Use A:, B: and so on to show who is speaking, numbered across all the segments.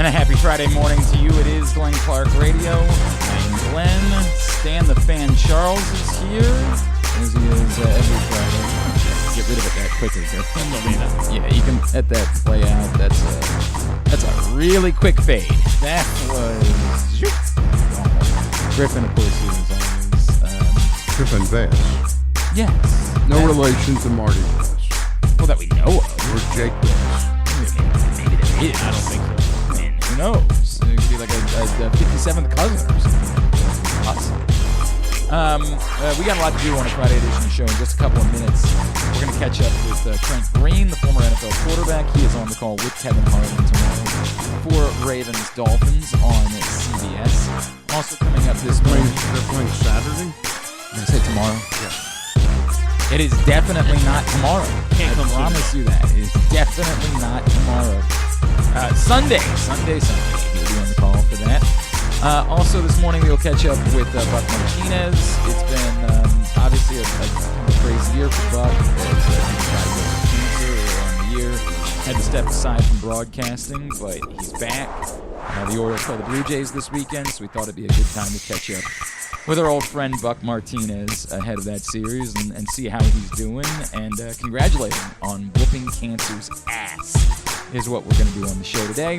A: And a happy Friday morning to you. It is Glenn Clark Radio. I'm Glenn. Stan the Fan Charles is here, as he is every Friday. Get rid of it that quickly, sir. Yeah, you can let that play out. That's a really quick fade. That was Griffin, of course, he was always
B: Griffin Bass.
A: Yes.
B: No relation to Marty Bass.
A: Well, that we know of.
B: Or Jake Bass.
A: Maybe there is. I don't think so. Man, who knows? It could be like a 57th cousin or something. Awesome. We got a lot to do on a Friday edition of the show in just a couple of minutes. We're going to catch up with Trent Green, the former NFL quarterback. He is on the call with Kevin Harlan tomorrow for Ravens-Dolphins on CBS. Also coming up this morning.
B: They're playing Saturday?
A: Did I say tomorrow?
B: Yeah.
A: It is definitely not tomorrow. I promise you that. It is definitely not tomorrow. Sunday. He'll be on the call for that. Also this morning we will catch up with Buck Martinez. It's been obviously a crazy year for Buck. As he diagnosed with cancer earlier on in the year. Had to step aside from broadcasting, but he's back. The Orioles play the Blue Jays this weekend, so we thought it'd be a good time to catch up with our old friend Buck Martinez ahead of that series and see how he's doing and congratulate him on whooping cancer's ass is what we're going to do on the show today.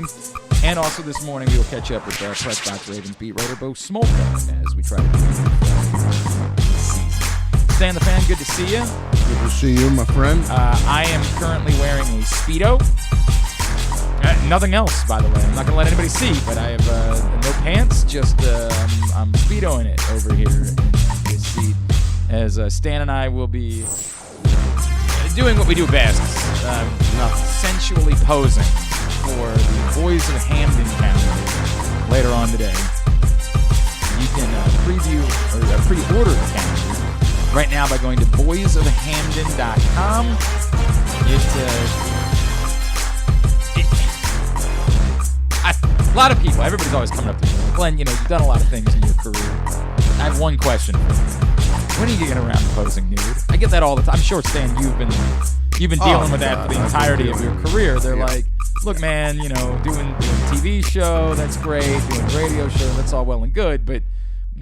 A: And also this morning we will catch up with PressBox Ravens beat writer Bo Smolka as we try to do this season. Stan the Fan, good to see you.
B: Good to see you, my friend.
A: I am currently wearing a Speedo. Nothing else, by the way. I'm not going to let anybody see, but I have no pants, just I'm Speedoing it over here in this seat as Stan and I will be doing what we do best, sensually posing for the Boys of Hamden calendar later on today. You can preview or pre-order the calendar right now by going to boysofhamden.com. A lot of people, everybody's always coming up to me, like, Glenn, you've done a lot of things in your career. I have one question for you. When are you getting around to posing nude? I get that all the time. I'm sure, Stan, you've been dealing with that for the entirety of your career. They're like, look, man, doing TV show, that's great. Doing radio show, that's all well and good. But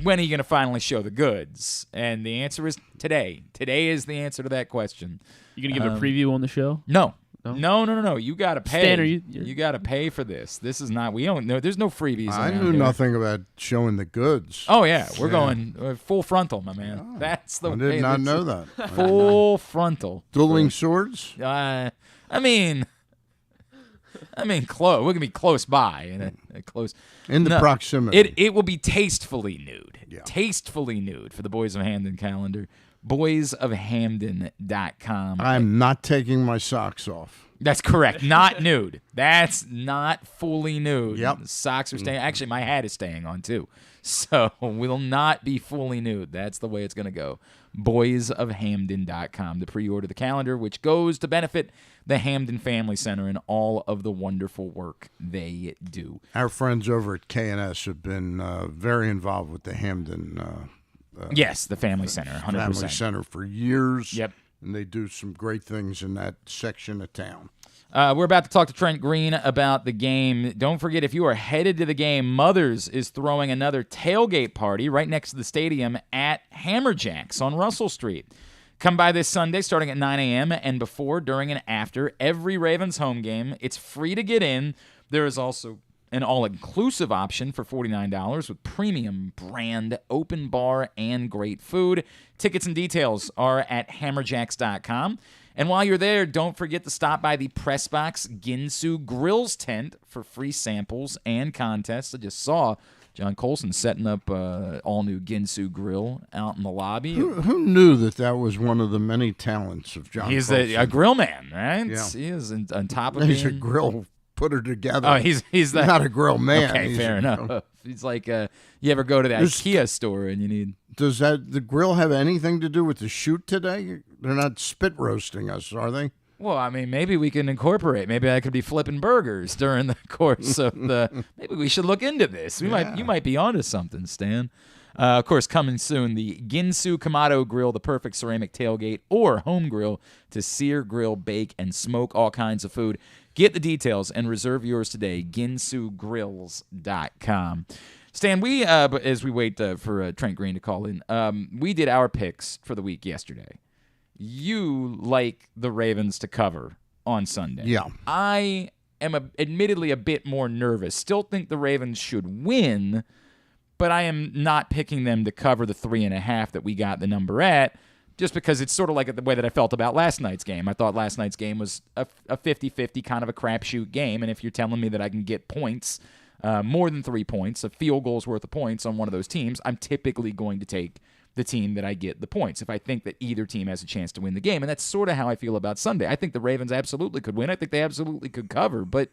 A: when are you going to finally show the goods? And the answer is today. Today is the answer to that question.
C: You going to give a preview on the show?
A: No. No. You got to pay.
C: Stan,
A: you got to pay for this. This is not. We don't know. There's no freebies.
B: I knew nothing about showing the goods.
A: Oh yeah, we're going full frontal, my man. Oh, that's the.
B: I did not know that.
A: Full frontal.
B: Dueling swords.
A: I mean, close. We're gonna be close by, close
B: in the proximity.
A: It will be tastefully nude.
B: Yeah.
A: Tastefully nude for the Boys of Hamden calendar. boysofhamden.com.
B: I'm not taking my socks off.
A: That's correct. Not nude. That's not fully nude.
B: Yep.
A: The socks are staying. Actually, my hat is staying on, too. So we'll not be fully nude. That's the way it's going to go. boysofhamden.com to pre-order the calendar, which goes to benefit the Hamden Family Center and all of the wonderful work they do.
B: Our friends over at K&S have been very involved with the Hamden
A: yes, the Family Center, 100%.
B: Family Center for years.
A: Yep.
B: And they do some great things in that section of town.
A: We're about to talk to Trent Green about the game. Don't forget, if you are headed to the game, Mother's is throwing another tailgate party right next to the stadium at Hammerjacks on Russell Street. Come by this Sunday starting at 9 a.m. and before, during, and after every Ravens home game. It's free to get in. There is also an all-inclusive option for $49 with premium brand, open bar, and great food. Tickets and details are at hammerjacks.com. And while you're there, don't forget to stop by the PressBox Ginsu Grills tent for free samples and contests. I just saw John Colson setting up all-new Ginsu grill out in the lobby.
B: Who knew that was one of the many talents of John
A: He's
B: Colson?
A: a grill man, right?
B: Yeah.
A: He is on top of
B: He's
A: being...
B: a grill putter together.
A: Oh, he's
B: not a grill man.
A: Okay, fair enough. He's like, you ever go to that IKEA store and you need...
B: Does the grill have anything to do with the shoot today? They're not spit roasting us, are they?
A: Well, I mean, maybe we can incorporate. Maybe I could be flipping burgers during the course of the... Maybe we should look into this. You might be onto something, Stan. Of course, coming soon, the Ginsu Kamado Grill, the perfect ceramic tailgate or home grill to sear, grill, bake, and smoke all kinds of food. Get the details and reserve yours today, ginsugrills.com. Stan, we as we wait for Trent Green to call in, we did our picks for the week yesterday. You like the Ravens to cover on Sunday.
B: Yeah.
A: I am admittedly a bit more nervous. Still think the Ravens should win, but I am not picking them to cover the 3.5 that we got the number at, just because it's sort of like the way that I felt about last night's game. I thought last night's game was a 50-50 kind of a crapshoot game, and if you're telling me that I can get points, more than 3 points, a field goal's worth of points on one of those teams, I'm typically going to take the team that I get the points if I think that either team has a chance to win the game. And that's sort of how I feel about Sunday. I think the Ravens absolutely could win. I think they absolutely could cover. But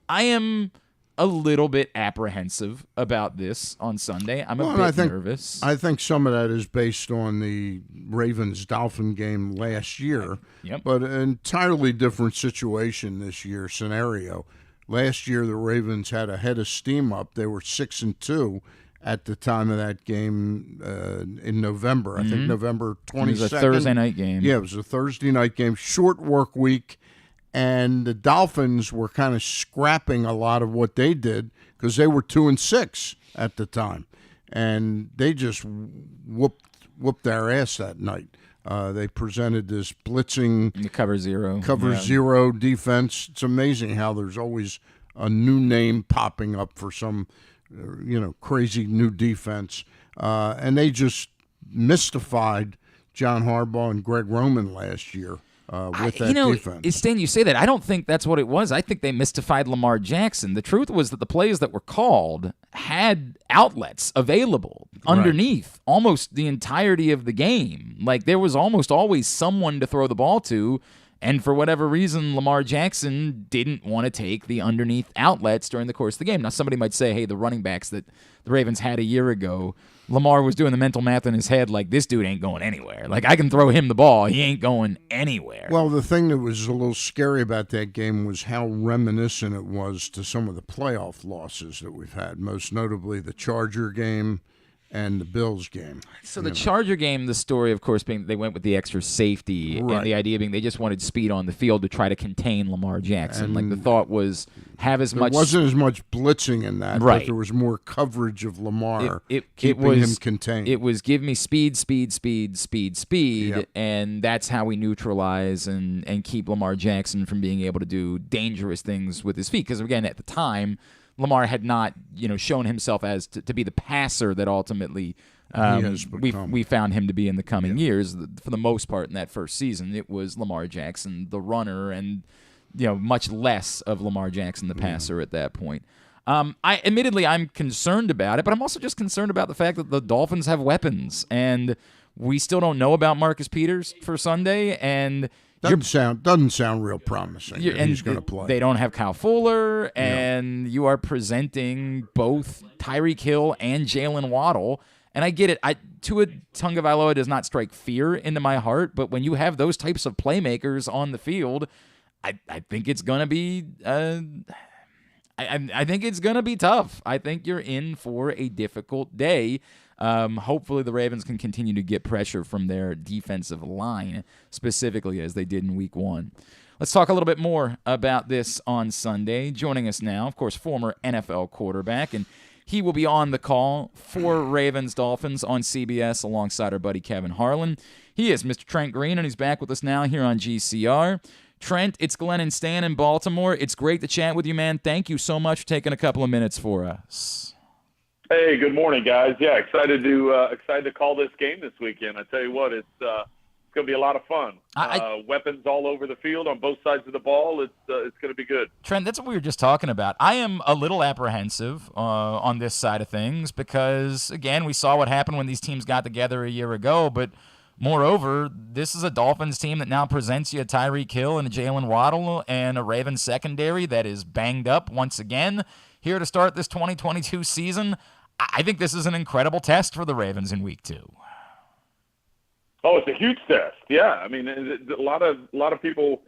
A: I am a little bit apprehensive about this on Sunday. I'm a bit nervous.
B: I think some of that is based on the Ravens-Dolphin game last year.
A: Yep.
B: But an entirely different situation this year, scenario. Last year, the Ravens had a head of steam up. They were 6-2. At the time of that game in November. I think November 22nd.
A: It was a Thursday night game.
B: Yeah, it was a Thursday night game, short work week, and the Dolphins were kind of scrapping a lot of what they did because they were 2-6 at the time, and they just whooped their ass that night. They presented this blitzing
A: the cover zero
B: defense. It's amazing how there's always a new name popping up for some crazy new defense. And they just mystified John Harbaugh and Greg Roman last year with that defense.
A: Stan, you say that. I don't think that's what it was. I think they mystified Lamar Jackson. The truth was that the plays that were called had outlets available underneath almost the entirety of the game. Like, there was almost always someone to throw the ball to. And for whatever reason, Lamar Jackson didn't want to take the underneath outlets during the course of the game. Now, somebody might say, hey, the running backs that the Ravens had a year ago, Lamar was doing the mental math in his head like, this dude ain't going anywhere. Like, I can throw him the ball. He ain't going anywhere.
B: Well, the thing that was a little scary about that game was how reminiscent it was to some of the playoff losses that we've had, most notably the Charger game and the Bills game.
A: So the Charger game, the story, of course, being they went with the extra safety, and the idea being they just wanted speed on the field to try to contain Lamar Jackson.
B: And
A: like, the thought was have as much...
B: There wasn't as much blitzing in that, but there was more coverage of Lamar keeping him contained.
A: It was give me speed, and that's how we neutralize and keep Lamar Jackson from being able to do dangerous things with his feet. Because, again, at the time, Lamar had not, shown himself as to be the passer that ultimately we found him to be in the coming years. For the most part in that first season, it was Lamar Jackson, the runner, and much less of Lamar Jackson, the passer, at that point. I'm concerned about it, but I'm also just concerned about the fact that the Dolphins have weapons, and we still don't know about Marcus Peters for Sunday, and
B: doesn't sound real promising. He's going to play.
A: They don't have Kyle Fuller, and you are presenting both Tyreek Hill and Jalen Waddle. And I get it. Tua Tagovailoa does not strike fear into my heart, but when you have those types of playmakers on the field, I think it's going to be. I think it's going to be tough. I think you're in for a difficult day. Hopefully the Ravens can continue to get pressure from their defensive line, specifically as they did in Week 1. Let's talk a little bit more about this on Sunday. Joining us now, of course, former NFL quarterback, and he will be on the call for Ravens-Dolphins on CBS alongside our buddy Kevin Harlan. He is Mr. Trent Green, and he's back with us now here on GCR. Trent, it's Glenn and Stan in Baltimore. It's great to chat with you, man. Thank you so much for taking a couple of minutes for us.
D: Hey, good morning, guys. Yeah, excited to call this game this weekend. I tell you what, it's going to be a lot of fun. Weapons all over the field on both sides of the ball. It's going to be good.
A: Trent, that's what we were just talking about. I am a little apprehensive on this side of things because, again, we saw what happened when these teams got together a year ago, but moreover, this is a Dolphins team that now presents you a Tyreek Hill and a Jalen Waddle and a Ravens secondary that is banged up once again here to start this 2022 season. I think this is an incredible test for the Ravens in Week 2.
D: Oh, it's a huge test. Yeah, I mean, a lot of people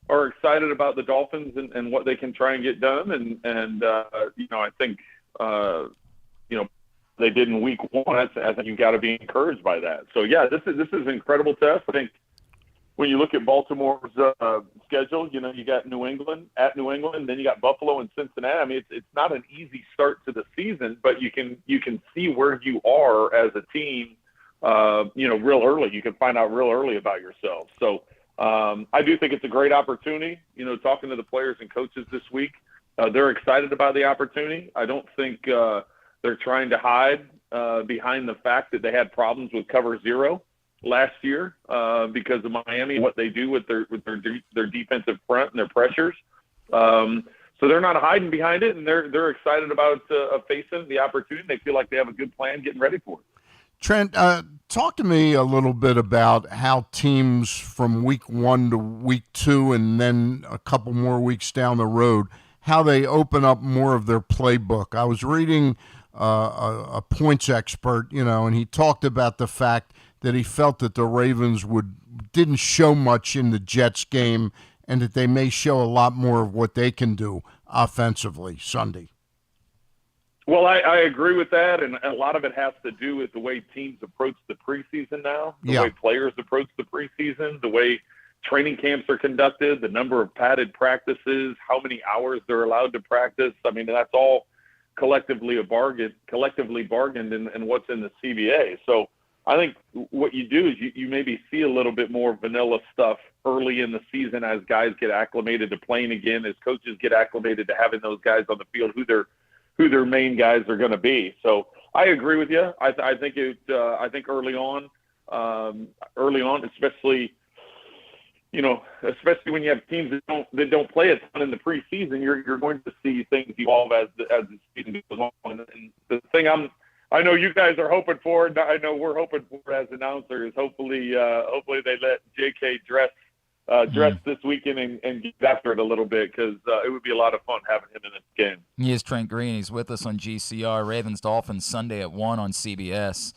D: are excited about the Dolphins and what they can try and get done, and I think they did in Week 1. I think you've got to be encouraged by that. So yeah, this is an incredible test. I think when you look at Baltimore's schedule, you know, you got New England, then you got Buffalo and Cincinnati. I mean, it's not an easy start to the season, but you can see where you are as a team, you know, real early. You can find out real early about yourself. So I do think it's a great opportunity. You know, talking to the players and coaches this week, they're excited about the opportunity. I don't think they're trying to hide behind the fact that they had problems with cover zero last year because of Miami and what they do with their defensive front and their pressures. So they're not hiding behind it, and they're excited about facing the opportunity. They feel like they have a good plan getting ready for it.
B: Trent, talk to me a little bit about how teams from week 1 to week 2 and then a couple more weeks down the road, how they open up more of their playbook. I was reading a points expert, you know, and he talked about the fact that he felt that the Ravens didn't show much in the Jets game and that they may show a lot more of what they can do offensively Sunday.
D: Well, I agree with that, and a lot of it has to do with the way teams approach the preseason now, the way players approach the preseason, the way training camps are conducted, the number of padded practices, how many hours they're allowed to practice. I mean, that's all collectively bargained in what's in the CBA. So I think what you do is you maybe see a little bit more vanilla stuff early in the season as guys get acclimated to playing again, as coaches get acclimated to having those guys on the field, who their main guys are going to be. So I agree with you. I think early on, especially when you have teams that don't play a ton in the preseason, you're going to see things evolve as the season goes on. And the thing I know you guys are hoping for, and I know we're hoping for as announcers, hopefully they let JK dress this weekend and get after it a little bit, because it would be a lot of fun having him in this game.
A: He is Trent Green. He's with us on GCR. Ravens-Dolphins Sunday at 1 on CBS.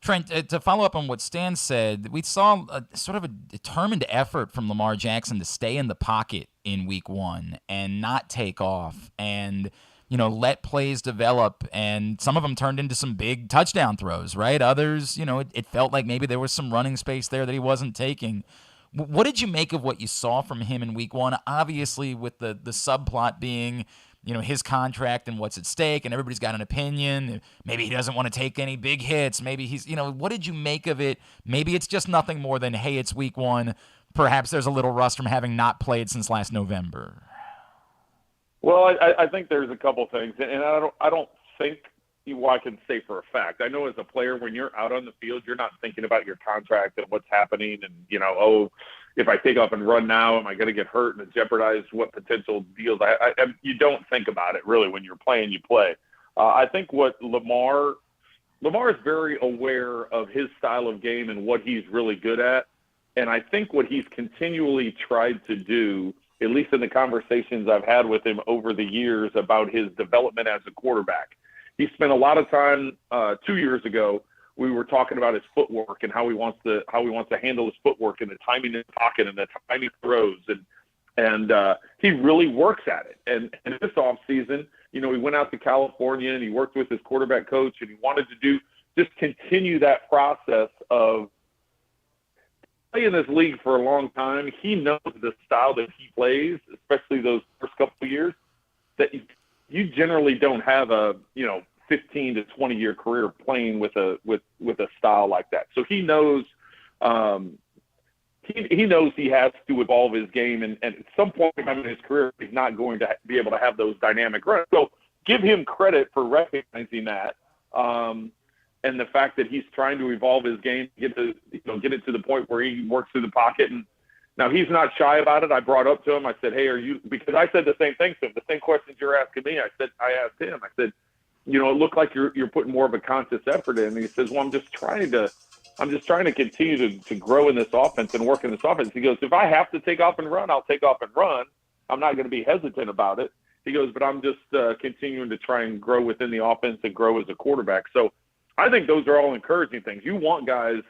A: Trent, to follow up on what Stan said, we saw sort of a determined effort from Lamar Jackson to stay in the pocket in week 1 and not take off and, you know, let plays develop, and some of them turned into some big touchdown throws, right? Others, you know, it felt like maybe there was some running space there that he wasn't taking. What did you make of what you saw from him in week 1? Obviously, with the subplot being, you know, his contract and what's at stake, and everybody's got an opinion. Maybe he doesn't want to take any big hits. Maybe he's, you know, what did you make of it? Maybe it's just nothing more than, hey, it's week 1. Perhaps there's a little rust from having not played since last November.
D: Well, I think there's a couple things, and I don't think I can say for a fact. I know as a player, when you're out on the field, you're not thinking about your contract and what's happening, and, you know, oh, if I take off and run now, am I going to get hurt and jeopardize what potential deals? You don't think about it really when you're playing. You play. I think what Lamar is very aware of his style of game and what he's really good at, and I think what he's continually tried to do, at least in the conversations I've had with him over the years about his development as a quarterback. He spent a lot of time 2 years ago. We were talking about his footwork and how he wants to handle his footwork and the timing in the pocket and the timing throws, and he really works at it. And this offseason, you know, he went out to California and he worked with his quarterback coach, and he wanted to just continue that process of playing this league for a long time. He knows the style that he plays, especially those first couple of years, that you generally don't have a, you know, 15 to 20 year career playing with a style like that. So he knows he knows he has to evolve his game, and at some point in his career he's not going to be able to have those dynamic runs. So give him credit for recognizing that, and the fact that he's trying to evolve his game, get it to the point where he works through the pocket. And now he's not shy about it. I brought up to him, I said, hey, because I said the same thing to him, the same questions you're asking me. I asked him, I said, you know, it looked like you're putting more of a conscious effort in. And he says, well, I'm just trying to continue to grow in this offense and work in this offense. He goes, if I have to take off and run, I'll take off and run. I'm not going to be hesitant about it. He goes, but I'm just continuing to try and grow within the offense and grow as a quarterback. So I think those are all encouraging things. You want guys,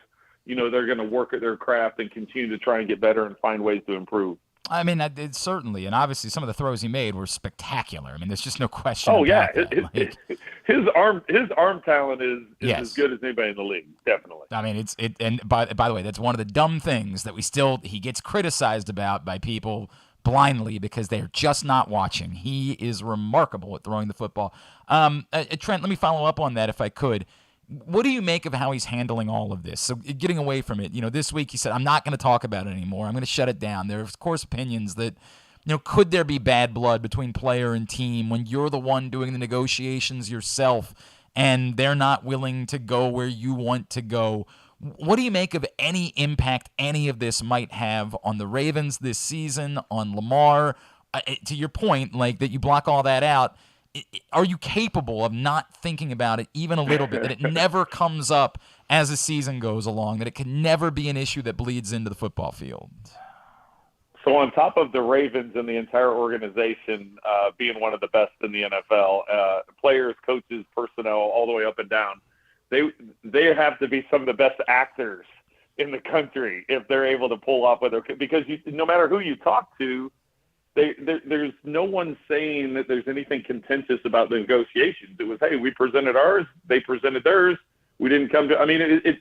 D: you know, they're going to work at their craft and continue to try and get better and find ways to improve.
A: I mean, it's certainly, and obviously some of the throws he made were spectacular. I mean, there's just no question.
D: Oh yeah,
A: about that.
D: his arm talent is as good as anybody in the league, definitely.
A: I mean, and by the way, that's one of the dumb things that he gets criticized about by people blindly because they're just not watching. He is remarkable at throwing the football. Trent, let me follow up on that if I could. What do you make of how he's handling all of this? So getting away from it, this week he said, I'm not going to talk about it anymore. I'm going to shut it down. There are, of course, opinions that, could there be bad blood between player and team when you're the one doing the negotiations yourself and they're not willing to go where you want to go? What do you make of any impact any of this might have on the Ravens this season, on Lamar? To your point, like that you block all that out, are you capable of not thinking about it even a little bit, that it never comes up as the season goes along, that it can never be an issue that bleeds into the football field?
D: So on top of the Ravens and the entire organization being one of the best in the NFL, players, coaches, personnel, all the way up and down, they have to be some of the best actors in the country if they're able to pull off because no matter who you talk to, there's no one saying that there's anything contentious about the negotiations. It was, hey, we presented ours, they presented theirs. We didn't come to. I mean, it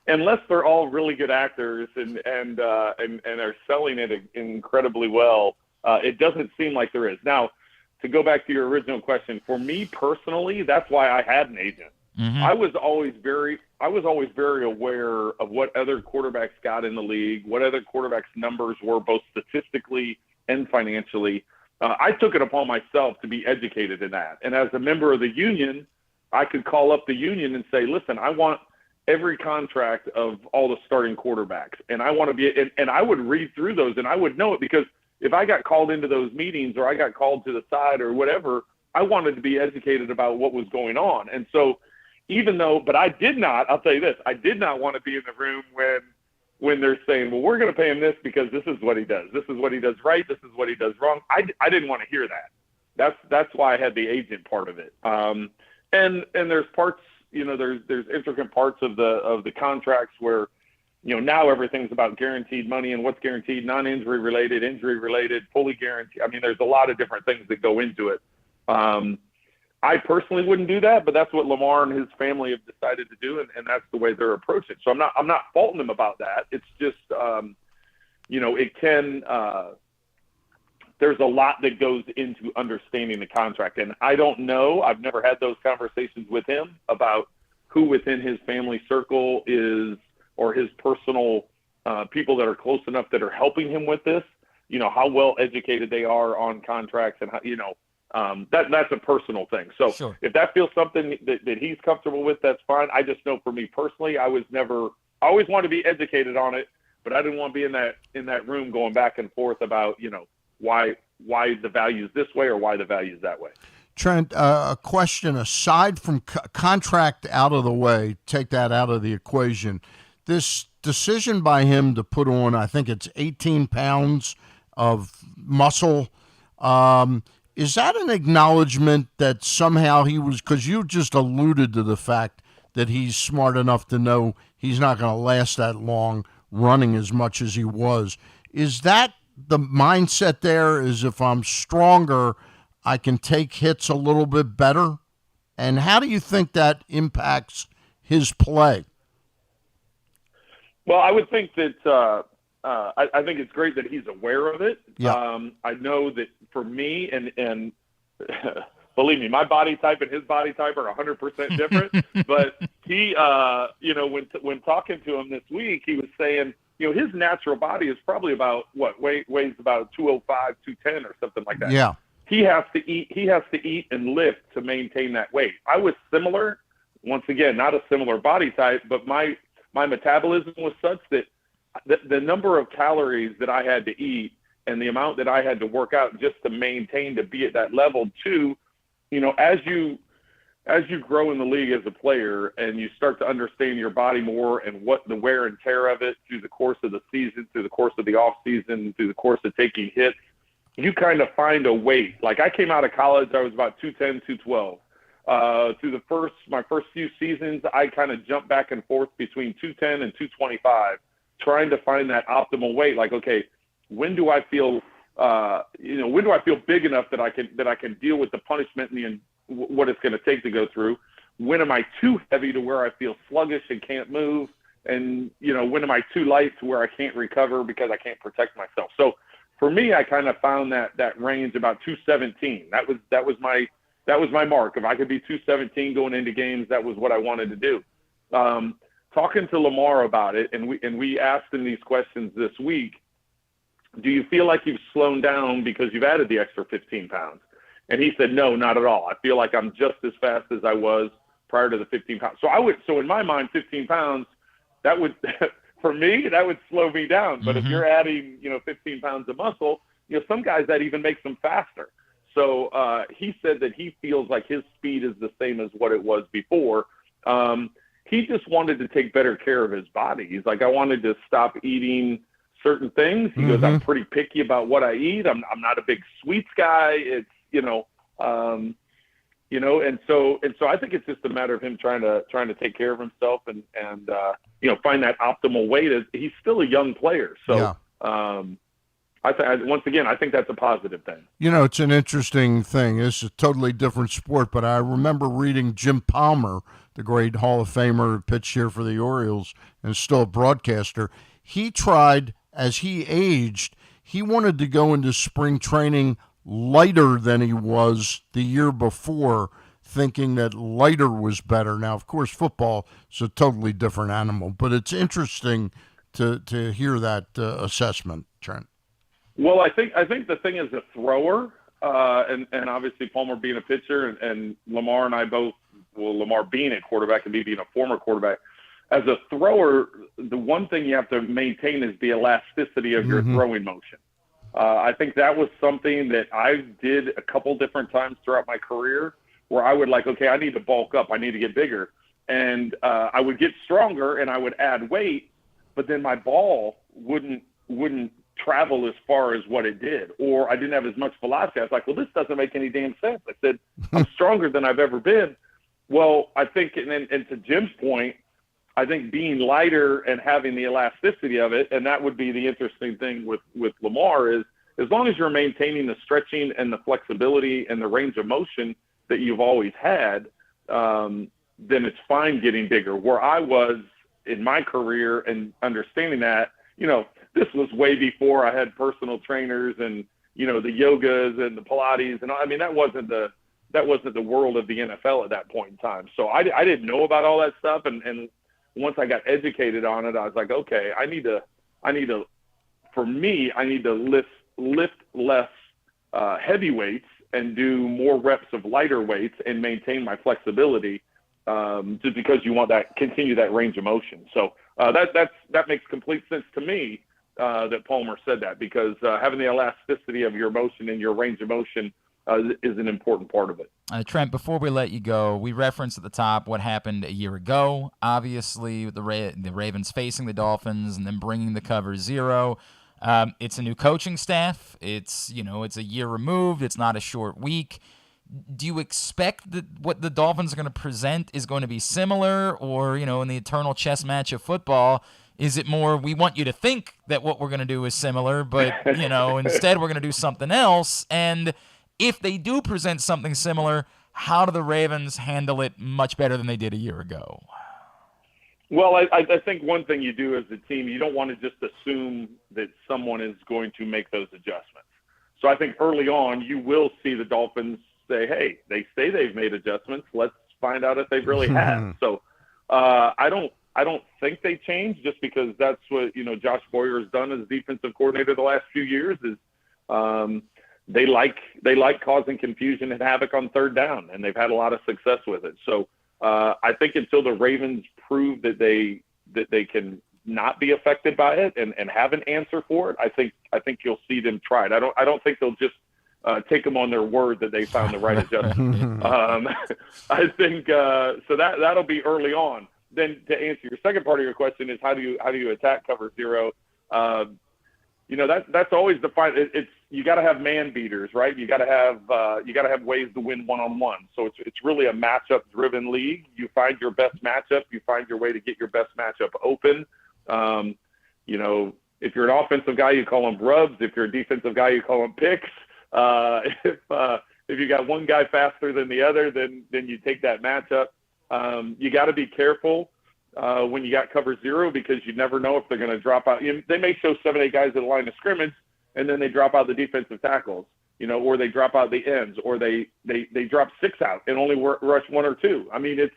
D: unless they're all really good actors and are selling it incredibly well, it doesn't seem like there is. Now, to go back to your original question, for me personally, that's why I had an agent. Mm-hmm. I was always very aware of what other quarterbacks got in the league, what other quarterbacks' numbers were, both statistically and financially. I took it upon myself to be educated in that. And as a member of the union, I could call up the union and say, listen, I want every contract of all the starting quarterbacks. And I want to be, and I would read through those and I would know it, because if I got called into those meetings or I got called to the side or whatever, I wanted to be educated about what was going on. And so but I did not, I'll tell you this, I did not want to be in the room when they're saying, well, we're going to pay him this because this is what he does. This is what he does right. This is what he does wrong. I didn't want to hear that. That's why I had the agent part of it. And there's parts, there's intricate parts of the contracts where, now everything's about guaranteed money and what's guaranteed, non-injury related, injury related, fully guaranteed. I mean, there's a lot of different things that go into it. I personally wouldn't do that, but that's what Lamar and his family have decided to do, and that's the way they're approaching it. So I'm not faulting them about that. It's just, it can. There's a lot that goes into understanding the contract, and I don't know. I've never had those conversations with him about who within his family circle is, or his personal people that are close enough that are helping him with this. How well educated they are on contracts, and how, that's a personal thing. So sure. If that feels something that he's comfortable with, that's fine. I just know for me personally, I always wanted to be educated on it, but I didn't want to be in that room going back and forth about, why the value is this way or why the value is that way.
B: Trent, a question aside from contract out of the way, take that out of the equation. This decision by him to put on, I think it's 18 pounds of muscle, is that an acknowledgement that somehow he was, because you just alluded to the fact that he's smart enough to know he's not going to last that long running as much as he was. Is that the mindset there, is if I'm stronger, I can take hits a little bit better? And how do you think that impacts his play?
D: Well, I would think that I think it's great that he's aware of it. Yeah. I know that for me, and believe me, my body type and his body type are 100% different. But he, when talking to him this week, he was saying, his natural body is probably about weighs about 205, 210 or something like that.
B: Yeah.
D: He has to eat and lift to maintain that weight. I was similar, once again, not a similar body type, but my metabolism was such that the number of calories that I had to eat and the amount that I had to work out just to maintain to be at that level too, as you grow in the league as a player and you start to understand your body more and what the wear and tear of it through the course of the season, through the course of the off season, through the course of taking hits, you kind of find a weight. Like I came out of college, I was about 210, 212. Through my first few seasons, I kind of jumped back and forth between 210 and 225, trying to find that optimal weight. Like, okay, when do I feel when do I feel big enough that I can deal with the punishment and what it's going to take to go through? When am I too heavy to where I feel sluggish and can't move? And, when am I too light to where I can't recover because I can't protect myself? So for me, I kind of found that range about 217. That was my mark. If I could be 217 going into games, that was what I wanted to do. Talking to Lamar about it, and we asked him these questions this week. Do you feel like you've slowed down because you've added the extra 15 pounds? And he said, no, not at all. I feel like I'm just as fast as I was prior to the 15 pounds. So in my mind, 15 pounds, that would, for me, that would slow me down. But if you're adding, 15 pounds of muscle, some guys that even makes them faster. So he said that he feels like his speed is the same as what it was before. He just wanted to take better care of his body. He's like, I wanted to stop eating certain things. He goes, I'm pretty picky about what I eat. I'm not a big sweets guy. It's, and so I think it's just a matter of him trying to take care of himself and find that optimal weight. He's still a young player. So, once again, I think that's a positive thing.
B: It's an interesting thing. It's a totally different sport, but I remember reading Jim Palmer, the great Hall of Famer, pitched here for the Orioles and still a broadcaster. He tried, as he aged, he wanted to go into spring training lighter than he was the year before, thinking that lighter was better. Now, of course, football is a totally different animal, but it's interesting to hear that assessment, Trent.
D: Well, I think the thing is a thrower, and obviously Palmer being a pitcher, and Lamar and I both, Lamar being a quarterback and me being a former quarterback. As a thrower, the one thing you have to maintain is the elasticity of your throwing motion. I think that was something that I did a couple different times throughout my career where I would I need to bulk up. I need to get bigger. And I would get stronger and I would add weight, but then my ball wouldn't travel as far as what it did, or I didn't have as much velocity. I was like, well, this doesn't make any damn sense. I said, I'm stronger than I've ever been. Well, I think, and to Jim's point, I think being lighter and having the elasticity of it, and that would be the interesting thing with Lamar, is as long as you're maintaining the stretching and the flexibility and the range of motion that you've always had, then it's fine getting bigger. Where I was in my career and understanding that, this was way before I had personal trainers and, the yogas and the Pilates. And I mean, that wasn't the world of the NFL at that point in time. So I didn't know about all that stuff. And once I got educated on it, I was like, okay, I need to lift less heavy weights and do more reps of lighter weights and maintain my flexibility, just because you want continue that range of motion. So that makes complete sense to me, that Palmer said that, because having the elasticity of your motion and your range of motion is an important part of it.
A: Trent, before we let you go, we referenced at the top what happened a year ago. Obviously, the Ravens facing the Dolphins and then bringing the cover 0. It's a new coaching staff. It's a year removed. It's not a short week. Do you expect that what the Dolphins are going to present is going to be similar, or in the eternal chess match of football, is it more we want you to think that what we're going to do is similar, but instead we're going to do something else? And if they do present something similar, how do the Ravens handle it much better than they did a year ago?
D: Well, I think one thing you do as a team, you don't want to just assume that someone is going to make those adjustments. So I think early on you will see the Dolphins say, hey, they say they've made adjustments. Let's find out if they really have. So I don't think they change, just because that's what, Josh Boyer has done as defensive coordinator the last few years, is they like causing confusion and havoc on third down, and they've had a lot of success with it. So I think until the Ravens prove that they can not be affected by it and have an answer for it, I think you'll see them try it. I don't think they'll just take them on their word that they found the right adjustment. I think so that'll be early on. Then to answer your second part of your question is how do you attack cover 0? That's always the fight. It's you got to have man beaters, right? You got to have ways to win one-on-one. So it's really a matchup driven league. You find your best matchup. You find your way to get your best matchup open. If you're an offensive guy, you call them rubs. If you're a defensive guy, you call them picks. If you got one guy faster than the other, then you take that matchup. You got to be careful when you got cover zero, because you never know if they're going to drop out. They may show 7-8 guys at the line of scrimmage, and then they drop out the defensive tackles, or they drop out the ends, or they drop 6 out and only rush 1 or 2. I mean, it's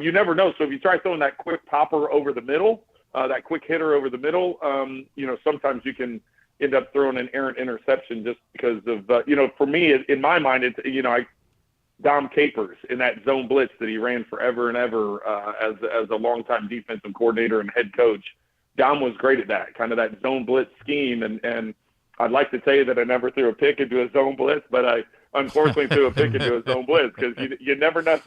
D: you never know. So if you try throwing that quick popper over the middle, that quick hitter over the middle, sometimes you can end up throwing an errant interception just because of, for me, in my mind, it's, Dom Capers in that zone blitz that he ran forever and ever as a longtime defensive coordinator and head coach. Dom was great at that, kind of that zone blitz scheme. And I'd like to tell you that I never threw a pick into a zone blitz, but I unfortunately threw a pick into a zone blitz, because you never know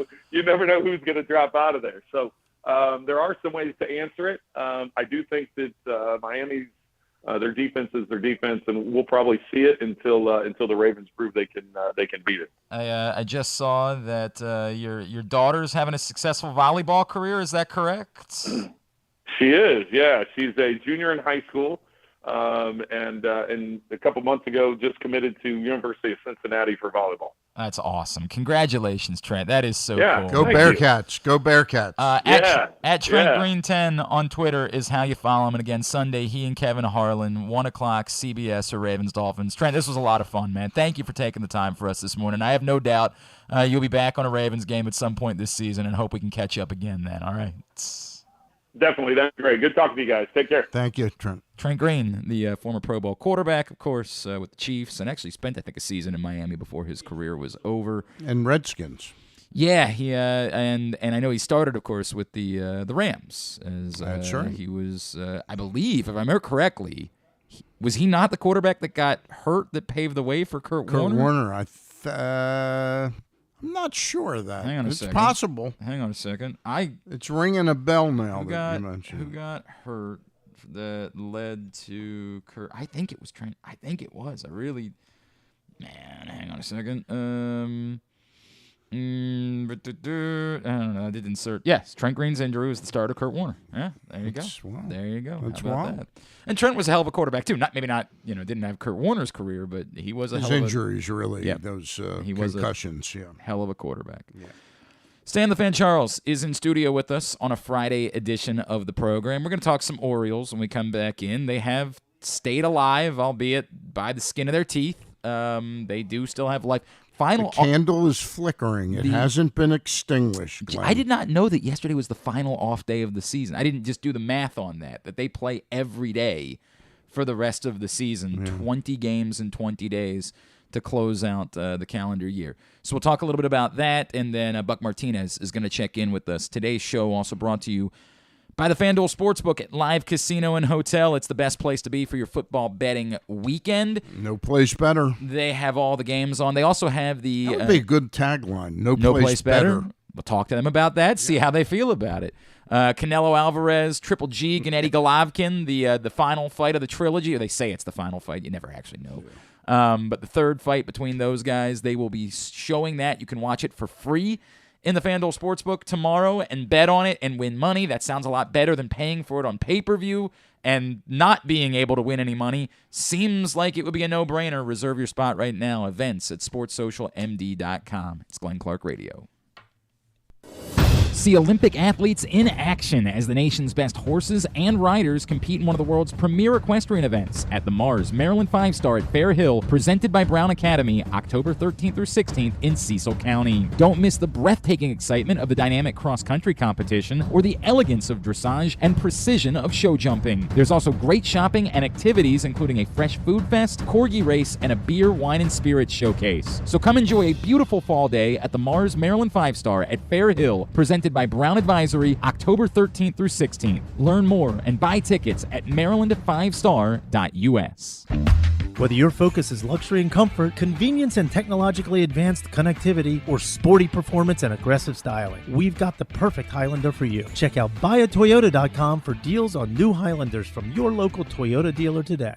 D: who's going to drop out of there. So there are some ways to answer it. I do think that Miami's their defense is their defense, and we'll probably see it until the Ravens prove they can beat it.
A: I just saw that your daughter's having a successful volleyball career. Is that correct?
D: She is. Yeah, she's a junior in high school, and a couple months ago just committed to University of Cincinnati for volleyball.
A: That's awesome. Congratulations, Trent. That is so cool.
B: Go Bearcats. Go Bearcats.
A: At Trent Green 10 on Twitter is how you follow him. And again, Sunday, he and Kevin Harlan, 1 o'clock, CBS or Ravens-Dolphins. Trent, this was a lot of fun, man. Thank you for taking the time for us this morning. I have no doubt you'll be back on a Ravens game at some point this season, and hope we can catch up again then. All right.
D: Definitely. That's great. Good talking to you guys. Take care.
B: Thank you, Trent.
A: Trent Green, the former Pro Bowl quarterback, of course, with the Chiefs, and actually spent, I think, a season in Miami before his career was over.
B: And Redskins.
A: Yeah, he and I know he started, of course, with the Rams.
B: That's right.
A: He was, I believe, if I remember correctly, was he not the quarterback that got hurt that paved the way for Kurt Warner?
B: I'm not sure of that.
A: Hang on a
B: it's
A: second.
B: possible.
A: Hang on a second.
B: It's ringing a bell now
A: who
B: that you mentioned.
A: Who got hurt that led to Kurt? I think it was Trent. I think it was. Man, hang on a second. I don't know. I did insert. Yes, Trent Green's injury was the start of Kurt Warner. Yeah, there you go.
B: Wow.
A: There you go.
B: That's
A: How about
B: wild.
A: that? And Trent was a hell of a quarterback too. Maybe not. Didn't have Kurt Warner's career, but he was a
B: his
A: hell of
B: injuries really.
A: Yeah.
B: Those
A: He was
B: concussions.
A: hell of a quarterback.
B: Yeah.
A: Stan the Fan Charles is in studio with us on a Friday edition of the program. We're going to talk some Orioles when we come back in. They have stayed alive, albeit by the skin of their teeth. They do still have life.
B: The candle is flickering. It hasn't been extinguished, Glenn.
A: I did not know that yesterday was the final off day of the season. I didn't just do the math on that they play every day for the rest of the season, 20 games in 20 days to close out the calendar year. So we'll talk a little bit about that, and then Buck Martinez is going to check in with us. Today's show also brought to you by the FanDuel Sportsbook at Live Casino and Hotel. It's the best place to be for your football betting weekend.
B: No place better.
A: They have all the games on. They also have the...
B: That would be a good tagline. No place better.
A: We'll talk to them about that, see how they feel about it. Canelo Alvarez, Triple G, Gennady Golovkin, the final fight of the trilogy. Or they say it's the final fight. You never actually know. But the third fight between those guys, they will be showing that. You can watch it for free in the FanDuel Sportsbook tomorrow and bet on it and win money. That sounds a lot better than paying for it on pay-per-view and not being able to win any money. Seems like it would be a no-brainer. Reserve your spot right now. Events at sportssocialmd.com. It's Glenn Clark Radio. See Olympic athletes in action as the nation's best horses and riders compete in one of the world's premier equestrian events at the Mars Maryland 5-Star at Fair Hill, presented by Brown Academy, October 13th through 16th in Cecil County. Don't miss the breathtaking excitement of the dynamic cross-country competition or the elegance of dressage and precision of show jumping. There's also great shopping and activities, including a fresh food fest, corgi race, and a beer, wine, and spirits showcase. So come enjoy a beautiful fall day at the Mars Maryland 5-Star at Fair Hill, presented by Brown Advisory, October 13th through 16th. Learn more and buy tickets at maryland5star.us.
E: Whether your focus is luxury and comfort, convenience and technologically advanced connectivity, or sporty performance and aggressive styling, we've got the perfect Highlander for you. Check out buyatoyota.com for deals on new Highlanders from your local Toyota dealer today.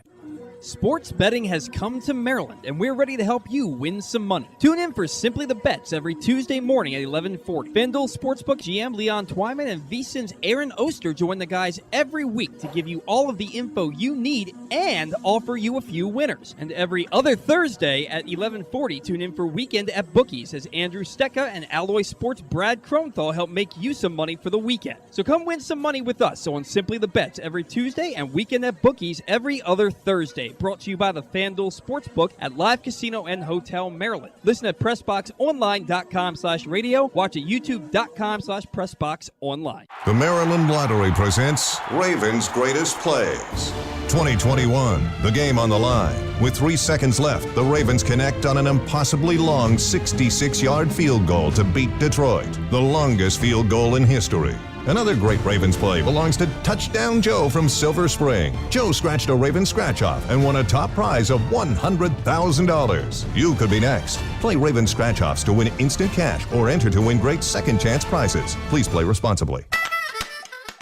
F: Sports betting has come to Maryland, and we're ready to help you win some money. Tune in for Simply the Bets every Tuesday morning at 11:40. FanDuel Sportsbook GM Leon Twyman and VSiN's Aaron Oster join the guys every week to give you all of the info you need and offer you a few winners. And every other Thursday at 11:40, tune in for Weekend at Bookies as Andrew Stecca and Alloy Sports' Brad Kronthal help make you some money for the weekend. So come win some money with us on Simply the Bets every Tuesday and Weekend at Bookies every other Thursday. Brought to you by the FanDuel Sportsbook at Live Casino and Hotel Maryland. Listen at PressBoxOnline.com/radio. Watch at YouTube.com/PressBoxOnline.
G: The Maryland Lottery presents Ravens' Greatest Plays. 2021, the game on the line. With 3 seconds left, the Ravens connect on an impossibly long 66-yard field goal to beat Detroit, the longest field goal in history. Another great Ravens play belongs to Touchdown Joe from Silver Spring. Joe scratched a Ravens scratch-off and won a top prize of $100,000. You could be next. Play Ravens scratch-offs to win instant cash or enter to win great second-chance prizes. Please play responsibly.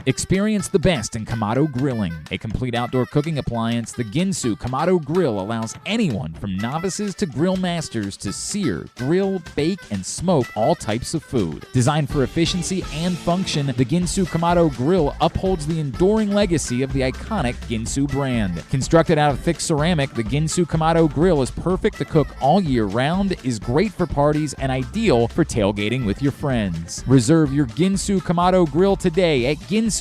A: Experience the best in Kamado Grilling, a complete outdoor cooking appliance. The Ginsu Kamado Grill allows anyone from novices to grill masters to sear, grill, bake, and smoke all types of food. Designed for efficiency and function, the Ginsu Kamado Grill upholds the enduring legacy of the iconic Ginsu brand. Constructed out of thick ceramic, the Ginsu Kamado Grill is perfect to cook all year round, is great for parties, and ideal for tailgating with your friends. Reserve your Ginsu Kamado Grill today at GinsuGrills.com.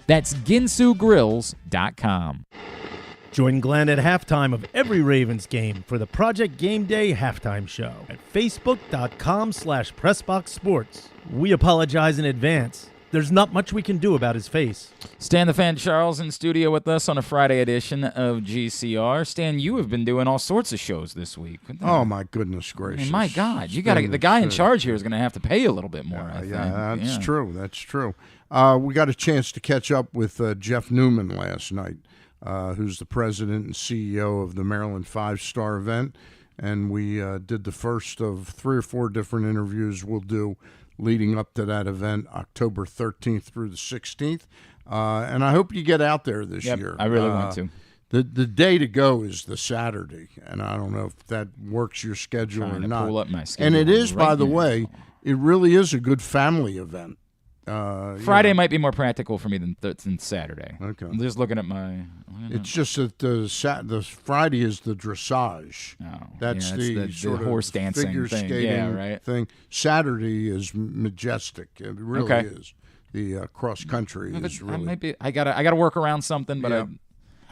A: That's GinsuGrills.com.
E: Join Glenn at halftime of every Ravens game for the Project Game Day halftime show at Facebook.com/PressBoxSports. We apologize in advance. There's not much we can do about his face.
A: Stan the Fan Charles in studio with us on a Friday edition of GCR. Stan, you have been doing all sorts of shows this week.
B: Oh, my goodness gracious.
A: I mean, my God, you got the guy in charge here is going to have to pay you a little bit more, I think.
B: Yeah, that's true. That's true. We got a chance to catch up with Jeff Newman last night, who's the president and CEO of the Maryland 5-Star event, and we did the first of 3 or 4 different interviews we'll do leading up to that event, October 13th through the 16th. And I hope you get out there this year.
A: I really want to.
B: The day to go is the Saturday, and I don't know if that works your schedule or not.
A: Pull up my schedule
B: and it is,
A: right
B: by the
A: now.
B: way, it really is a good family event.
A: Friday might be more practical for me than Saturday.
B: Okay.
A: I'm just looking at my...
B: It's just that the Friday is the dressage.
A: Oh,
B: That's
A: the
B: sort of
A: horse dancing
B: figure
A: thing.
B: skating thing. Saturday is majestic. It really is. The cross country is really.
A: I gotta work around something, but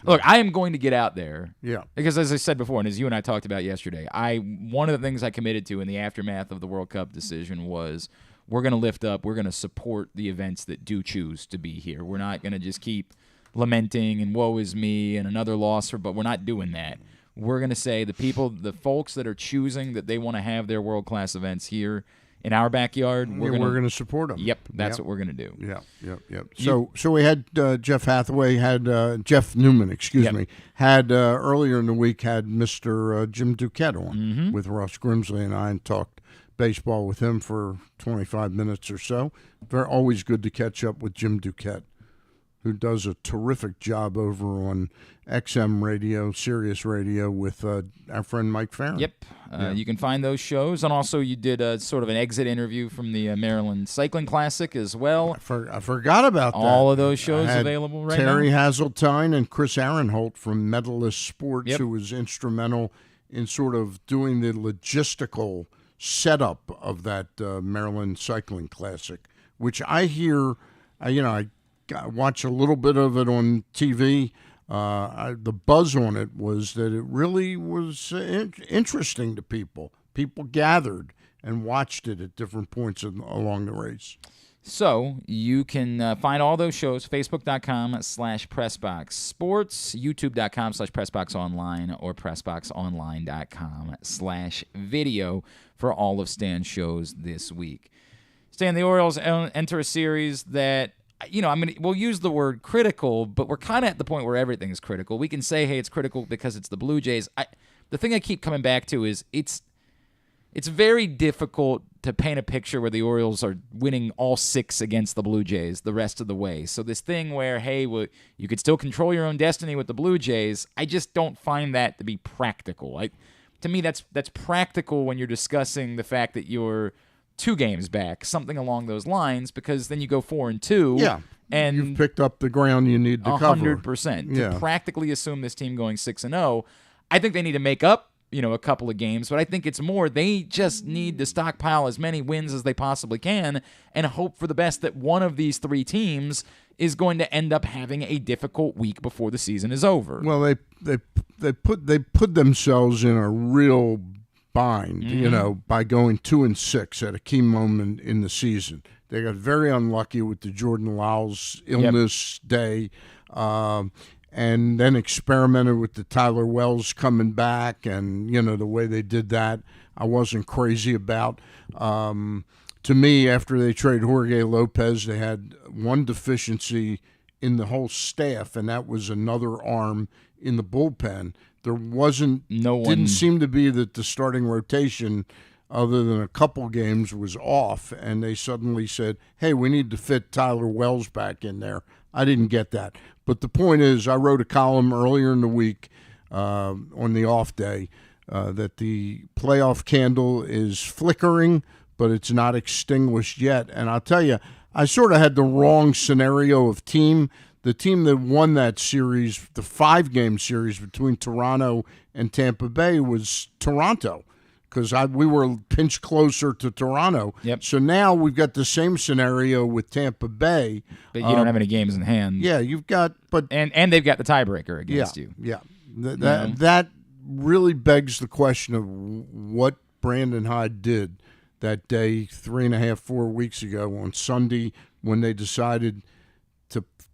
A: look, I am going to get out there.
B: Yeah.
A: Because as I said before, and as you and I talked about yesterday, one of the things I committed to in the aftermath of the World Cup decision was we're going to lift up, we're going to support the events that do choose to be here. We're not going to just keep lamenting and woe is me and another loss, but we're not doing that. We're going to say the folks that are choosing that they want to have their world-class events here in our backyard, we're going to support them. Yep, that's what we're going to do.
B: Yep. So we had Jeff Newman, had earlier in the week had Mr. Jim Duquette on with Ross Grimsley and I and talked baseball with him for 25 minutes or so. They're always good to catch up with Jim Duquette, who does a terrific job over on XM Radio, Sirius Radio with our friend Mike Farron.
A: Yep. You can find those shows. And also you did sort of an exit interview from the Maryland Cycling Classic as well.
B: I forgot about that.
A: All of those shows available right
B: Terry
A: now.
B: Hazeltine and Chris Aaronholt from Medalist Sports, who was instrumental in sort of doing the logistical setup of that Maryland Cycling Classic, which I hear, I watch a little bit of it on TV. The buzz on it was that it really was interesting to people. People gathered and watched it at different points along the race.
A: So you can find all those shows, Facebook.com/PressBoxSports, YouTube.com/PressBoxOnline, or PressBoxOnline.com/video for all of Stan's shows this week. Stan, the Orioles enter a series that, we'll use the word critical, but we're kind of at the point where everything is critical. We can say, hey, it's critical because it's the Blue Jays. The thing I keep coming back to is it's very difficult to paint a picture where the Orioles are winning all 6 against the Blue Jays the rest of the way. So this thing where, hey, well, you could still control your own destiny with the Blue Jays, I just don't find that to be practical. To me, that's practical when you're discussing the fact that you're 2 games back, something along those lines, because then you go 4-2.
B: Yeah, and you've picked up the ground you need to cover.
A: 100%. To practically assume this team going 6-0, I think they need to make up a couple of games, but I think it's more they just need to stockpile as many wins as they possibly can and hope for the best that one of these 3 teams is going to end up having a difficult week before the season is over.
B: Well, they put themselves in a real bind, by going 2-6 at a key moment in the season. They got very unlucky with the Jordan Lyles illness day. And then experimented with the Tyler Wells coming back, and the way they did that, I wasn't crazy about. To me, after they traded Jorge Lopez, they had one deficiency in the whole staff, and that was another arm in the bullpen. There didn't seem to be that the starting rotation, other than a couple games, was off, and they suddenly said, hey, we need to fit Tyler Wells back in there. I didn't get that. But the point is, I wrote a column earlier in the week on the off day that the playoff candle is flickering, but it's not extinguished yet. And I'll tell you, I sort of had the wrong scenario of team. The team that won that series, the 5-game series between Toronto and Tampa Bay, was Toronto, because we were pinched closer to Toronto.
A: Yep.
B: So now we've got the same scenario with Tampa Bay.
A: But you don't have any games in hand.
B: Yeah, you've got, but
A: and they've got the tiebreaker against you.
B: Yeah, that really begs the question of what Brandon Hyde did that day 3.5-4 weeks ago on Sunday when they decided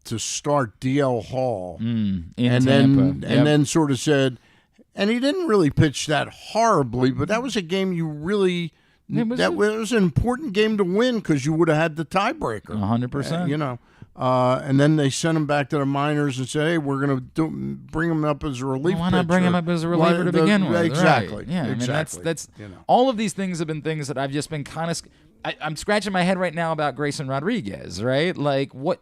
B: to start DL Hall
A: in Tampa.
B: And then sort of said. And he didn't really pitch that horribly, but that was a game you really that was an important game to win because you would have had the tiebreaker.
A: 100%.
B: And then they sent him back to the minors and said, "Hey, we're going to bring him up as a relief pitcher."
A: Why not bring him up as a reliever to begin with?
B: Exactly.
A: Right. Yeah,
B: exactly.
A: I mean, that's all of these things have been things that I've just been kind of. I'm scratching my head right now about Grayson Rodriguez. Right, like what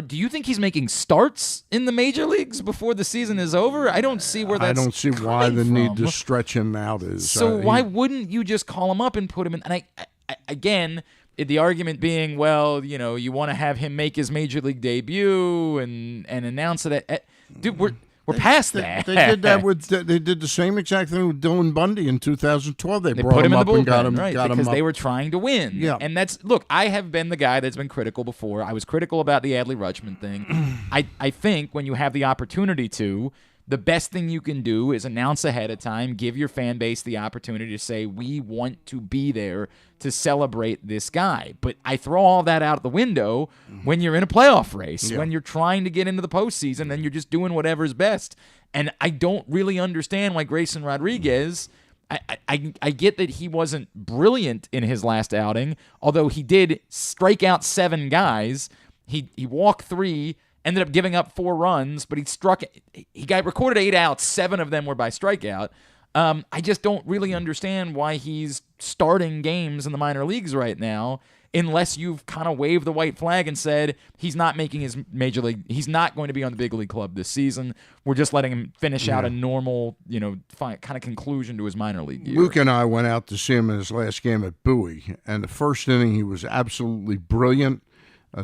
A: do you think he's making starts in the major leagues before the season is over? I don't see where that's
B: I don't see why the need to stretch him out is.
A: So why wouldn't you just call him up and put him in? And I again, the argument being, well, you want to have him make his major league debut and announce it. Dude, we're past that.
B: They did that they did the same exact thing with Dylan Bundy in 2012. They brought
A: put him in
B: up
A: the bullpen,
B: and got him,
A: right?
B: got
A: because
B: him up.
A: They were trying to win.
B: Yeah.
A: And look, I have been the guy that's been critical before. I was critical about the Adley Rutschman thing. I think when you have the opportunity to, the best thing you can do is announce ahead of time, give your fan base the opportunity to say, we want to be there to celebrate this guy. But I throw all that out the window when you're in a playoff race, when you're trying to get into the postseason, and you're just doing whatever's best. And I don't really understand why Grayson Rodriguez, I get that he wasn't brilliant in his last outing, although he did strike out 7 guys. He walked 3, ended up giving up 4 runs, but he got recorded 8 outs. 7 of them were by strikeout. I just don't really understand why he's starting games in the minor leagues right now, unless you've kind of waved the white flag and said he's not making his major league. He's not going to be on the big league club this season. We're just letting him finish out a normal, kind of conclusion to his minor league year.
B: Luke and I went out to see him in his last game at Bowie, and the first inning he was absolutely brilliant.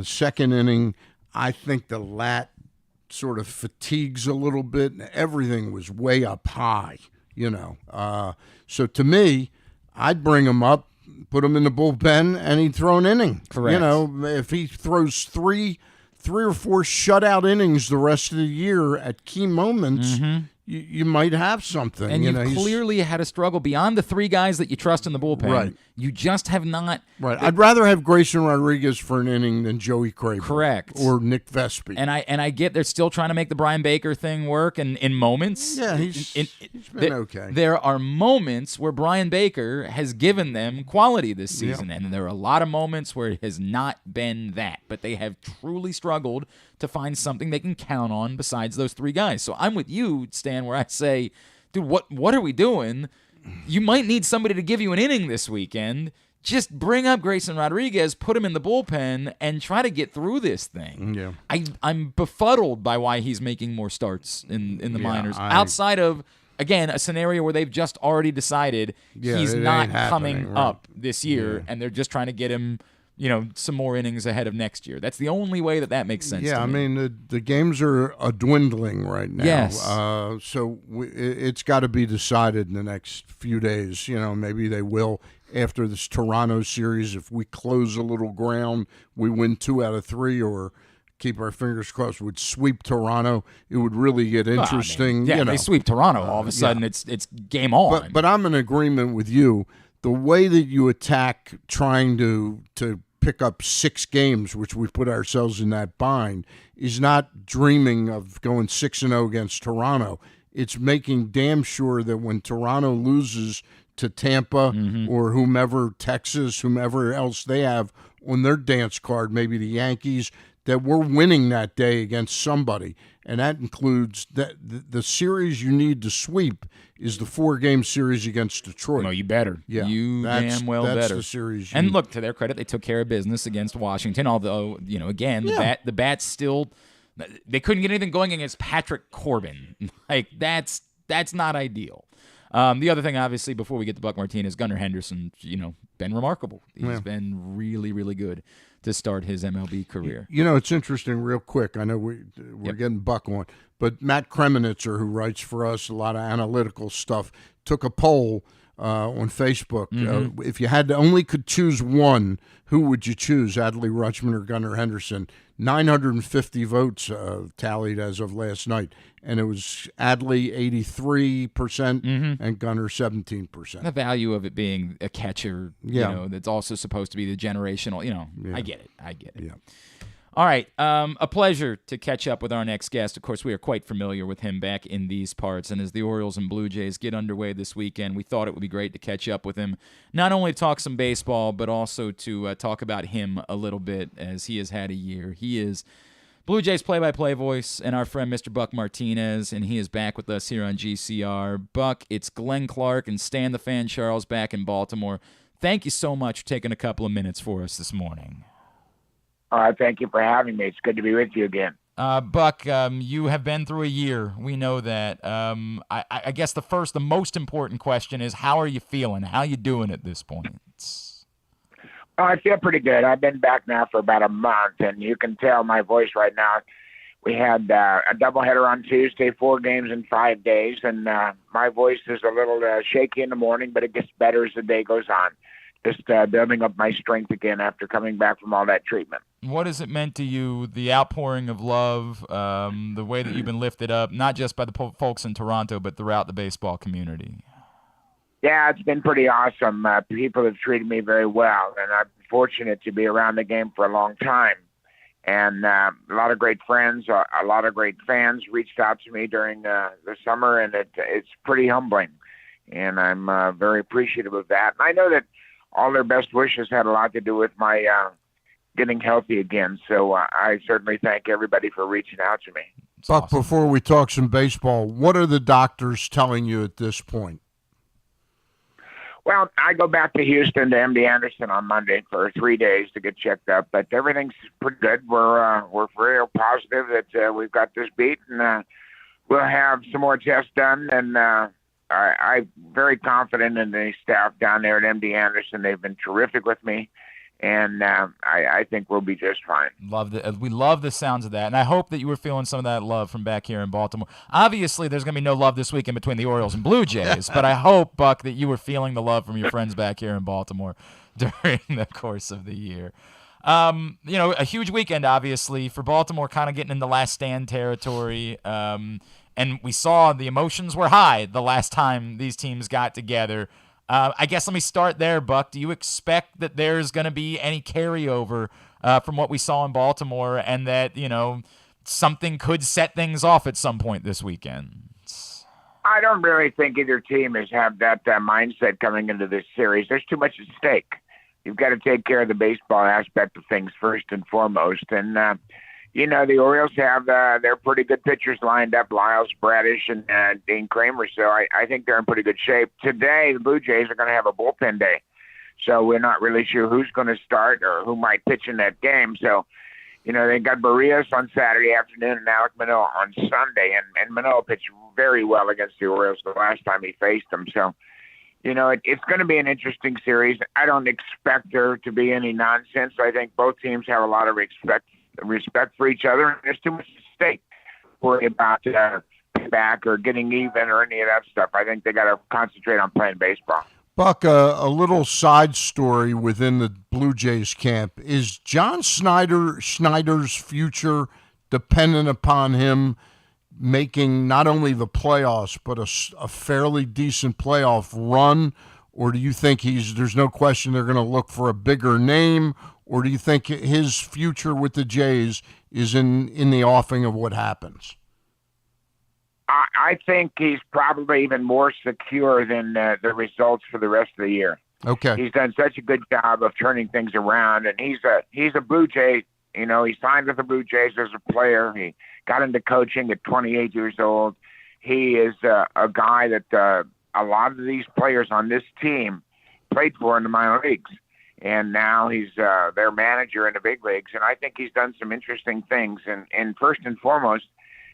B: Second inning, I think the lat sort of fatigues a little bit, and everything was way up high, So to me, I'd bring him up, put him in the bullpen, and he'd throw an inning.
A: Correct.
B: If he throws three or 4 shutout innings the rest of the year at key moments, you might have something.
A: And you've clearly had a struggle beyond the 3 guys that you trust in the bullpen.
B: Right.
A: You just have not.
B: Right. I'd rather have Grayson Rodriguez for an inning than Joey Craven.
A: Correct.
B: Or Nick Vespi.
A: And I get they're still trying to make the Brian Baker thing work, and in moments.
B: Yeah, he's been okay.
A: There are moments where Brian Baker has given them quality this season, and there are a lot of moments where it has not been that. But they have truly struggled to find something they can count on besides those 3 guys. So I'm with you, Stan, where I say, dude, what are we doing? you might need somebody to give you an inning this weekend. Just bring up Grayson Rodriguez, put him in the bullpen, and try to get through this thing.
B: Yeah.
A: I'm befuddled by why he's making more starts in the minors. Outside of, again, a scenario where they've just already decided he's not coming up this year, and they're just trying to get him, some more innings ahead of next year. That's the only way that makes sense.
B: Yeah,
A: to me.
B: I mean, the games are dwindling right now.
A: Yes.
B: So it's got to be decided in the next few days. Maybe they will after this Toronto series. If we close a little ground, we win 2 out of 3, or keep our fingers crossed, would sweep Toronto, it would really get interesting.
A: They sweep Toronto, all of a sudden it's game on.
B: But I'm in agreement with you. The way that you attack trying to pick up 6 games, which we put ourselves in that bind, is not dreaming of going 6-0 against Toronto. It's making damn sure that when Toronto loses to Tampa or whomever, Texas, whomever else they have on their dance card, maybe the Yankees, that we're winning that day against somebody. And that includes that the series you need to sweep is the 4-game series against Detroit.
A: No, you better.
B: Yeah,
A: damn well
B: that's
A: better.
B: The series.
A: And look, to their credit, they took care of business against Washington. Although, again, the bats still, they couldn't get anything going against Patrick Corbin. Like that's not ideal. The other thing, obviously, before we get to Buck Martinez, Gunnar Henderson, been remarkable. He's been really, really good to start his MLB career.
B: It's interesting, real quick. I know we're getting Buck on, but Matt Kremenitzer, who writes for us a lot of analytical stuff, took a poll on Facebook. If you could choose one, who would you choose, Adley Rutschman or Gunnar Henderson? 950 votes tallied as of last night, and it was Adley 83% and Gunnar 17%.
A: The value of it being a catcher, that's also supposed to be the generational, I get it.
B: Yeah.
A: All right, a pleasure to catch up with our next guest. Of course, we are quite familiar with him back in these parts, and as the Orioles and Blue Jays get underway this weekend, we thought it would be great to catch up with him, not only to talk some baseball, but also to talk about him a little bit, as he has had a year. He is Blue Jays play-by-play voice and our friend Mr. Buck Martinez, and he is back with us here on GCR. Buck, it's Glenn Clark and Stan the Fan Charles back in Baltimore. Thank you so much for taking a couple of minutes for us this morning.
H: Thank you for having me. It's good to be with you again.
A: Buck, you have been through a year. We know that. I guess the most important question is, how are you feeling? How are you doing at this point?
H: I feel pretty good. I've been back now for about a month, and you can tell my voice right now. We had a doubleheader on Tuesday, 4 games in 5 days, and my voice is a little shaky in the morning, but it gets better as the day goes on. Just building up my strength again after coming back from all that treatment.
A: What has it meant to you, the outpouring of love, the way that you've been lifted up, not just by the folks in Toronto, but throughout the baseball community?
H: Yeah, it's been pretty awesome. People have treated me very well, and I'm fortunate to be around the game for a long time. And a lot of great friends, a lot of great fans reached out to me during the summer, and it's pretty humbling. And I'm very appreciative of that. And I know that all their best wishes had a lot to do with my getting healthy again. So I certainly thank everybody for reaching out to me.
B: Buck,
A: awesome.
B: Before we talk some baseball, what are the doctors telling you at this point?
H: Well, I go back to Houston to MD Anderson on Monday for 3 days to get checked up, but everything's pretty good. We're real positive that we've got this beat, and we'll have some more tests done, and I'm very confident in the staff down there at MD Anderson. They've been terrific with me, and I think we'll be just fine.
A: We love the sounds of that, and I hope that you were feeling some of that love from back here in Baltimore. Obviously, there's going to be no love this weekend between the Orioles and Blue Jays, but I hope, Buck, that you were feeling the love from your friends back here in Baltimore during the course of the year. A huge weekend, obviously, for Baltimore, kind of getting into last stand territory. And we saw the emotions were high the last time these teams got together. I guess let me start there, Buck. Do you expect that there's going to be any carryover from what we saw in Baltimore, and that, something could set things off at some point this weekend?
H: I don't really think either team has had that mindset coming into this series. There's too much at stake. You've got to take care of the baseball aspect of things first and foremost. And, the Orioles have their pretty good pitchers lined up, Lyles, Bradish, and Dean Kramer. So I think they're in pretty good shape. Today, the Blue Jays are going to have a bullpen day. So we're not really sure who's going to start or who might pitch in that game. So, they got Barrios on Saturday afternoon and Alek Manoah on Sunday. And Manoah pitched very well against the Orioles the last time he faced them. So, it's going to be an interesting series. I don't expect there to be any nonsense. I think both teams have a lot of respect for each other. And there's too much at stake. Worry about back or getting even or any of that stuff. I think they got to concentrate on playing baseball.
B: Buck, a little side story within the Blue Jays camp. Is John Schneider's future dependent upon him making not only the playoffs but a fairly decent playoff run? Or do you think there's no question they're going to look for a bigger name? Or do you think his future with the Jays is in the offing of what happens?
H: I think he's probably even more secure than the results for the rest of the year.
B: Okay.
H: He's done such a good job of turning things around, and he's a Blue Jay. He signed with the Blue Jays as a player. He got into coaching at 28 years old. He is a guy that a lot of these players on this team played for in the minor leagues, and now he's their manager in the big leagues. And I think he's done some interesting things. And first and foremost,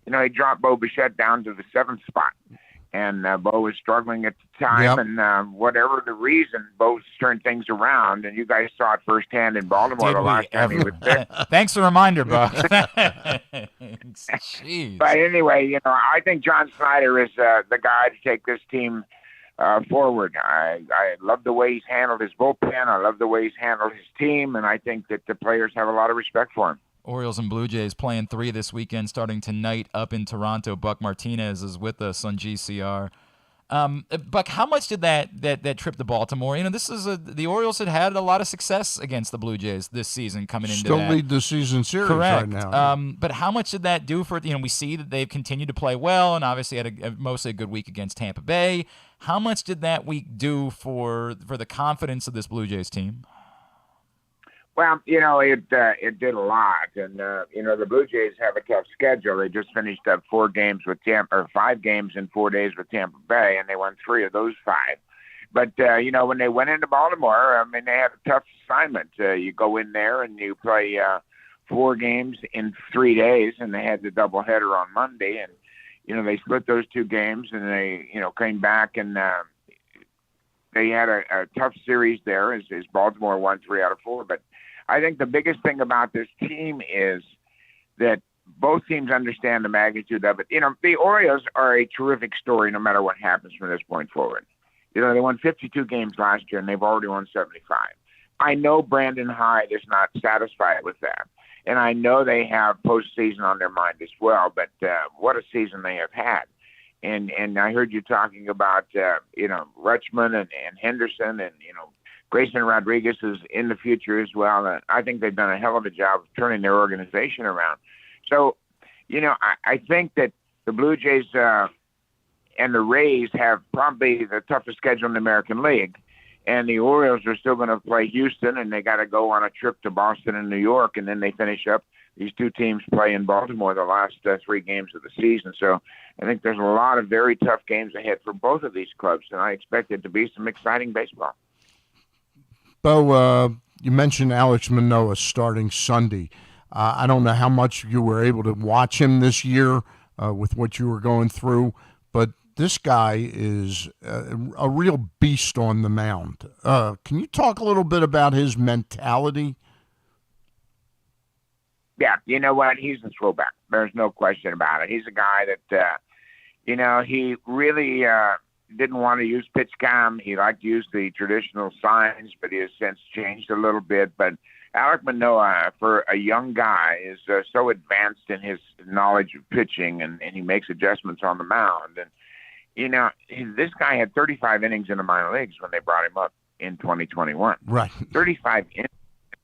H: he dropped Bo Bichette down to the 7th spot. And Bo was struggling at the time.
B: Yep.
H: And whatever the reason, Bo's turned things around. And you guys saw it firsthand in Baltimore last time he was there.
A: Thanks for the reminder, Buck. Jeez.
H: But anyway, I think John Schneider is the guy to take this team forward. I love the way he's handled his bullpen. I love the way he's handled his team. And I think that the players have a lot of respect for him.
A: Orioles and Blue Jays playing 3 this weekend, starting tonight up in Toronto. Buck Martinez is with us on GCR. Buck, how much did that trip to Baltimore? This is the Orioles had a lot of success against the Blue Jays this season coming into
B: Still
A: that.
B: lead the season series
A: Correct.
B: right now.
A: But how much did that do for we see that they've continued to play well and obviously had mostly a good week against Tampa Bay. How much did that week do for the confidence of this Blue Jays team?
H: Well, it did a lot, and the Blue Jays have a tough schedule. They just finished up 5 games in 4 days with Tampa Bay, and they won 3 of those 5. But when they went into Baltimore, they had a tough assignment. You go in there and you play 4 games in 3 days, and they had the doubleheader on Monday, and they split those 2 games, and they came back and. They had a tough series there as Baltimore won 3 out of 4. But I think the biggest thing about this team is that both teams understand the magnitude of it. The Orioles are a terrific story no matter what happens from this point forward. They won 52 games last year, and they've already won 75. I know Brandon Hyde is not satisfied with that. And I know they have postseason on their mind as well. But what a season they have had. And I heard you talking about, Rutschman and Henderson and, Grayson Rodriguez is in the future as well. I think they've done a hell of a job of turning their organization around. So, I think that the Blue Jays and the Rays have probably the toughest schedule in the American League. And the Orioles are still going to play Houston, and they got to go on a trip to Boston and New York, and then they finish up. These 2 teams play in Baltimore the last 3 games of the season. So I think there's a lot of very tough games ahead for both of these clubs, and I expect it to be some exciting baseball.
B: Bo, you mentioned Alex Manoah starting Sunday. I don't know how much you were able to watch him this year with what you were going through, but this guy is a real beast on the mound. Can you talk a little bit about his mentality?
H: Yeah, you know what? He's a throwback. There's no question about it. He's a guy that, he really didn't want to use pitch cam. He liked to use the traditional signs, but he has since changed a little bit. But Alek Manoah, for a young guy, is so advanced in his knowledge of pitching, and he makes adjustments on the mound. And, this guy had 35 innings in the minor leagues when they brought him up in 2021.
B: Right.
H: 35 innings.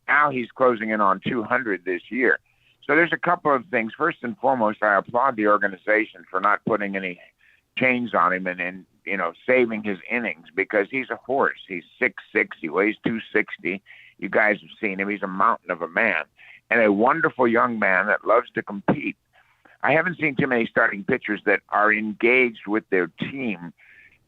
H: Now he's closing in on 200 this year. So there's a couple of things. First and foremost, I applaud the organization for not putting any chains on him and saving his innings, because he's a horse. He's 6'6", he weighs 260. You guys have seen him. He's a mountain of a man. and a wonderful young man that loves to compete. I haven't seen too many starting pitchers that are engaged with their team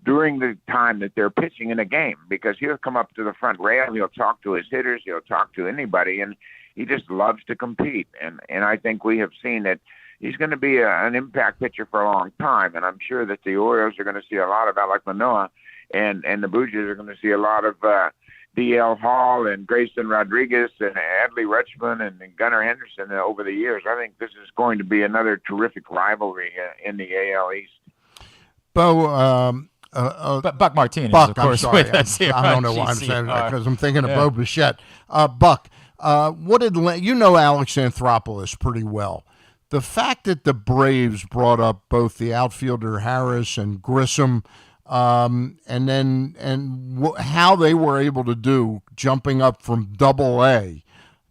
H: during the time that they're pitching in a game, because he'll come up to the front rail, he'll talk to his hitters, he'll talk to anybody, and he just loves to compete. And I think we have seen that he's going to be an impact pitcher for a long time, and I'm sure that the Orioles are going to see a lot of Alek Manoah, and the Blue Jays are going to see a lot of D.L. Hall and Grayson Rodriguez and Adley Rutschman and Gunnar Henderson over the years. I think this is going to be another terrific rivalry in the AL East.
B: Bo,
A: but Buck Martinez,
B: Buck,
A: of course,
B: I'm sorry.
A: with us here.
B: I don't know why I'm saying that, because I'm thinking of Bo Bichette. Buck, what did you know Alex Anthopoulos pretty well? The fact that the Braves brought up both the outfielder Harris and Grissom, how they were able to do jumping up from Double-A.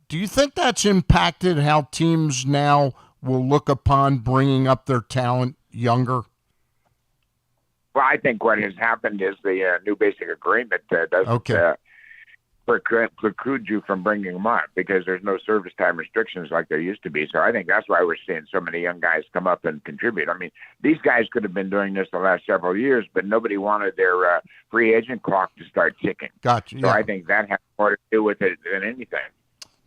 B: Do you think that's impacted how teams now will look upon bringing up their talent younger?
H: Well, I think what has happened is the new basic agreement doesn't preclude you from bringing them up, because there's no service time restrictions like there used to be. So I think that's why we're seeing so many young guys come up and contribute. I mean, these guys could have been doing this the last several years, but nobody wanted their free agent clock to start ticking.
B: Gotcha.
H: So I think that has more to do with it than anything.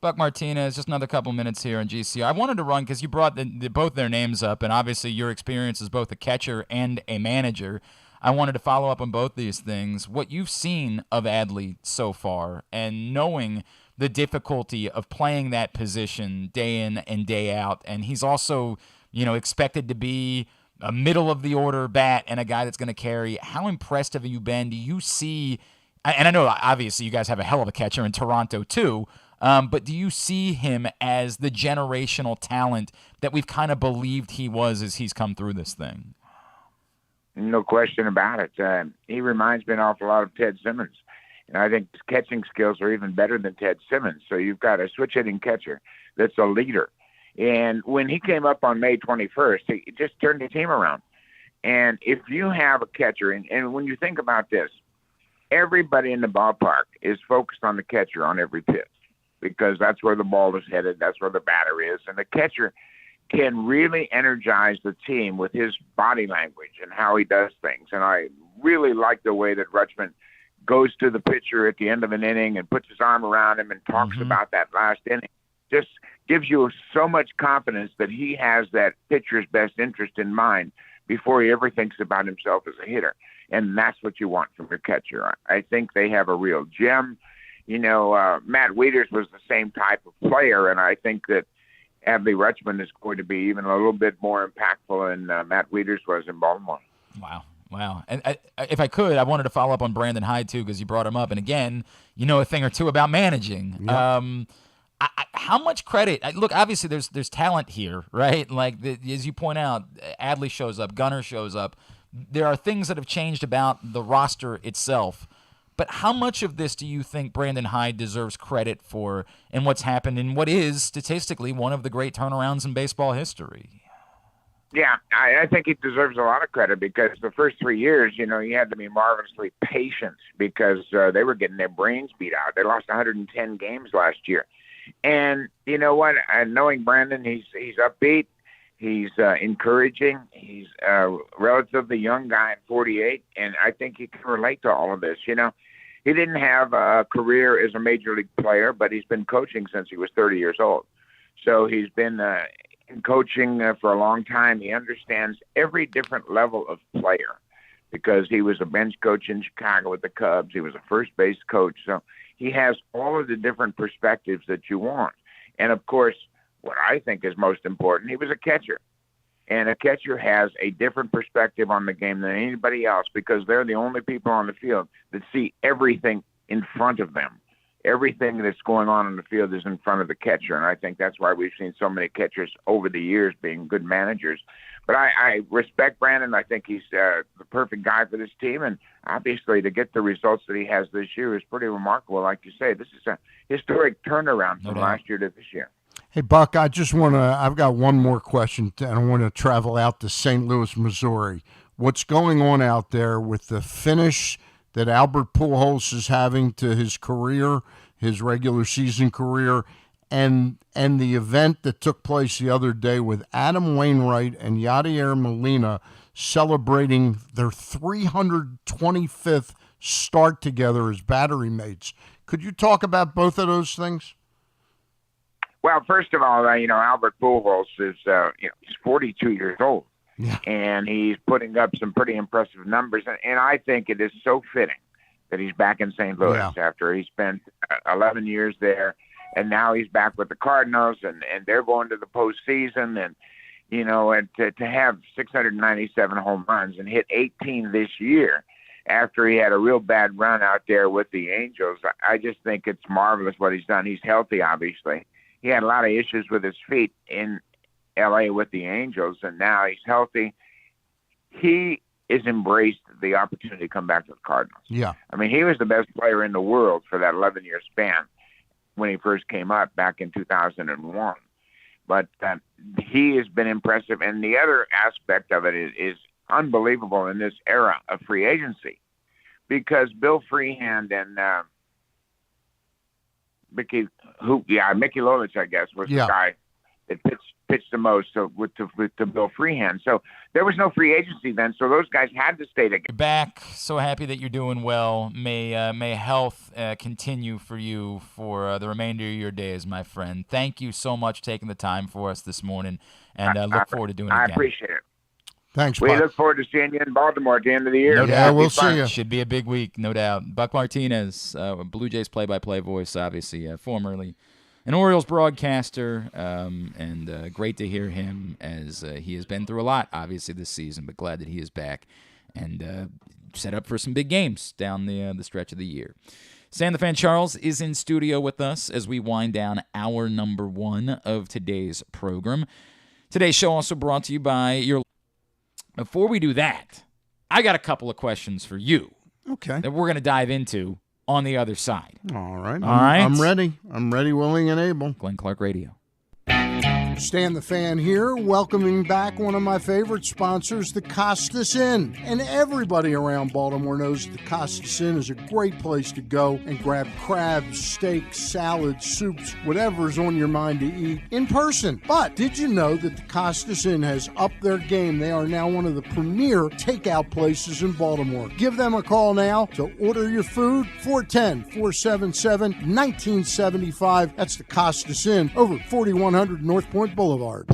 A: Buck Martinez, just another couple minutes here on GC. I wanted to run, because you brought both their names up, and obviously your experience as both a catcher and a manager. I wanted to follow up on both these things. What you've seen of Adley so far, and knowing the difficulty of playing that position day in and day out, and he's also, expected to be a middle-of-the-order bat and a guy that's going to carry. How impressed have you been? Do you see, and I know obviously you guys have a hell of a catcher in Toronto too, but do you see him as the generational talent that we've kind of believed he was as he's come through this thing?
H: No question about it. He reminds me an awful lot of Ted Simmons. And I think his catching skills are even better than Ted Simmons. So you've got a switch-hitting catcher that's a leader. And when he came up on May 21st, he just turned the team around. And if you have a catcher, and when you think about this, everybody in the ballpark is focused on the catcher on every pitch, because that's where the ball is headed, that's where the batter is. And the catcher can really energize the team with his body language and how he does things. And I really like the way that Rutschman goes to the pitcher at the end of an inning and puts his arm around him and talks about that last inning. Just gives you so much confidence that he has that pitcher's best interest in mind before he ever thinks about himself as a hitter. And that's what you want from your catcher. I think they have a real gem. Matt Wieters was the same type of player, and I think that Adley Rutschman is going to be even a little bit more impactful than Matt Wieters was in Baltimore.
A: Wow. And if I could, I wanted to follow up on Brandon Hyde, too, because you brought him up. And again, a thing or two about managing. Yep. How much credit? Look, obviously there's talent here, right? Like, as you point out, Adley shows up, Gunnar shows up. There are things that have changed about the roster itself. But how much of this do you think Brandon Hyde deserves credit for in what's happened in what is statistically one of the great turnarounds in baseball history?
H: Yeah, I think he deserves a lot of credit, because the first 3 years, he had to be marvelously patient, because they were getting their brains beat out. They lost 110 games last year. And you know what? Knowing Brandon, he's upbeat. He's encouraging. He's a relatively young guy at 48, and I think he can relate to all of this. He didn't have a career as a major league player, but he's been coaching since he was 30 years old. So he's been in coaching for a long time. He understands every different level of player, because he was a bench coach in Chicago with the Cubs. He was a first base coach. So he has all of the different perspectives that you want. And, of course, what I think is most important, he was a catcher. And a catcher has a different perspective on the game than anybody else, because they're the only people on the field that see everything in front of them. Everything that's going on in the field is in front of the catcher, and I think that's why we've seen so many catchers over the years being good managers. But I respect Brandon. I think he's the perfect guy for this team, and obviously to get the results that he has this year is pretty remarkable. Like you say, this is a historic turnaround from last year to this year.
B: Hey, Buck, I've got one more question, and I want to travel out to St. Louis, Missouri. What's going on out there with the finish that Albert Pujols is having to his career, his regular season career, and the event that took place the other day with Adam Wainwright and Yadier Molina celebrating their 325th start together as battery mates. Could you talk about both of those things?
H: Well, first of all, Albert Pujols is, he's 42 years old.
B: Yeah.
H: And he's putting up some pretty impressive numbers. And I think it is so fitting that he's back in St. Louis after he spent 11 years there. And now he's back with the Cardinals, and they're going to the postseason. And, and to have 697 home runs and hit 18 this year after he had a real bad run out there with the Angels, I just think it's marvelous what he's done. He's healthy, obviously. He had a lot of issues with his feet in L.A. with the Angels, and now he's healthy. He has embraced the opportunity to come back to the Cardinals.
B: Yeah.
H: I mean, he was the best player in the world for that 11-year span when he first came up back in 2001. But he has been impressive. And the other aspect of it is unbelievable in this era of free agency, because Bill Freehand and Mickey Lolich, I guess, was the guy that pitched the most with Bill Freehand. So there was no free agency then, so those guys had to stay together.
A: You're back. So happy that you're doing well. May health continue for you for the remainder of your days, my friend. Thank you so much for taking the time for us this morning, and look forward to doing it again.
H: I appreciate it.
B: Thanks,
H: We
B: Buck.
H: look forward to seeing you in Baltimore at the end of the year.
B: We'll see you.
A: Should be a big week, no doubt. Buck Martinez, Blue Jays play-by-play voice, obviously, formerly an Orioles broadcaster, and great to hear him as he has been through a lot, obviously, this season, but glad that he is back and set up for some big games down the stretch of the year. Sam the Fan Charles is in studio with us as we wind down hour number 1 of today's program. Today's show also brought to you by your... Before we do that, I got a couple of questions for you.
B: Okay.
A: That we're going to dive into on the other side.
B: All right.
A: All right.
B: I'm ready. I'm ready, willing, and able.
A: Glenn Clark Radio.
B: Stan the Fan here, welcoming back one of my favorite sponsors, the Costas Inn. And everybody around Baltimore knows the Costas Inn is a great place to go and grab crabs, steaks, salads, soups, whatever's on your mind to eat in person. But did you know that the Costas Inn has upped their game? They are now one of the premier takeout places in Baltimore. Give them a call now to order your food, 410-477-1975. That's the Costas Inn, over 4100 North Point Boulevard.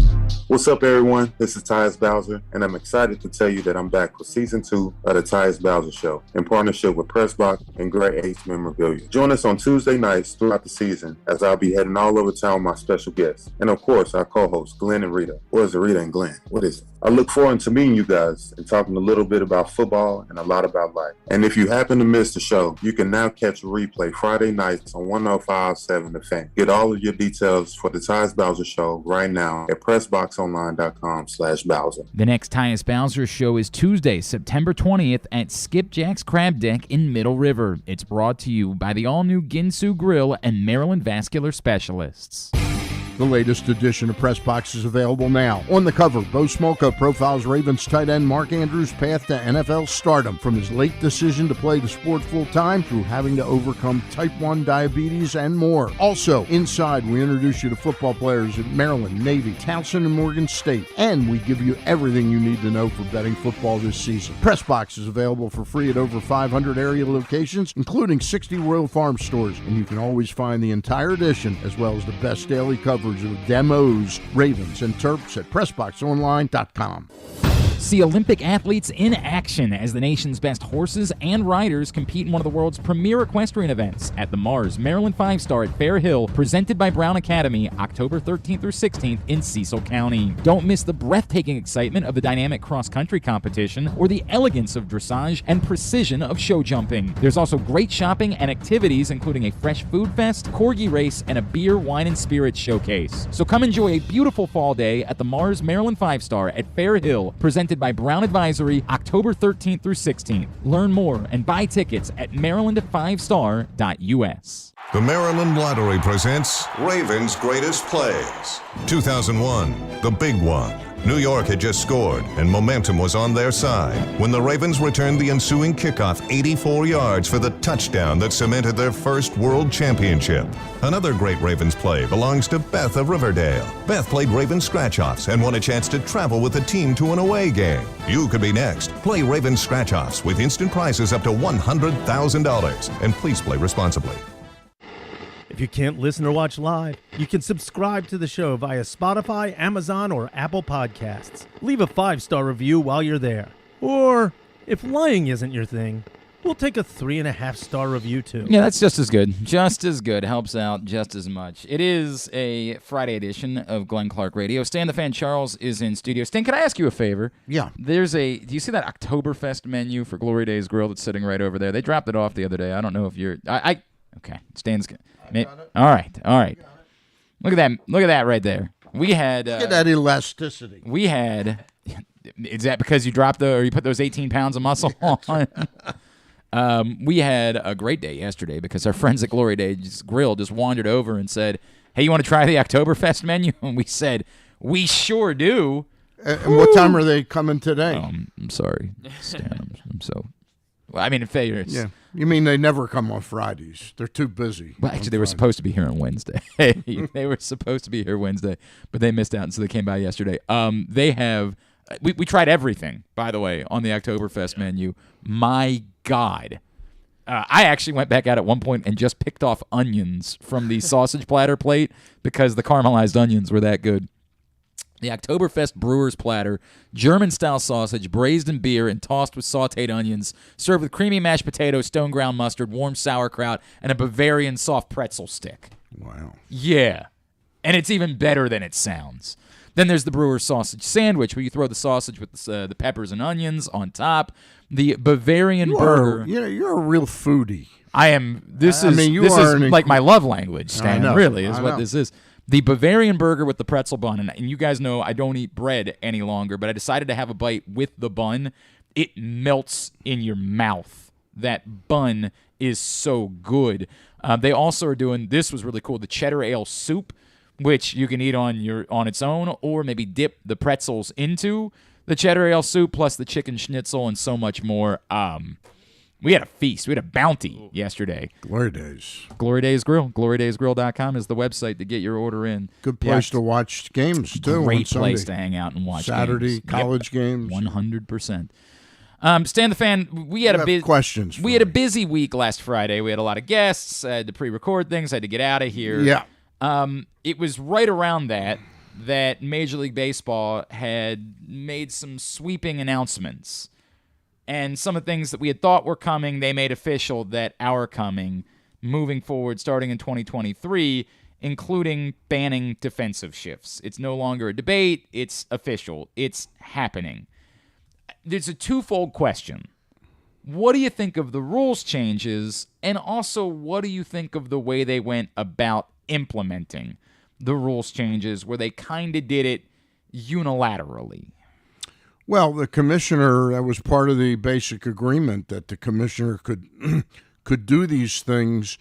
I: What's up, everyone? This is Tyus Bowser, and I'm excited to tell you that I'm back for Season 2 of the Tyus Bowser Show in partnership with PressBox and Great Ace Memorabilia. Join us on Tuesday nights throughout the season as I'll be heading all over town with my special guests. And, of course, our co-hosts, Glenn and Rita. Or is it Rita and Glenn? What is it? I look forward to meeting you guys and talking a little bit about football and a lot about life. And if you happen to miss the show, you can now catch a replay Friday nights on 105.7 The Fan. Get all of your details for the Tyus Bowser Show right now at PressBoxOnline.com/Bowser.
A: The next Tyus Bowser Show is Tuesday, September 20th at Skipjack's Crab Deck in Middle River. It's brought to you by the all-new Ginsu Grill and Maryland Vascular Specialists.
B: The latest edition of PressBox is available now. On the cover, Bo Smolka profiles Ravens tight end Mark Andrews' path to NFL stardom, from his late decision to play the sport full-time through having to overcome type 1 diabetes and more. Also, inside, we introduce you to football players at Maryland, Navy, Towson, and Morgan State. And we give you everything you need to know for betting football this season. PressBox is available for free at over 500 area locations, including 60 Royal Farm stores. And you can always find the entire edition, as well as the best daily coverage of the Demos, Ravens, and Terps at PressBoxOnline.com.
A: See Olympic athletes in action as the nation's best horses and riders compete in one of the world's premier equestrian events at the Mars Maryland 5-Star at Fair Hill, presented by Brown Academy, October 13th through 16th in Cecil County. Don't miss the breathtaking excitement of the dynamic cross-country competition or the elegance of dressage and precision of show jumping. There's also great shopping and activities, including a fresh food fest, corgi race, and a beer, wine, and spirits showcase. So come enjoy a beautiful fall day at the Mars Maryland 5-Star at Fair Hill, presented by Brown Advisory, October 13th through 16th. Learn more and buy tickets at maryland5star.us.
G: The Maryland Lottery presents Ravens' Greatest Plays. 2001, the big one. New York had just scored, and momentum was on their side when the Ravens returned the ensuing kickoff 84 yards for the touchdown that cemented their first world championship. Another great Ravens play belongs to Beth of Riverdale. Beth played Ravens scratch-offs and won a chance to travel with the team to an away game. You could be next. Play Ravens scratch-offs with instant prizes up to $100,000. And please play responsibly.
E: If you can't listen or watch live, you can subscribe to the show via Spotify, Amazon, or Apple Podcasts. Leave a 5-star review while you're there. Or, if lying isn't your thing, we'll take a 3.5-star review too.
A: Yeah, that's just as good. Just as good. Helps out just as much. It is a Friday edition of Glenn Clark Radio. Stan the Fan Charles is in studio. Stan, can I ask you a favor?
B: Yeah.
A: Do you see that Oktoberfest menu for Glory Days Grill that's sitting right over there? They dropped it off the other day. I don't know if you're... Okay, Stan's good. All right. Look at that right there. We had
B: look at that elasticity.
A: We had. Is that because you dropped or you put those 18 pounds of muscle on? We had a great day yesterday because our friends at Glory Days Grill just wandered over and said, "Hey, you want to try the Oktoberfest menu?" And we said, "We sure do."
B: And what time are they coming today?
A: I'm sorry, Stan. I'm so. Well, I mean, in fairness.
B: Yeah. You mean they never come on Fridays? They're too busy.
A: Well, actually, they were supposed to be here on Wednesday. They were supposed to be here Wednesday, but they missed out, and so they came by yesterday. They have we tried everything, by the way, on the Oktoberfest menu. My God. I actually went back out at one point and just picked off onions from the sausage platter plate because the caramelized onions were that good. The Oktoberfest Brewers Platter, German-style sausage, braised in beer and tossed with sautéed onions, served with creamy mashed potatoes, stone ground mustard, warm sauerkraut, and a Bavarian soft pretzel stick.
B: Wow.
A: Yeah. And it's even better than it sounds. Then there's the Brewers Sausage Sandwich, where you throw the sausage with the peppers and onions on top. The Bavarian Burger.
B: You're a real foodie.
A: I am. This is like my love language, Stan. Really, is what this is. The Bavarian burger with the pretzel bun, and you guys know I don't eat bread any longer, but I decided to have a bite with the bun. It melts in your mouth. That bun is so good. They also are doing, this was really cool, the cheddar ale soup, which you can eat on its own, or maybe dip the pretzels into the cheddar ale soup, plus the chicken schnitzel and so much more. We had a feast. We had a bounty yesterday.
B: Glory Days.
A: Glory Days Grill. GloryDaysGrill.com is the website to get your order in.
B: Good place to watch games, too.
A: Great place to hang out and watch
B: Saturday,
A: games.
B: college games.
A: 100%. Stan the Fan, we had
B: questions.
A: We had a busy week last Friday. We had a lot of guests. I had to pre-record things. I had to get out of here.
B: Yeah.
A: It was right around that Major League Baseball had made some sweeping announcements. And some of the things that we had thought were coming, they made official that are coming moving forward starting in 2023, including banning defensive shifts. It's no longer a debate. It's official. It's happening. There's a twofold question. What do you think of the rules changes? And also, what do you think of the way they went about implementing the rules changes where they kind of did it unilaterally?
B: Well, the commissioner, that was part of the basic agreement that the commissioner could do these things.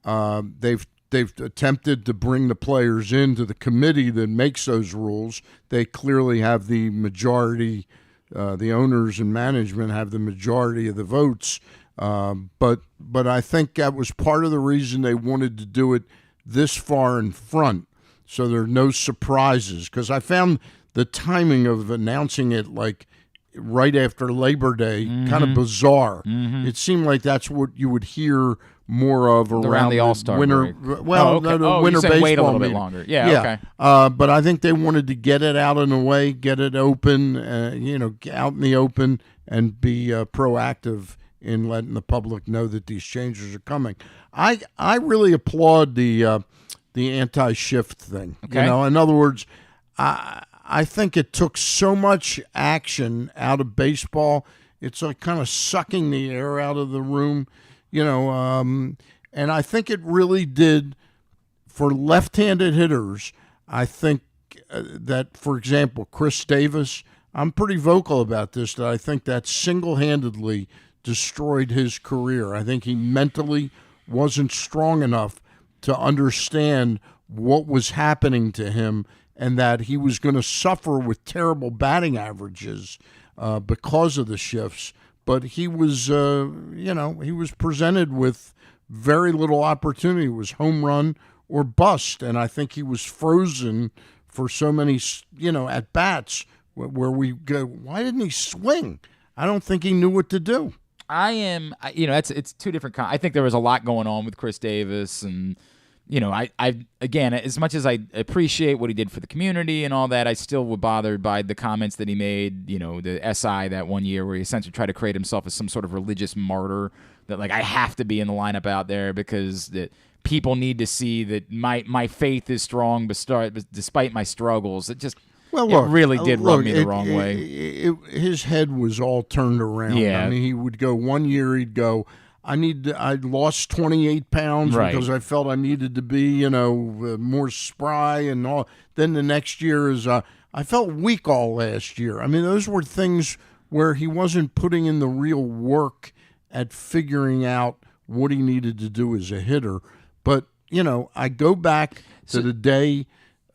B: They've attempted to bring the players into the committee that makes those rules. They clearly have the majority. The owners and management have the majority of the votes. But I think that was part of the reason they wanted to do it this far in front, so there are no surprises. Because I found the timing of announcing it like right after Labor Day kind of bizarre. Mm-hmm. It seemed like that's what you would hear more of around
A: the All-Star
B: winter.
A: break.
B: Well, no, the winter baseball.
A: Wait a little
B: meeting.
A: bit longer. Yeah. Okay.
B: But I think they wanted to get it out in the way, get it open, out in the open, and be proactive in letting the public know that these changes are coming. I really applaud the anti-shift thing.
A: Okay.
B: In other words, I think it took so much action out of baseball. It's like kind of sucking the air out of the room, and I think it really did for left-handed hitters. I think that, for example, Chris Davis, I'm pretty vocal about this, that I think that single-handedly destroyed his career. I think he mentally wasn't strong enough to understand what was happening to him and that he was going to suffer with terrible batting averages because of the shifts. But he was, he was presented with very little opportunity. It was home run or bust, and I think he was frozen for so many, at bats where we go, why didn't he swing? I don't think he knew what to do.
A: It's two different. I think there was a lot going on with Chris Davis, and I again, as much as I appreciate what he did for the community and all that, I still was bothered by the comments that he made. The SI that one year where he essentially tried to create himself as some sort of religious martyr that I have to be in the lineup out there because that people need to see that my faith is strong, despite my struggles. It really did rub me the wrong way.
B: His head was all turned around.
A: Yeah.
B: I mean, he would go one year, he'd go, I lost 28 pounds because I felt I needed to be, more spry and all. Then the next year is, I felt weak all last year. I mean, those were things where he wasn't putting in the real work at figuring out what he needed to do as a hitter. But, I go back to the day,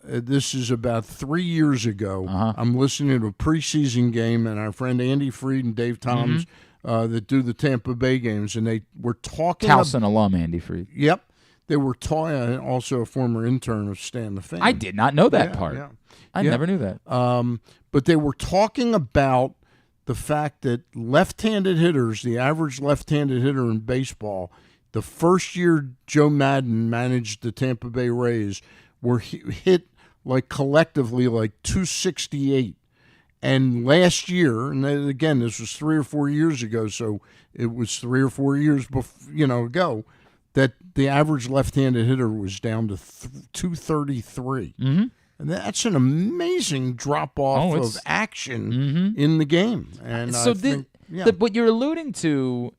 B: this is about 3 years ago. I'm listening to a preseason game, and our friend Andy Freed and Dave Toms that do the Tampa Bay games, and they were talking.
A: Towson alum, Andy Freed.
B: Yep. They were talking, also a former intern of Stan the Fan.
A: I did not know that part.
B: Yeah.
A: I never knew that.
B: But they were talking about the fact that left-handed hitters, the average left-handed hitter in baseball, the first year Joe Madden managed the Tampa Bay Rays, were hit collectively 268. And last year, and again, this was 3 or 4 years ago, so it was 3 or 4 years ago, that the average left-handed hitter was down to 233.
A: Mm-hmm.
B: And that's an amazing drop-off of action in the game. And
A: so what you're alluding to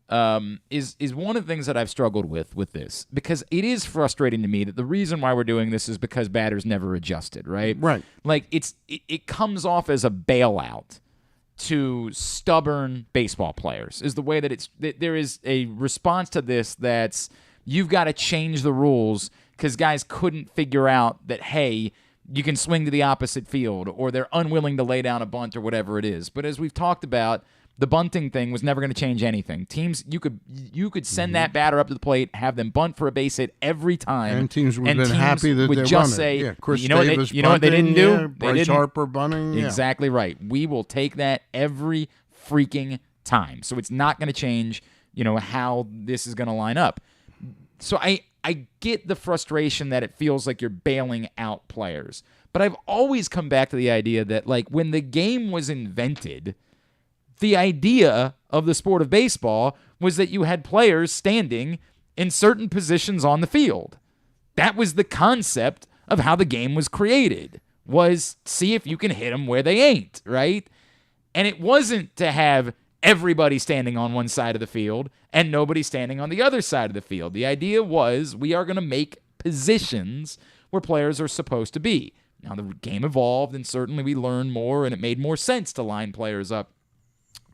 A: is one of the things that I've struggled with this, because it is frustrating to me that the reason why we're doing this is because batters never adjusted, right?
B: Right.
A: It comes off as a bailout to stubborn baseball players, is the way that there is a response to this that's you've got to change the rules because guys couldn't figure out that, hey, you can swing to the opposite field, or they're unwilling to lay down a bunt or whatever it is. But as we've talked about, the bunting thing was never going to change anything. Teams, you could send that batter up to the plate, have them bunt for a base hit every time,
B: and teams would have been happy that
A: would
B: they
A: just
B: won
A: say,
B: it. Chris
A: you know
B: Davis
A: what they didn't do?
B: Yeah, Bryce Harper bunting.
A: Exactly right. We will take that every freaking time. So it's not going to change, how this is going to line up. So I get the frustration that it feels like you're bailing out players. But I've always come back to the idea that, when the game was invented, the idea of the sport of baseball was that you had players standing in certain positions on the field. That was the concept of how the game was created, was see if you can hit them where they ain't, right? And it wasn't to have everybody standing on one side of the field and nobody standing on the other side of the field. The idea was we are going to make positions where players are supposed to be. Now, the game evolved, and certainly we learned more, and it made more sense to line players up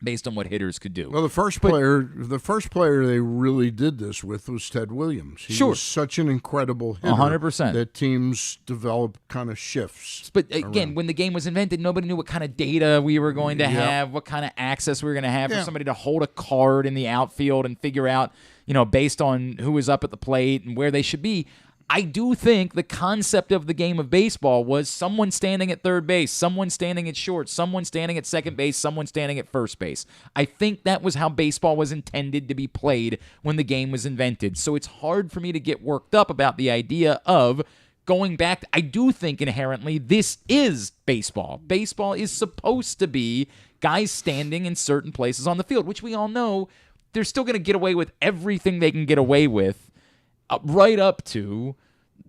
A: based on what hitters could do.
B: Well, the first player they really did this with was Ted Williams. He was such an incredible hitter
A: 100%.
B: that teams developed kind of shifts.
A: But again, when the game was invented, nobody knew what kind of data we were going to have, what kind of access we were going to have for somebody to hold a card in the outfield and figure out, based on who was up at the plate and where they should be. I do think the concept of the game of baseball was someone standing at third base, someone standing at short, someone standing at second base, someone standing at first base. I think that was how baseball was intended to be played when the game was invented. So it's hard for me to get worked up about the idea of going back. I do think inherently this is baseball. Baseball is supposed to be guys standing in certain places on the field, which we all know they're still going to get away with everything they can get away with. Right up to,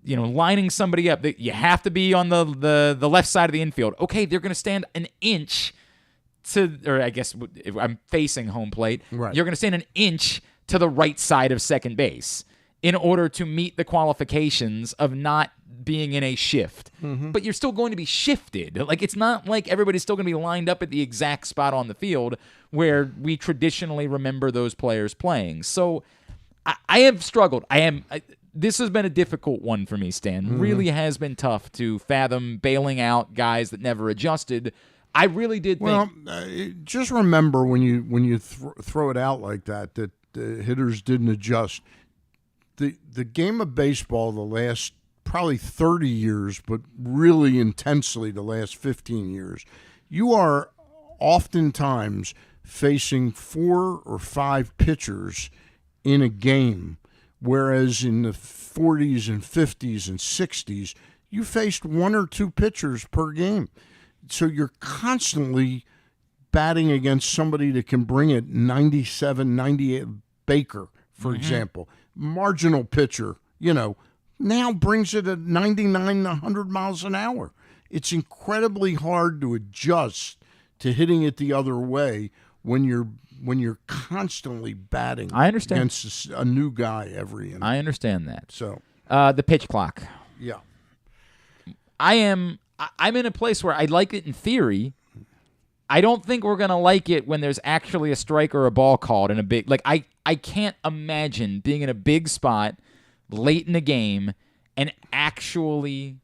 A: lining somebody up. You have to be on the left side of the infield. Okay, they're going to stand an inch or I guess if I'm facing home plate.
B: Right.
A: You're going to stand an inch to the right side of second base in order to meet the qualifications of not being in a shift. Mm-hmm. But you're still going to be shifted. It's not like everybody's still going to be lined up at the exact spot on the field where we traditionally remember those players playing. So I have struggled. this has been a difficult one for me, Stan. Really has been tough to fathom bailing out guys that never adjusted. I really did think.
B: Well, just remember when you throw it out like that the hitters didn't adjust. The game of baseball the last probably 30 years, but really intensely the last 15 years, you are oftentimes facing 4 or 5 pitchers in a game, whereas in the 40s and 50s and 60s, you faced 1 or 2 pitchers per game. So you're constantly batting against somebody that can bring it 97, 98. Baker, for example, marginal pitcher, now brings it at 99, 100 miles an hour. It's incredibly hard to adjust to hitting it the other way when you're constantly batting against a new guy every inning.
A: I understand that.
B: So
A: the pitch clock.
B: Yeah.
A: I'm in a place where I like it in theory. I don't think we're going to like it when there's actually a strike or a ball called in a big... I can't imagine being in a big spot late in the game and actually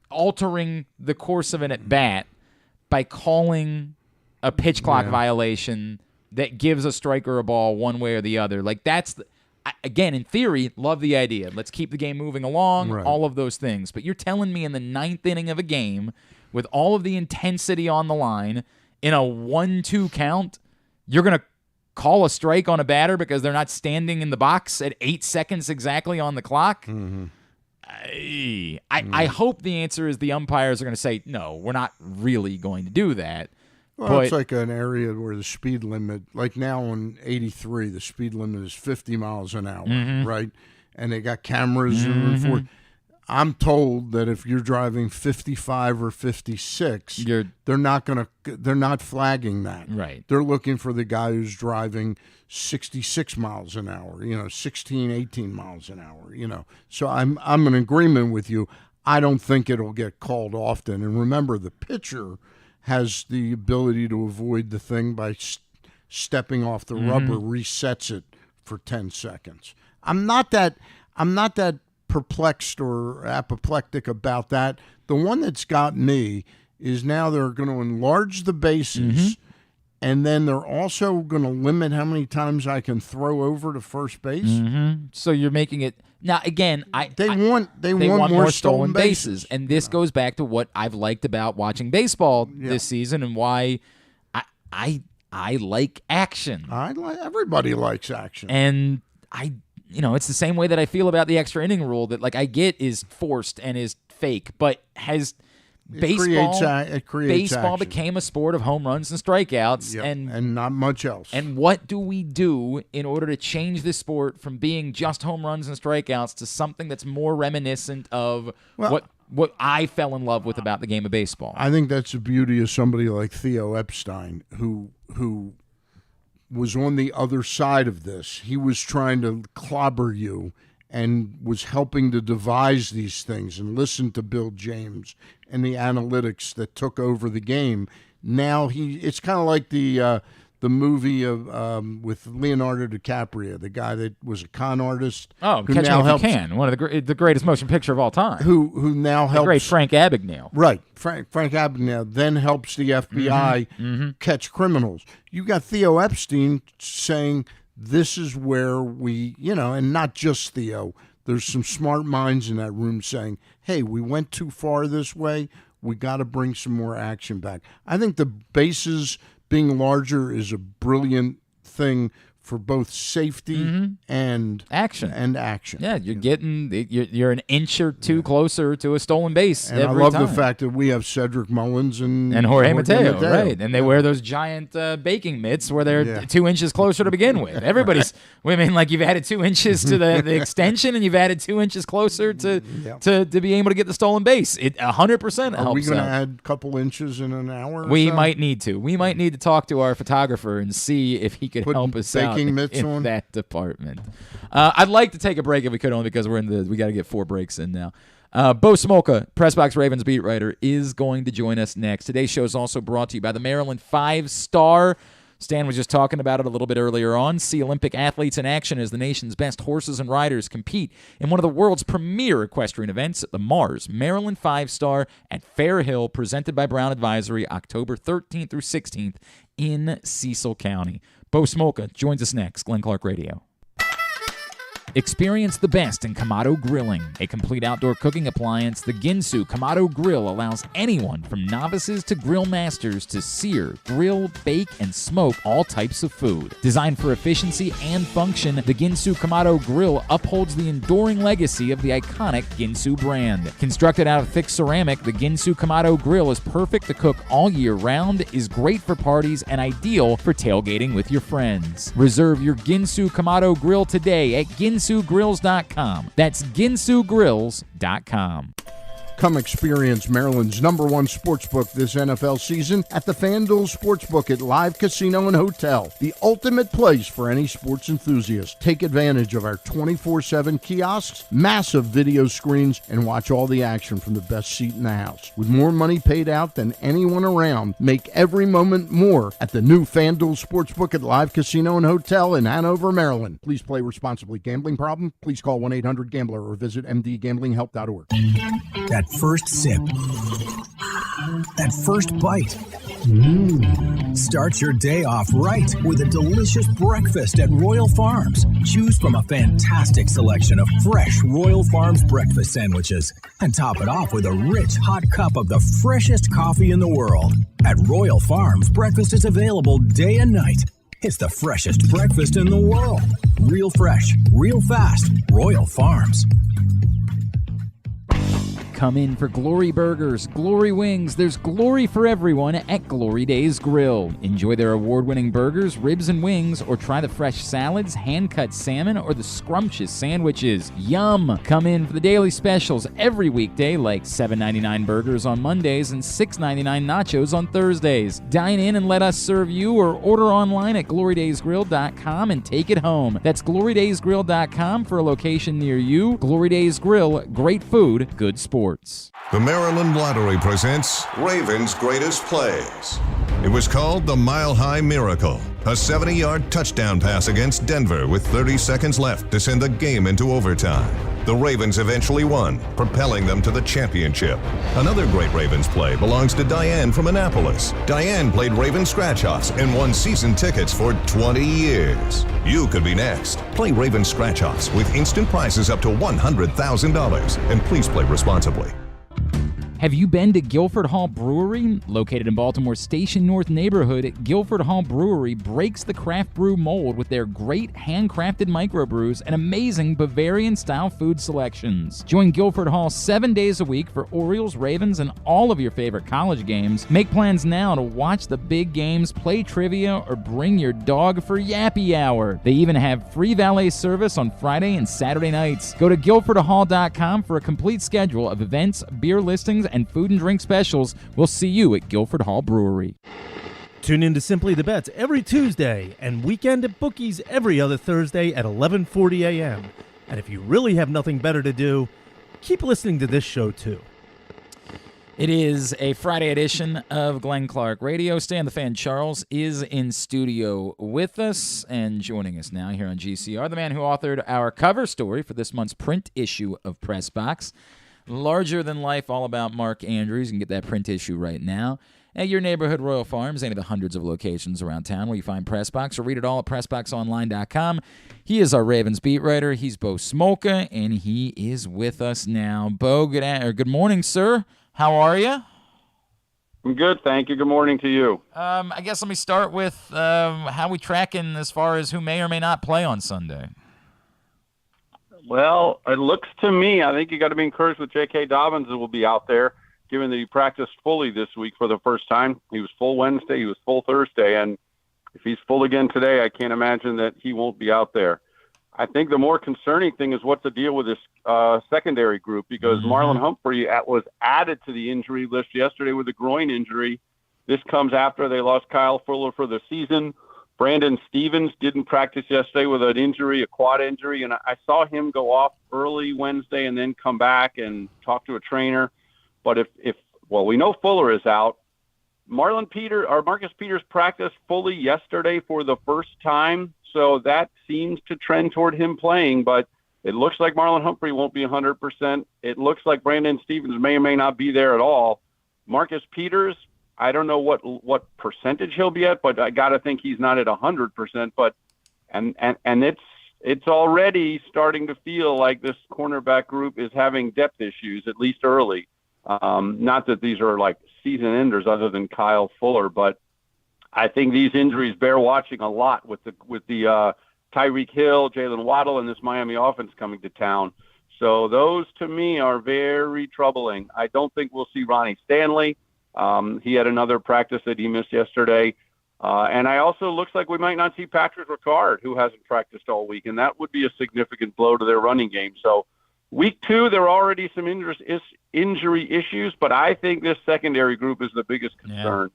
A: altering the course of an at-bat by calling a pitch clock violation that gives a strike or a ball one way or the other. Again, in theory, love the idea. Let's keep the game moving along, all of those things. But you're telling me in the 9th inning of a game, with all of the intensity on the line, in a 1-2 count, you're going to call a strike on a batter because they're not standing in the box at 8 seconds exactly on the clock? I hope the answer is the umpires are going to say, no, we're not really going to do that.
B: Well, it's like an area where the speed limit, like now on 83, the speed limit is 50 miles an hour, right? And they got cameras and forth. I'm told that if you're driving 55 or 56, they're not flagging that.
A: Right.
B: They're looking for the guy who's driving 66 miles an hour, 16, 18 miles an hour, So I'm in agreement with you. I don't think it'll get called often. And remember, the pitcher has the ability to avoid the thing by stepping off the rubber, resets it for 10 seconds. I'm not that perplexed or apoplectic about that. The one that's got me is now they're going to enlarge the bases, and then they're also going to limit how many times I can throw over to first base.
A: So you're making it now again.
B: They want more stolen bases,
A: and this goes back to what I've liked about watching baseball this season, and why I like action.
B: Everybody likes action,
A: and it's the same way that I feel about the extra inning rule that I get is forced and is fake, but baseball
B: action.
A: became a sport of home runs and strikeouts
B: and not much else.
A: And what do we do in order to change this sport from being just home runs and strikeouts to something that's more reminiscent of what I fell in love with about the game of baseball?
B: I think that's the beauty of somebody like Theo Epstein, who was on the other side of this. He was trying to clobber you and was helping to devise these things, and listen to Bill James and the analytics that took over the game. Now it's kind of like the movie of with Leonardo DiCaprio, the guy that was a con artist.
A: Oh, Catch Me If You Can, one of the greatest motion picture of all time.
B: Who now helps the
A: great Frank Abagnale.
B: Right, Frank Abagnale then helps the FBI catch criminals. You got Theo Epstein saying, this is where we, and not just Theo. There's some smart minds in that room saying, hey, we went too far this way. We got to bring some more action back. I think the bases being larger is a brilliant thing for both safety and
A: action.
B: Yeah,
A: you're an inch or two closer to a stolen base.
B: And
A: every
B: I love
A: time.
B: the fact that we have Cedric Mullins and
A: Jorge Mateo, right? And they wear those giant baking mitts where they're 2 inches closer to begin with. Everybody's, you've added 2 inches to the extension, and you've added 2 inches closer to be able to get the stolen base. It 100% helps.
B: Are we going to add a couple inches in an hour?
A: We might need to. We might need to talk to our photographer and see if he could help us out in that department. I'd like to take a break if we could, only because we got to get 4 breaks in now. Bo Smolka, PressBox Ravens beat writer, is going to join us next. Today's show is also brought to you by the Maryland 5-star Stan was just talking about it a little bit earlier on. See Olympic athletes in action as the nation's best horses and riders compete in one of the world's premier equestrian events, the Mars Maryland 5-Star at Fair Hill, presented by Brown Advisory, October 13th through 16th in Cecil County. Bo Smolka joins us next, Glenn Clark Radio. Experience the best in Kamado Grilling, a complete outdoor cooking appliance. The Ginsu Kamado Grill allows anyone from novices to grill masters to sear, grill, bake, and smoke all types of food. Designed for efficiency and function, the Ginsu Kamado Grill upholds the enduring legacy of the iconic Ginsu brand. Constructed out of thick ceramic, the Ginsu Kamado Grill is perfect to cook all year round, is great for parties, and ideal for tailgating with your friends. Reserve your Ginsu Kamado Grill today at ginsugrills.com. That's ginsugrills.com.
B: Come experience Maryland's #1 sportsbook this NFL season at the FanDuel Sportsbook at Live Casino and Hotel, the ultimate place for any sports enthusiast. Take advantage of our 24/7 kiosks, massive video screens, and watch all the action from the best seat in the house. With more money paid out than anyone around, make every moment more at the new FanDuel Sportsbook at Live Casino and Hotel in Hanover, Maryland. Please play responsibly. Gambling problem? Please call 1-800-GAMBLER or visit mdgamblinghelp.org.
J: That first sip, that first bite. Start your day off right with a delicious breakfast at Royal Farms. Choose from a fantastic selection of fresh Royal Farms breakfast sandwiches and top it off with a rich hot cup of the freshest coffee in the world. At Royal Farms, breakfast is available day and night. It's the freshest breakfast in the world. Real fresh, real fast. Royal Farms.
A: Come in for Glory Burgers, Glory Wings. There's glory for everyone at Glory Days Grill. Enjoy their award-winning burgers, ribs, and wings, or try the fresh salads, hand-cut salmon, or the scrumptious sandwiches. Yum! Come in for the daily specials every weekday, like $7.99 burgers on Mondays and $6.99 nachos on Thursdays. Dine in and let us serve you, or order online at glorydaysgrill.com and take it home. That's glorydaysgrill.com for a location near you. Glory Days Grill, great food, good sports.
G: The Maryland Lottery presents Ravens' Greatest Plays. It was called the Mile High Miracle, a 70-yard touchdown pass against Denver with 30 seconds left to send the game into overtime. The Ravens eventually won, propelling them to the championship. Another great Ravens play belongs to Diane from Annapolis. Diane played Ravens Scratch-Offs and won season tickets for 20 years. You could be next. Play Ravens Scratch-Offs with instant prizes up to $100,000. And please play responsibly.
A: Have you been to Guilford Hall Brewery? Located in Baltimore's Station North neighborhood, Guilford Hall Brewery breaks the craft brew mold with their great handcrafted microbrews and amazing Bavarian-style food selections. Join Guilford Hall 7 days a week for Orioles, Ravens, and all of your favorite college games. Make plans now to watch the big games, play trivia, or bring your dog for Yappy Hour. They even have free valet service on Friday and Saturday nights. Go to guilfordhall.com for a complete schedule of events, beer listings, and food and drink specials. We'll see you at Guilford Hall Brewery.
E: Tune in to Simply the Bets every Tuesday and Weekend at Bookies every other Thursday at 11:40 a.m. And if you really have nothing better to do, keep listening to this show too.
A: It is a Friday edition of Glenn Clark Radio. Stan the Fan Charles is in studio with us, and joining us now here on GCR, the man who authored our cover story for this month's print issue of PressBox. Larger than life, all about Mark Andrews. You can get that print issue right now at your neighborhood Royal Farms, any of the hundreds of locations around town where you find PressBox, or read it all at PressBoxOnline.com. He is our Ravens beat writer. He's Bo Smolka, and he is with us now. Bo, good morning, sir. How are you?
K: I'm good, thank you. Good morning to you.
A: I guess let me start with how we tracking as far as who may or may not play on Sunday.
K: Well, it looks to me, I think you got to be encouraged with J.K. Dobbins that will be out there, given that he practiced fully this week for the first time. He was full Wednesday, he was full Thursday, and if he's full again today, I can't imagine that he won't be out there. I think the more concerning thing is what's the deal with this secondary group, because Marlon Humphrey was added to the injury list yesterday with a groin injury. This comes after they lost Kyle Fuller for the season. Brandon Stevens didn't practice yesterday with an injury, a quad injury, and I saw him go off early Wednesday and then come back and talk to a trainer. But if we know Fuller is out, Marcus Peters practiced fully yesterday for the first time, so that seems to trend toward him playing, but it looks like Marlon Humphrey won't be 100%. It looks like Brandon Stevens may or may not be there at all. Marcus Peters, I don't know what percentage he'll be at, but I got to think he's not at 100%. But and it's already starting to feel like this cornerback group is having depth issues, at least early. Not that these are like season enders other than Kyle Fuller, but I think these injuries bear watching a lot with the Tyreek Hill, Jalen Waddle, and this Miami offense coming to town. So those, to me, are very troubling. I don't think we'll see Ronnie Stanley. He had another practice that he missed yesterday. And I also looks like we might not see Patrick Ricard, who hasn't practiced all week, and that would be a significant blow to their running game. So week 2, there are already some injury issues, but I think this secondary group is the biggest concern.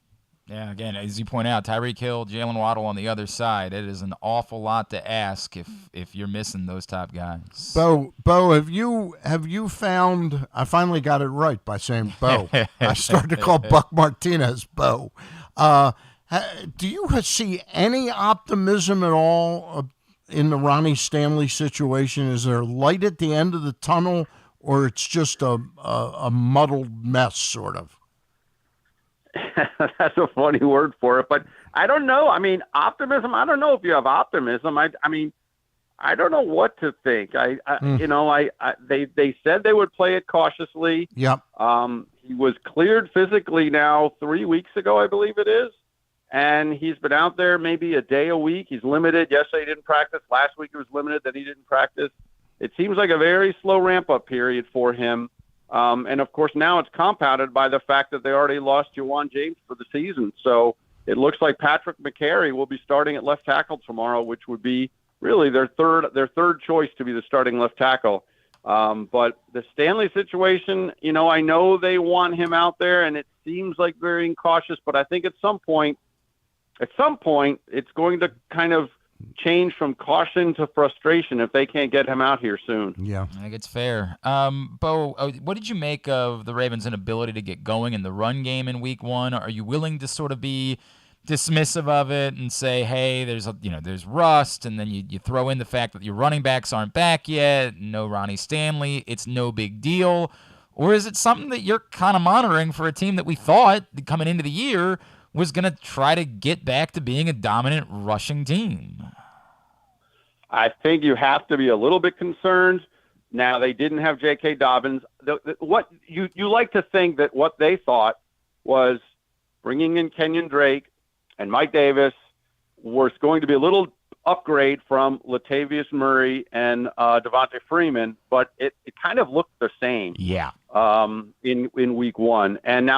A: Yeah, again, as you point out, Tyreek Hill, Jalen Waddle on the other side. It is an awful lot to ask if you're missing those top guys.
B: Bo, have you found? I finally got it right by saying Bo. I started to call Buck Martinez Bo. Do you see any optimism at all in the Ronnie Stanley situation? Is there light at the end of the tunnel, or it's just a muddled mess, sort of?
K: That's a funny word for it, but I don't know. I mean, optimism. I don't know if you have optimism. I mean, I don't know what to think. They said they would play it cautiously.
B: Yep.
K: He was cleared physically now 3 weeks ago, I believe it is, and he's been out there maybe a day a week. He's limited. Yesterday he didn't practice. Last week he was limited. Then he didn't practice. It seems like a very slow ramp-up period for him. And, of course, now it's compounded by the fact that they already lost Juwan James for the season. So it looks like Patrick McCary will be starting at left tackle tomorrow, which would be really their third choice to be the starting left tackle. But the Stanley situation, I know they want him out there, and it seems like very incautious. But I think at some point, it's going to kind of change from caution to frustration if they can't get him out here soon.
B: Yeah,
A: I think it's fair. Bo, what did you make of the Ravens' inability to get going in the run game in week 1? Are you willing to sort of be dismissive of it and say, hey, there's rust, and then you throw in the fact that your running backs aren't back yet, no Ronnie Stanley, it's no big deal? Or is it something that you're kind of monitoring for a team that we thought coming into the year was going to try to get back to being a dominant rushing team?
K: I think you have to be a little bit concerned. Now, they didn't have J.K. Dobbins. What you like to think that what they thought was bringing in Kenyon Drake and Mike Davis was going to be a little upgrade from Latavius Murray and Devontae Freeman, but it kind of looked the same.
A: Yeah.
K: In week 1, and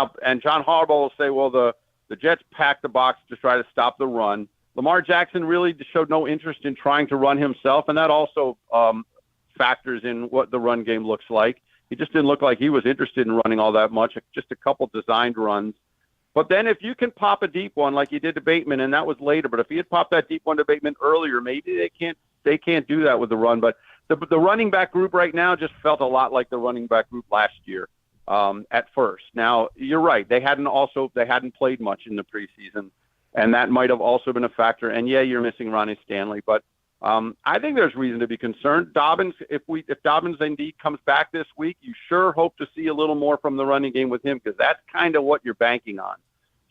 K: John Harbaugh will say, well, the Jets packed the box to try to stop the run. Lamar Jackson really showed no interest in trying to run himself, and that also factors in what the run game looks like. He just didn't look like he was interested in running all that much, just a couple designed runs. But then if you can pop a deep one like you did to Bateman, and that was later, but if he had popped that deep one to Bateman earlier, maybe they can't do that with the run. But the running back group right now just felt a lot like the running back group last year at first. Now, you're right. They hadn't played much in the preseason, and that might have also been a factor. And, yeah, you're missing Ronnie Stanley. But I think there's reason to be concerned. Dobbins, if Dobbins indeed comes back this week, you sure hope to see a little more from the running game with him, because that's kind of what you're banking on.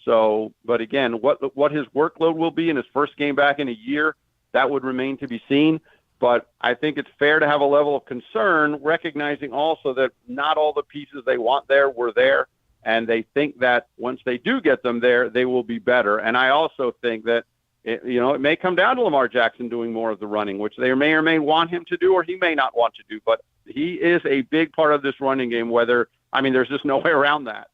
K: So, but again, what his workload will be in his first game back in a year, that would remain to be seen. But I think it's fair to have a level of concern, recognizing also that not all the pieces they want there were there, and they think that once they do get them there, they will be better. And I also think that it may come down to Lamar Jackson doing more of the running, which they may or may want him to do, or he may not want to do. But he is a big part of this running game. There's just no way around that.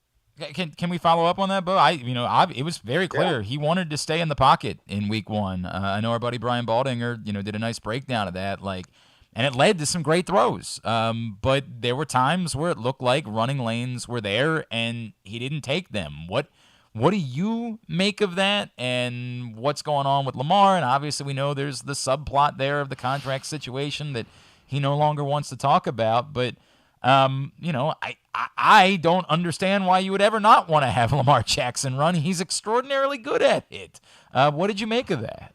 A: Can we follow up on that, Bo? It was very clear he wanted to stay in the pocket in week 1. I know our buddy Brian Baldinger, did a nice breakdown of that, and it led to some great throws. But there were times where it looked like running lanes were there, and he didn't take them. What do you make of that, and what's going on with Lamar? And obviously we know there's the subplot there of the contract situation that he no longer wants to talk about, but I don't understand why you would ever not want to have Lamar Jackson run. He's extraordinarily good at it. What did you make of that?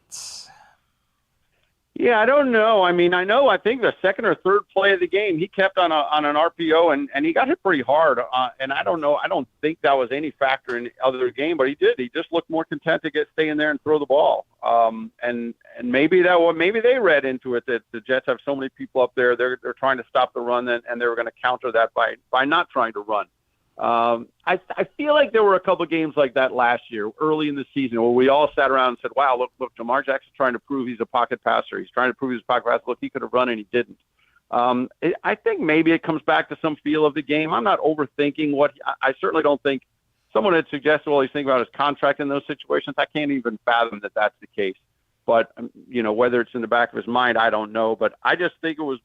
K: Yeah, I don't know. I think the second or third play of the game, he kept on an RPO, and he got hit pretty hard. And I don't know. I don't think that was any factor in the other game, but he did. He just looked more content to stay in there and throw the ball. And maybe they read into it that the Jets have so many people up there. They're trying to stop the run, and they were going to counter that by not trying to run. I feel like there were a couple games like that last year, early in the season, where we all sat around and said, wow, look, Lamar Jackson's trying to prove he's a pocket passer. He's trying to prove he's a pocket passer. Look, he could have run and he didn't. I think maybe it comes back to some feel of the game. I'm not overthinking I certainly don't think someone had suggested, well, he's thinking about his contract in those situations. I can't even fathom that that's the case. But, whether it's in the back of his mind, I don't know. But I just think it was,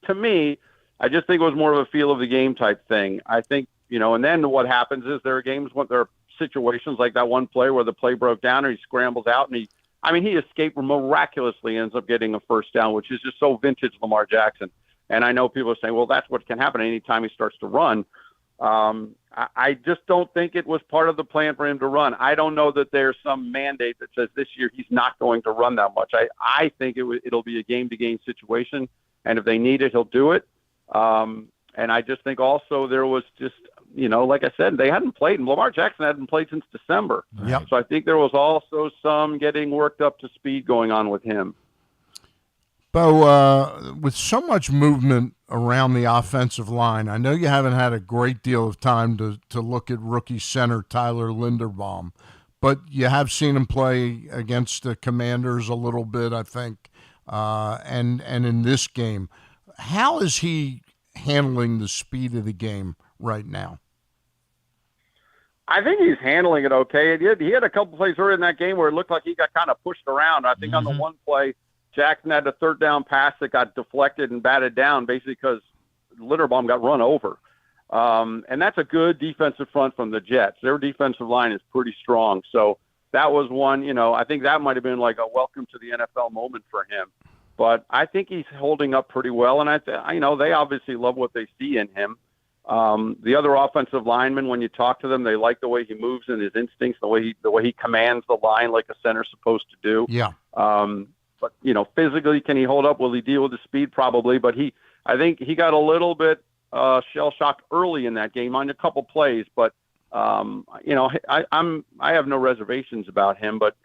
K: to me, more of a feel of the game type thing. I think, and then what happens is there are situations like that one play where the play broke down and he scrambles out and he escaped miraculously, ends up getting a first down, which is just so vintage Lamar Jackson. And I know people are saying, well, that's what can happen anytime he starts to run. I just don't think it was part of the plan for him to run. I don't know that there's some mandate that says this year he's not going to run that much. I think it'll be a game-to-game situation, and if they need it, he'll do it. And I just think also there was just, like I said, they hadn't played, and Lamar Jackson hadn't played since December.
B: Yep.
K: So I think there was also some getting worked up to speed going on with him.
B: Bo, with so much movement around the offensive line, I know you haven't had a great deal of time to look at rookie center Tyler Linderbaum, but you have seen him play against the Commanders a little bit, I think, and in this game. How is he handling the speed of the game right now?
K: I think he's handling it okay. He had a couple plays early in that game where it looked like he got kind of pushed around. I think on the one play, Jackson had a third down pass that got deflected and batted down basically because Linderbaum got run over. And that's a good defensive front from the Jets. Their defensive line is pretty strong. So that was one, I think that might have been like a welcome to the NFL moment for him. But I think he's holding up pretty well, and they obviously love what they see in him. The other offensive linemen, when you talk to them, they like the way he moves and his instincts, the way he commands the line like a center's supposed to do.
B: Yeah.
K: But physically, can he hold up? Will he deal with the speed? Probably. But I think he got a little bit shell shocked early in that game on a couple plays. But I have no reservations about him. But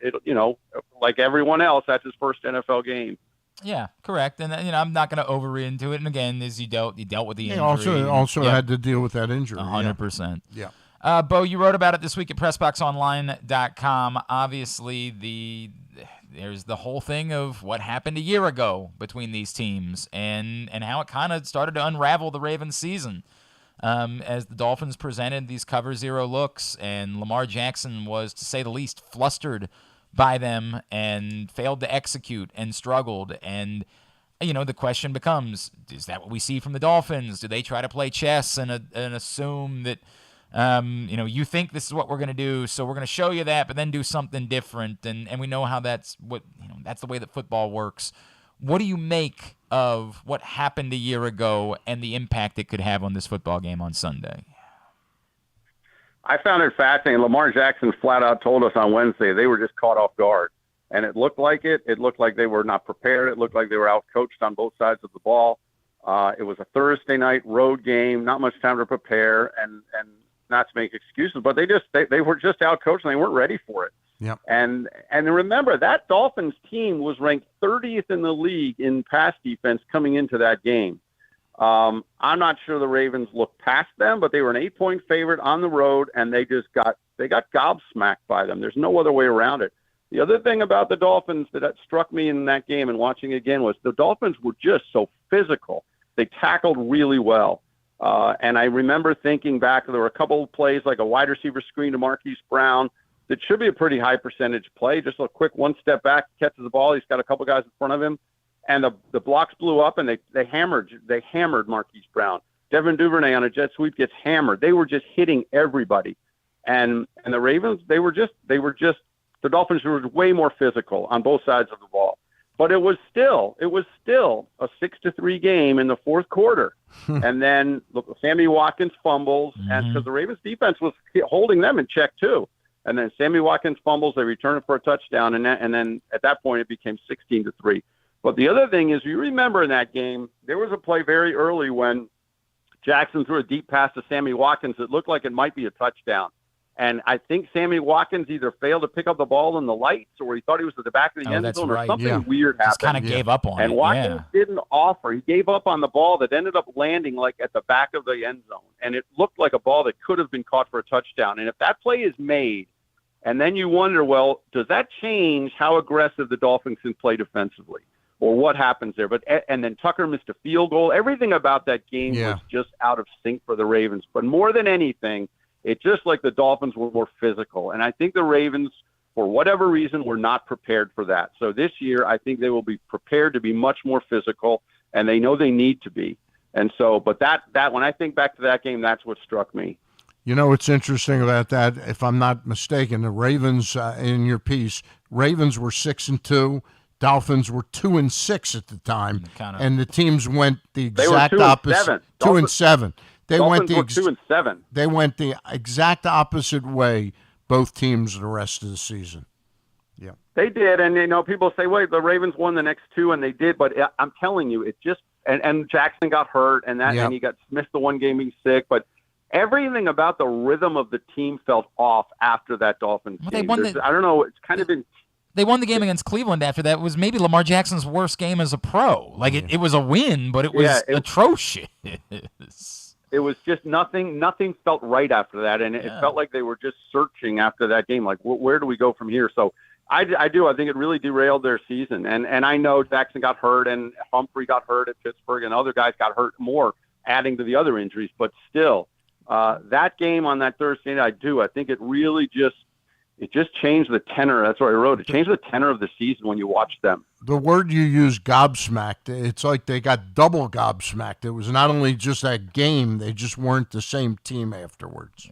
K: like everyone else, that's his first NFL game.
A: Yeah, correct. And I'm not going to overread into it. And again, as you dealt with the injury.
B: He also had to deal with that injury.
A: 100%.
B: Yeah.
A: Bo, you wrote about it this week at PressBoxOnline.com. Obviously, there's the whole thing of what happened a year ago between these teams and how it kind of started to unravel the Ravens season as the Dolphins presented these cover zero looks, and Lamar Jackson was, to say the least, flustered by them and failed to execute and struggled. And, the question becomes, is that what we see from the Dolphins? Do they try to play chess and assume that, you think this is what we're going to do, so we're going to show you that, but then do something different? And we know how that's the way that football works. What do you make of what happened a year ago and the impact it could have on this football game on Sunday?
K: I found it fascinating. Lamar Jackson flat out told us on Wednesday they were just caught off guard. And it looked like it. It looked like they were not prepared. It looked like they were out-coached on both sides of the ball. It was a Thursday night road game, not much time to prepare, and not to make excuses, but they were just out-coached and they weren't ready for it.
B: Yep.
K: And remember, that Dolphins team was ranked 30th in the league in pass defense coming into that game. I'm not sure the Ravens looked past them, but they were an 8-point favorite on the road, and they got gobsmacked by them. There's no other way around it. The other thing about the Dolphins that struck me in that game and watching again was the Dolphins were just so physical. They tackled really well. And I remember thinking back, there were a couple of plays like a wide receiver screen to Marquise Brown that should be a pretty high percentage play. Just a quick one step back, catches the ball. He's got a couple guys in front of him. And the blocks blew up, and they hammered Marquise Brown. Devin Duvernay on a jet sweep gets hammered. They were just hitting everybody, and the Ravens the Dolphins were way more physical on both sides of the ball. But it was still a 6-3 game in the fourth quarter. And then Sammy Watkins fumbles, and because the Ravens defense was holding them in check too. And then Sammy Watkins fumbles, they return it for a touchdown, and then at that point it became 16-3. But the other thing is, you remember in that game, there was a play very early when Jackson threw a deep pass to Sammy Watkins that looked like it might be a touchdown. And I think Sammy Watkins either failed to pick up the ball in the lights, or he thought he was at the back of the end zone, or something weird happened.
A: Just kind of gave up on it.
K: And Watkins didn't offer. He gave up on the ball that ended up landing like at the back of the end zone. And it looked like a ball that could have been caught for a touchdown. And if that play is made, and then you wonder, well, does that change how aggressive the Dolphins can play defensively? Or what happens there? And then Tucker missed a field goal. Everything about that game was just out of sync for the Ravens. But more than anything, it's just like the Dolphins were more physical. And I think the Ravens, for whatever reason, were not prepared for that. So this year, I think they will be prepared to be much more physical, and they know they need to be. And so, but that when I think back to that game, that's what struck me.
B: You know what's interesting about that, if I'm not mistaken, the Ravens, in your piece, Ravens were 6-2. Dolphins were 2-6 at the time, and the teams went the exact opposite. 2-7. They went the
K: 2-7.
B: They went the exact opposite way. Both teams the rest of the season. Yeah,
K: they did, and people say, "Wait, the Ravens won the next two," and they did. But I'm telling you, it just and Jackson got hurt, and and he got missed the one game being sick. But everything about the rhythm of the team felt off after that Dolphins game. I don't know. It's kind of been.
A: They won the game against Cleveland after that. It was maybe Lamar Jackson's worst game as a pro. Like, it was a win, but it was atrocious.
K: It was just nothing felt right after that, and it felt like they were just searching after that game, like, where do we go from here? So I think it really derailed their season. And I know Jackson got hurt, and Humphrey got hurt at Pittsburgh, and other guys got hurt more, adding to the other injuries. But still, that game on that Thursday night, I think it really just changed the tenor. That's what I wrote. It changed the tenor of the season when you watch them.
B: The word you use, gobsmacked, it's like they got double gobsmacked. It was not only just that game, they just weren't the same team afterwards.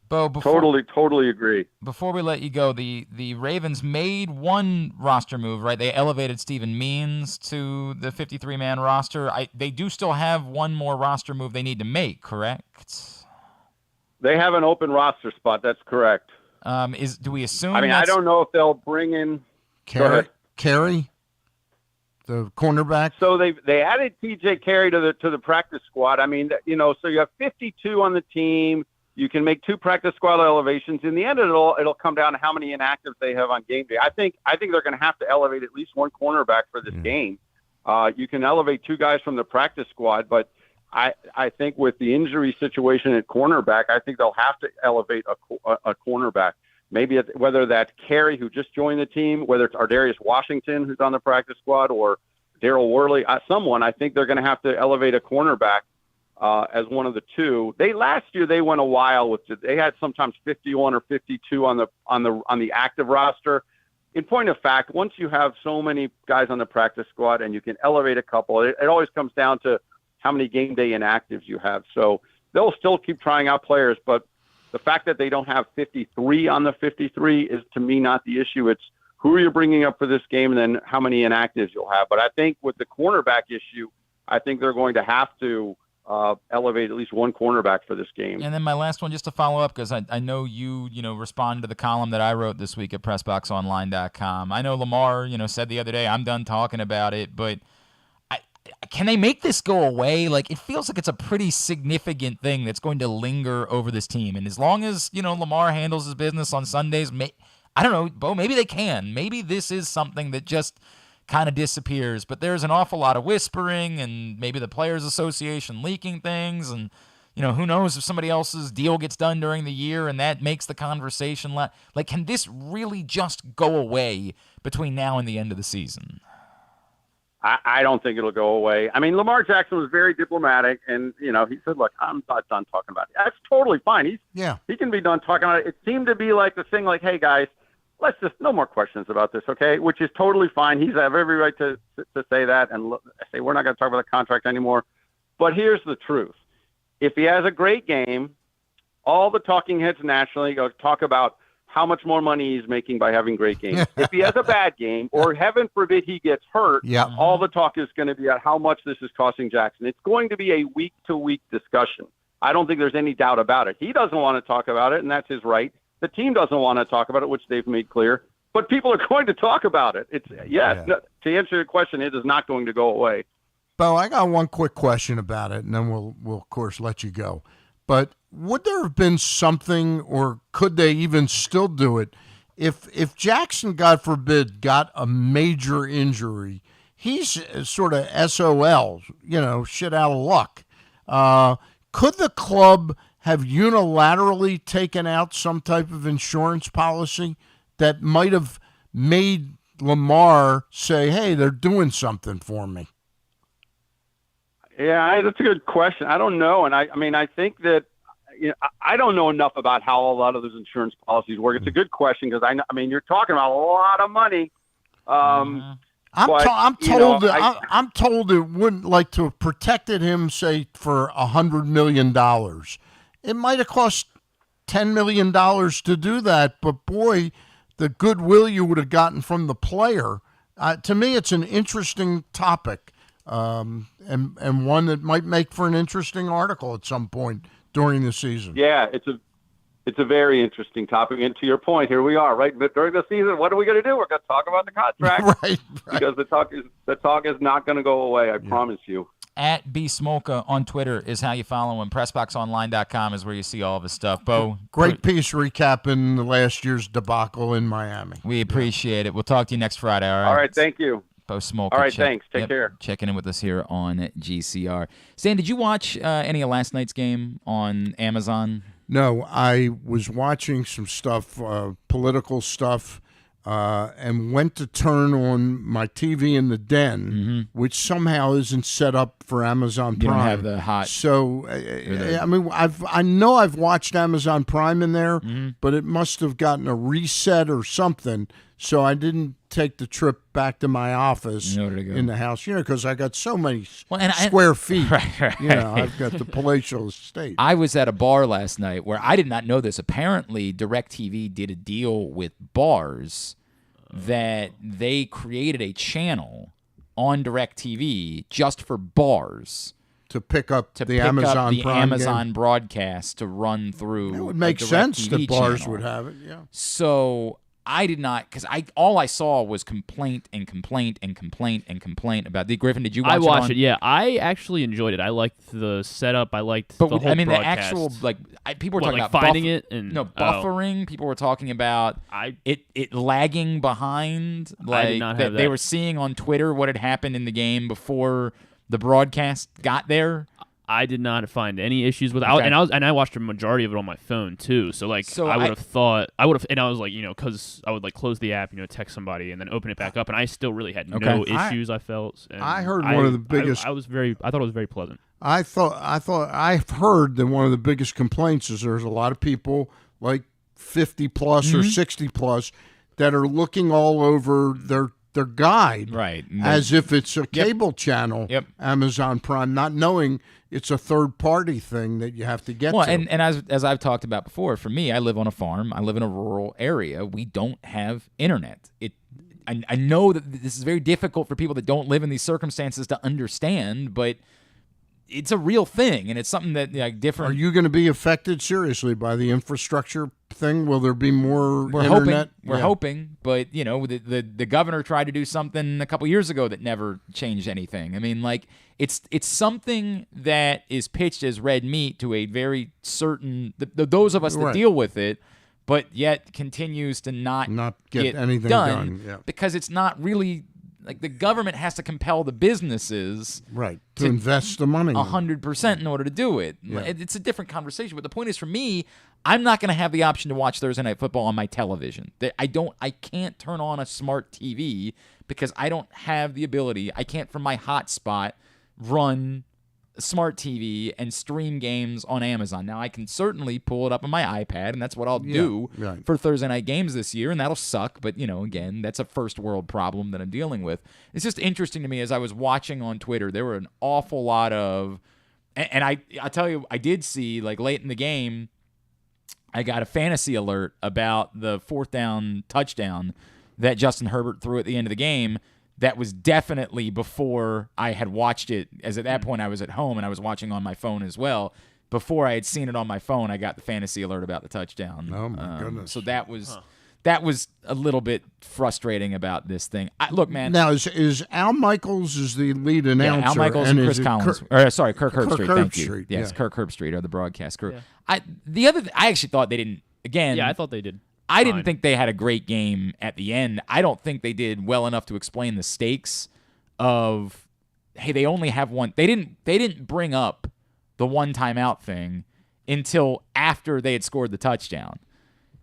A: Bo,
K: totally agree.
A: Before we let you go, the Ravens made one roster move, right? They elevated Steven Means to the 53-man roster. They do still have one more roster move they need to make, correct?
K: They have an open roster spot. That's correct.
A: Do we assume?
K: I don't know if they'll bring in
B: Carey, the cornerback.
K: So they added TJ Carey to the practice squad. So you have 52 on the team. You can make 2 practice squad elevations. In the end, it'll come down to how many inactives they have on game day. I think they're going to have to elevate at least one cornerback for this game. You can elevate 2 guys from the practice squad, but I think with the injury situation at cornerback, I think they'll have to elevate a cornerback. Maybe whether that's Carey, who just joined the team, whether it's Ardarius Washington, who's on the practice squad, or Darrell Worley, someone. I think they're going to have to elevate a cornerback as one of the 2. Last year they went a while with they had sometimes 51 or 52 on the active roster. In point of fact, once you have so many guys on the practice squad and you can elevate a couple, it always comes down to how many game day inactives you have. So they'll still keep trying out players, but the fact that they don't have 53 on the 53 is, to me, not the issue. It's who are you bringing up for this game and then how many inactives you'll have. But I think with the cornerback issue, I think they're going to have to elevate at least one cornerback for this game.
A: And then my last one, just to follow up, because I know you responded to the column that I wrote this week at PressBoxOnline.com. I know Lamar, said the other day, I'm done talking about it, but can they make this go away? Like, it feels like it's a pretty significant thing that's going to linger over this team. And as long as, Lamar handles his business on Sundays, I don't know, Bo, maybe they can. Maybe this is something that just kind of disappears. But there's an awful lot of whispering and maybe the Players Association leaking things. And, who knows if somebody else's deal gets done during the year and that makes the conversation like, can this really just go away between now and the end of the season?
K: I don't think it'll go away. I mean, Lamar Jackson was very diplomatic, and, he said, look, I'm not done talking about it. That's totally fine. He can be done talking about it. It seemed to be like the thing like, hey, guys, let's just no more questions about this, okay, which is totally fine. He's have every right to say that and say we're not going to talk about the contract anymore. But here's the truth. If he has a great game, all the talking heads nationally go talk about how much more money he's making by having great games. If he has a bad game, or heaven forbid he gets hurt, all the talk is going to be at how much this is costing Jackson. It's going to be a week-to-week discussion. I don't think there's any doubt about it. He doesn't want to talk about it, and that's his right. The team doesn't want to talk about it, which they've made clear. But people are going to talk about it. No, to answer your question, it is not going to go away.
B: Bo, I got one quick question about it, and then we'll of course let you go. But would there have been something, or could they even still do it, if Jackson, God forbid, got a major injury? He's sort of SOL, shit out of luck. Could the club have unilaterally taken out some type of insurance policy that might have made Lamar say, hey, they're doing something for me?
K: Yeah, that's a good question. I don't know. And I think that, I don't know enough about how a lot of those insurance policies work. It's a good question because you're talking about a lot of money.
B: I'm told it wouldn't, like, to have protected him, say, for $100 million. It might have cost $10 million to do that, but boy, the goodwill you would have gotten from the player. To me, it's an interesting topic, and one that might make for an interesting article at some point during the season.
K: Yeah, it's a very interesting topic. And to your point, here we are, right? But during the season, what are we going to do? We're going to talk about the contract,
B: right?
K: Because the talk is not going to go away. I promise you.
A: At B Smolka on Twitter is how you follow him. PressBoxOnline.com is where you see all of his stuff. Bo,
B: great piece recapping last year's debacle in Miami.
A: We appreciate it. We'll talk to you next Friday. All right.
K: All right. Thank you.
A: Bo Smolka.
K: All right. Thanks. Take care.
A: Checking in with us here on GCR. Stan, did you watch any of last night's game on Amazon?
B: No, I was watching some stuff, political stuff. And went to turn on my TV in the den, which somehow isn't set up for Amazon Prime.
A: You don't have the hot.
B: So, I know I've watched Amazon Prime in there, but it must have gotten a reset or something. So I didn't take the trip back to my office in the house, because I got so many square feet.
A: Right.
B: I've got the palatial estate.
A: I was at a bar last night where I did not know this. Apparently, DirecTV did a deal with bars that they created a channel on DirecTV just for bars
B: to pick up the Amazon Prime
A: Amazon broadcast to run through.
B: It would make sense that bars would have it. Yeah.
A: So I did not, because all I saw was complaint and complaint and complaint and complaint about the Griffin. Did you watch it?
C: I watched it, yeah. I actually enjoyed it. I liked the setup. I liked the whole broadcast.
A: The actual, people were talking about
C: finding it and
A: buffering. People were talking about it lagging behind.
C: I did not have that.
A: They were seeing on Twitter what had happened in the game before the broadcast got there.
C: I did not find any issues with it. And I watched a majority of it on my phone too. So I would have thought and I was like, because I would close the app, text somebody and then open it back up, and I still really had no issues. I felt. And
B: I heard one of the biggest.
C: I thought it was very pleasant.
B: I've heard that one of the biggest complaints is there's a lot of people like 50 plus or 60 plus that are looking all over their guide,
A: right?
B: As if it's a cable channel, Amazon Prime, not knowing it's a third-party thing that you have to get to.
A: And as I've talked about before, for me, I live on a farm. I live in a rural area. We don't have internet. I know that this is very difficult for people that don't live in these circumstances to understand, but it's a real thing, and it's something that different.
B: Are you going to be affected seriously by the infrastructure thing? Will there be more internet?
A: We're hoping, but the governor tried to do something a couple years ago that never changed anything. It's something that is pitched as red meat to a very certain those of us that deal with it, but yet continues to not
B: get anything done
A: because it's not really. The government has to compel the businesses
B: to invest the money
A: 100% in order to do it. Yeah. It's a different conversation. But the point is, for me, I'm not going to have the option to watch Thursday Night Football on my television. I can't turn on a smart TV because I don't have the ability. I can't, from my hotspot, run smart TV and stream games on Amazon. Now, I can certainly pull it up on my iPad, and that's what I'll do for Thursday night games this year, and that'll suck, but, again, that's a first world problem that I'm dealing with. It's just interesting to me as I was watching on Twitter, there were an awful lot of, and I'll tell you, I did see, late in the game, I got a fantasy alert about the 4th down touchdown that Justin Herbert threw at the end of the game. That was definitely before I had watched it, as at that point I was at home and I was watching on my phone as well. Before I had seen it on my phone, I got the fantasy alert about the touchdown.
B: Oh, my goodness.
A: So that was a little bit frustrating about this thing. Look, man.
B: Now, is Al Michaels is the lead announcer?
A: Yeah, Al Michaels and Chris Collins. Kirk Herbstreit. Thank you. Yes,
B: yeah.
A: Kirk Herbstreit are the broadcast crew. Yeah. I actually thought they didn't. Again,
C: yeah, I thought they did.
A: I didn't think they had a great game at the end. I don't think they did well enough to explain the stakes of, hey, they only have one. They didn't bring up the one timeout thing until after they had scored the touchdown.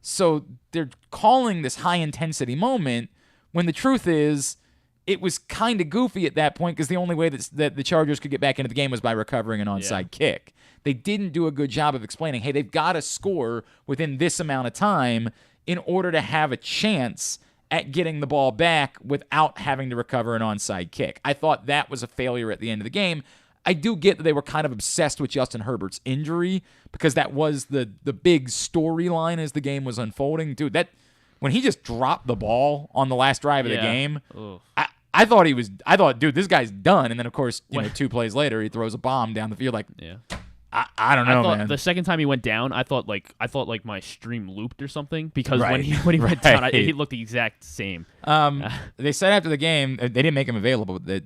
A: So they're calling this high-intensity moment when the truth is it was kind of goofy at that point because the only way that the Chargers could get back into the game was by recovering an onside kick. They didn't do a good job of explaining, hey, they've got to score within this amount of time in order to have a chance at getting the ball back without having to recover an onside kick. I thought that was a failure at the end of the game. I do get that they were kind of obsessed with Justin Herbert's injury because that was the big storyline as the game was unfolding. Dude, when he just dropped the ball on the last drive of the game, I thought, dude, this guy's done. And then, of course, 2 plays later, he throws a bomb down the field. Like, I don't know, man.
C: The second time he went down, I thought my stream looped or something because when he went down, he looked the exact same.
A: They said after the game they didn't make him available. That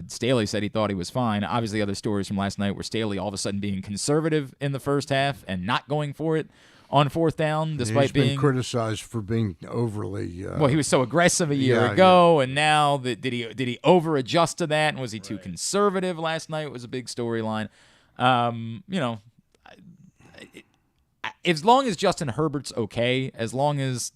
A: Staley said he thought he was fine. Obviously, other stories from last night were Staley all of a sudden being conservative in the first half and not going for it on 4th down, despite being
B: been criticized for being overly.
A: Well, he was so aggressive a year ago, and now did he over adjust to that? And was he too conservative last night? Was a big storyline. As long as Justin Herbert's okay, as long as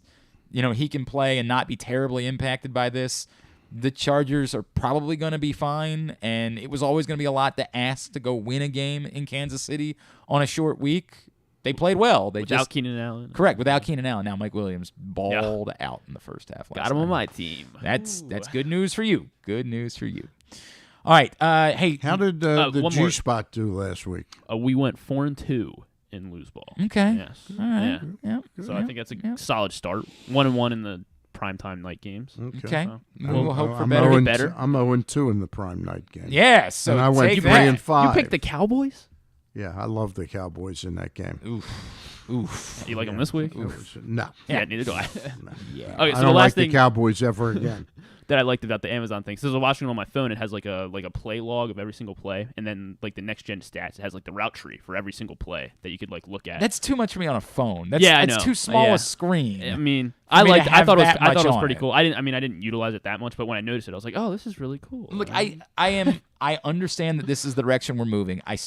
A: he can play and not be terribly impacted by this, the Chargers are probably going to be fine. And it was always going to be a lot to ask to go win a game in Kansas City on a short week. They played well.
C: Without Keenan Allen.
A: Correct, without Keenan Allen. Now Mike Williams balled out in the first half.
C: Got him on my team.
A: That's good news for you. Good news for you. All right. Hey,
B: how did the G Spot do last week?
C: We went 4-2 in lose ball.
A: Okay.
C: Yes.
A: All right.
C: Yeah. So I think that's a solid start. 1-1 in the primetime night games.
A: Okay.
C: So
A: we'll hope for better.
B: I'm 0-2 in the prime night game.
A: Yes. So
B: and I went 3-5.
C: You picked the Cowboys?
B: Yeah, I love the Cowboys in that game.
A: Oof.
C: You like them this week?
B: No.
C: Yeah, neither do I.
A: Yeah.
C: Okay, so
B: I don't like the Cowboys ever again.
C: That I liked about the Amazon thing. So I was watching it on my phone. It has like a play log of every single play, and then like the next gen stats. It has like the route tree for every single play that you could like look at.
A: That's too much for me on a phone.
C: I know.
A: Too small a screen.
C: I mean, I thought it was pretty cool. I didn't utilize it that much, but when I noticed it, I was like, oh, this is really cool.
A: Look, I understand that this is the direction we're moving. I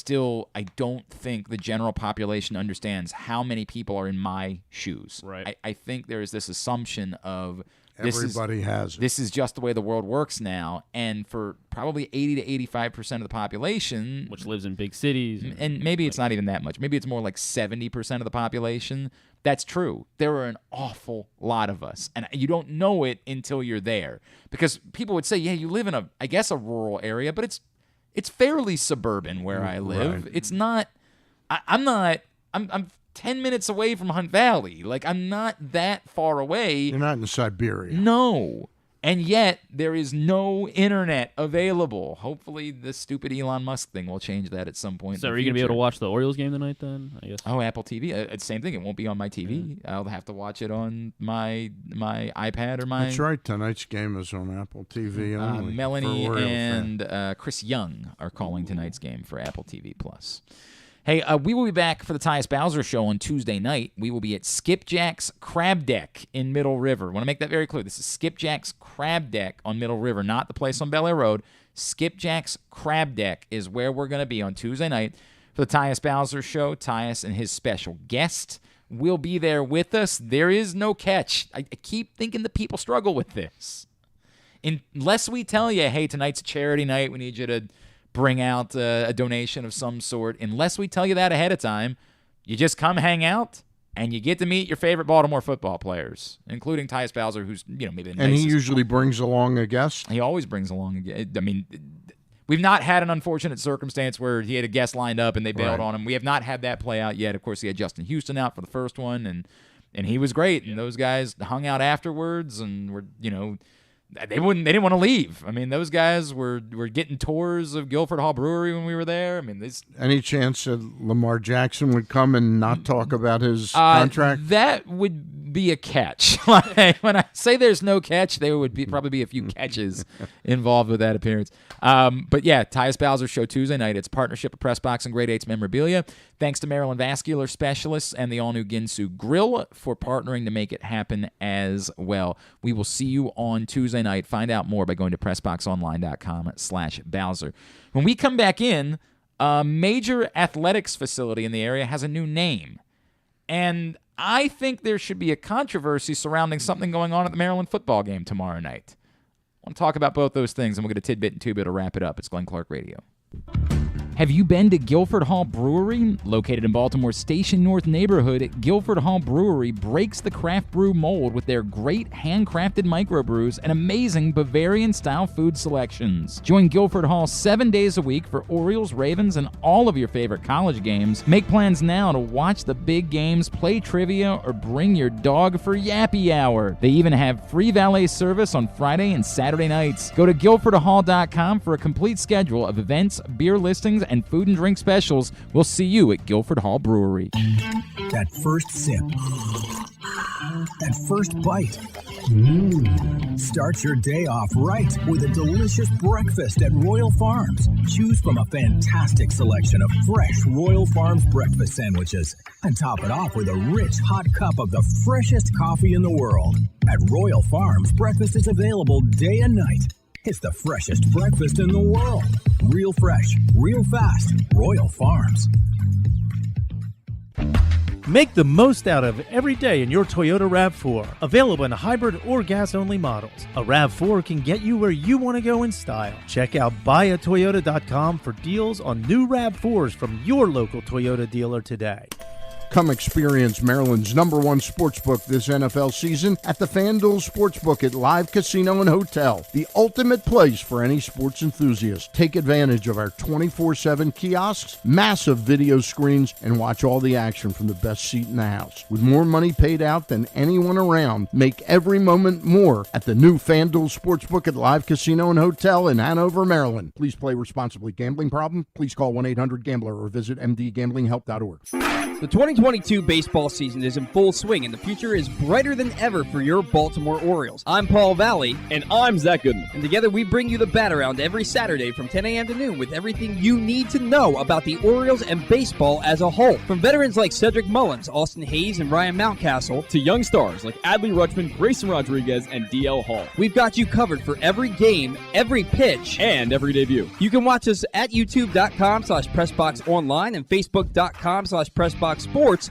A: don't think the general population understands how many people are in my shoes.
C: Right.
A: I think there is this assumption of
B: everybody has it.
A: This is just the way the world works now, and for probably 80 to 85% of the population,
C: which lives in big cities,
A: and maybe it's not even that much. Maybe it's more like 70% of the population. That's true. There are an awful lot of us, and you don't know it until you're there. Because people would say, yeah, you live in a rural area, but it's fairly suburban where I live.
B: Right.
A: It's not. I'm 10 minutes away from Hunt Valley. Like, I'm not that far away.
B: You're not in Siberia.
A: No. And yet, there is no internet available. Hopefully, this stupid Elon Musk thing will change that at some point.
C: So, are you going to be able to watch the Orioles game tonight then, I guess?
A: Oh, Apple TV. Same thing. It won't be on my TV. Yeah. I'll have to watch it on my iPad or my...
B: That's right. Tonight's game is on Apple TV only.
A: Melanie and Chris Young are calling tonight's game for Apple TV+. Hey, we will be back for the Tyus Bowser Show on Tuesday night. We will be at Skipjack's Crab Deck in Middle River. I want to make that very clear. This is Skipjack's Crab Deck on Middle River, not the place on Bel Air Road. Skipjack's Crab Deck is where we're going to be on Tuesday night for the Tyus Bowser Show. Tyus and his special guest will be there with us. There is no catch. I keep thinking that people struggle with this. Unless we tell you, hey, tonight's a charity night, we need you to bring out a donation of some sort. Unless we tell you that ahead of time, you just come hang out, and you get to meet your favorite Baltimore football players, including Tyus Bowser, who's maybe the nicest.
B: And he usually brings along a guest?
A: He always brings along a guest. I mean, We've not had an unfortunate circumstance where he had a guest lined up and they bailed on him. We have not had that play out yet. Of course, he had Justin Houston out for the first one, and he was great. And those guys hung out afterwards and were, they didn't want to leave. I mean, those guys were getting tours of Guilford Hall Brewery when we were there. I mean,
B: any chance that Lamar Jackson would come and not talk about his contract?
A: That would be a catch. When I say there's no catch, there would probably be a few catches involved with that appearance. But yeah, Tyus Bowser Show Tuesday night. It's partnership of PressBox and Grade 8's memorabilia. Thanks to Maryland Vascular Specialists and the all-new Ginsu Grill for partnering to make it happen as well. We will see you on Tuesday night. Find out more by going to PressBoxOnline.com/Bowser. When we come back in, a major athletics facility in the area has a new name. And I think there should be a controversy surrounding something going on at the Maryland football game tomorrow night. I want to talk about both those things, and we'll get a tidbit and two-bit to wrap it up. It's Glenn Clark Radio. Have you been to Guilford Hall Brewery? Located in Baltimore's Station North neighborhood, Guilford Hall Brewery breaks the craft brew mold with their great handcrafted microbrews and amazing Bavarian-style food selections. Join Guilford Hall 7 days a week for Orioles, Ravens, and all of your favorite college games. Make plans now to watch the big games, play trivia, or bring your dog for Yappy Hour. They even have free valet service on Friday and Saturday nights. Go to guilfordhall.com for a complete schedule of events, beer listings, and food and drink specials. We'll see you at Guilford Hall Brewery.
J: That first sip. That first bite. Start your day off right with a delicious breakfast at Royal Farms. Choose from a fantastic selection of fresh Royal Farms breakfast sandwiches and top it off with a rich hot cup of the freshest coffee in the world. At Royal Farms, breakfast is available day and night. It's the freshest breakfast in the world. Real fresh, real fast. Royal Farms.
E: Make the most out of every day in your Toyota RAV4. Available in hybrid or gas-only models. A RAV4 can get you where you want to go in style. Check out buyatoyota.com for deals on new RAV4s from your local Toyota dealer today.
B: Come experience Maryland's #1 sportsbook this NFL season at the FanDuel Sportsbook at Live Casino and Hotel, the ultimate place for any sports enthusiast. Take advantage of our 24/7 kiosks, massive video screens, and watch all the action from the best seat in the house. With more money paid out than anyone around, make every moment more at the new FanDuel Sportsbook at Live Casino and Hotel in Hanover, Maryland. Please play responsibly. Gambling problem? Please call 1-800-GAMBLER or visit mdgamblinghelp.org.
F: The 2022 baseball season is in full swing, and the future is brighter than ever for your Baltimore Orioles. I'm Paul Valley.
L: And I'm Zach Goodman.
F: And together we bring you the Bat Around every Saturday from 10 a.m. to noon with everything you need to know about the Orioles and baseball as a whole. From veterans like Cedric Mullins, Austin Hayes, and Ryan Mountcastle,
L: to young stars like Adley Rutschman, Grayson Rodriguez, and DL Hall.
F: We've got you covered for every game, every pitch,
L: and every debut.
F: You can watch us at youtube.com/PressBoxOnline and Facebook.com/PressBoxSports,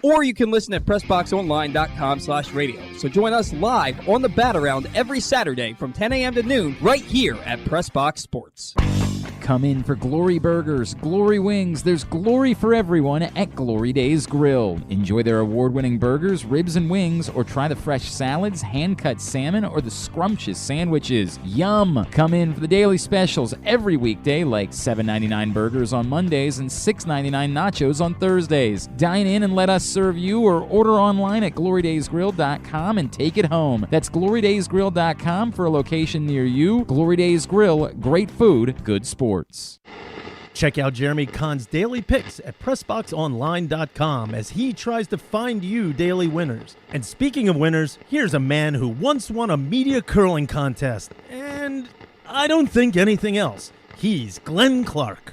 F: or you can listen at PressBoxOnline.com/radio. So join us live on the Bat Around every Saturday from 10 a.m. to noon right here at PressBox Sports.
A: Come in for Glory Burgers, Glory Wings. There's glory for everyone at Glory Days Grill. Enjoy their award-winning burgers, ribs, and wings, or try the fresh salads, hand-cut salmon, or the scrumptious sandwiches. Yum! Come in for the daily specials every weekday, like $7.99 burgers on Mondays and $6.99 nachos on Thursdays. Dine in and let us serve you, or order online at glorydaysgrill.com and take it home. That's glorydaysgrill.com for a location near you. Glory Days Grill, great food, good sports.
E: Check out Jeremy Kahn's daily picks at PressBoxOnline.com as he tries to find you daily winners. And speaking of winners, here's a man who once won a media curling contest, and I don't think anything else. He's Glenn Clark.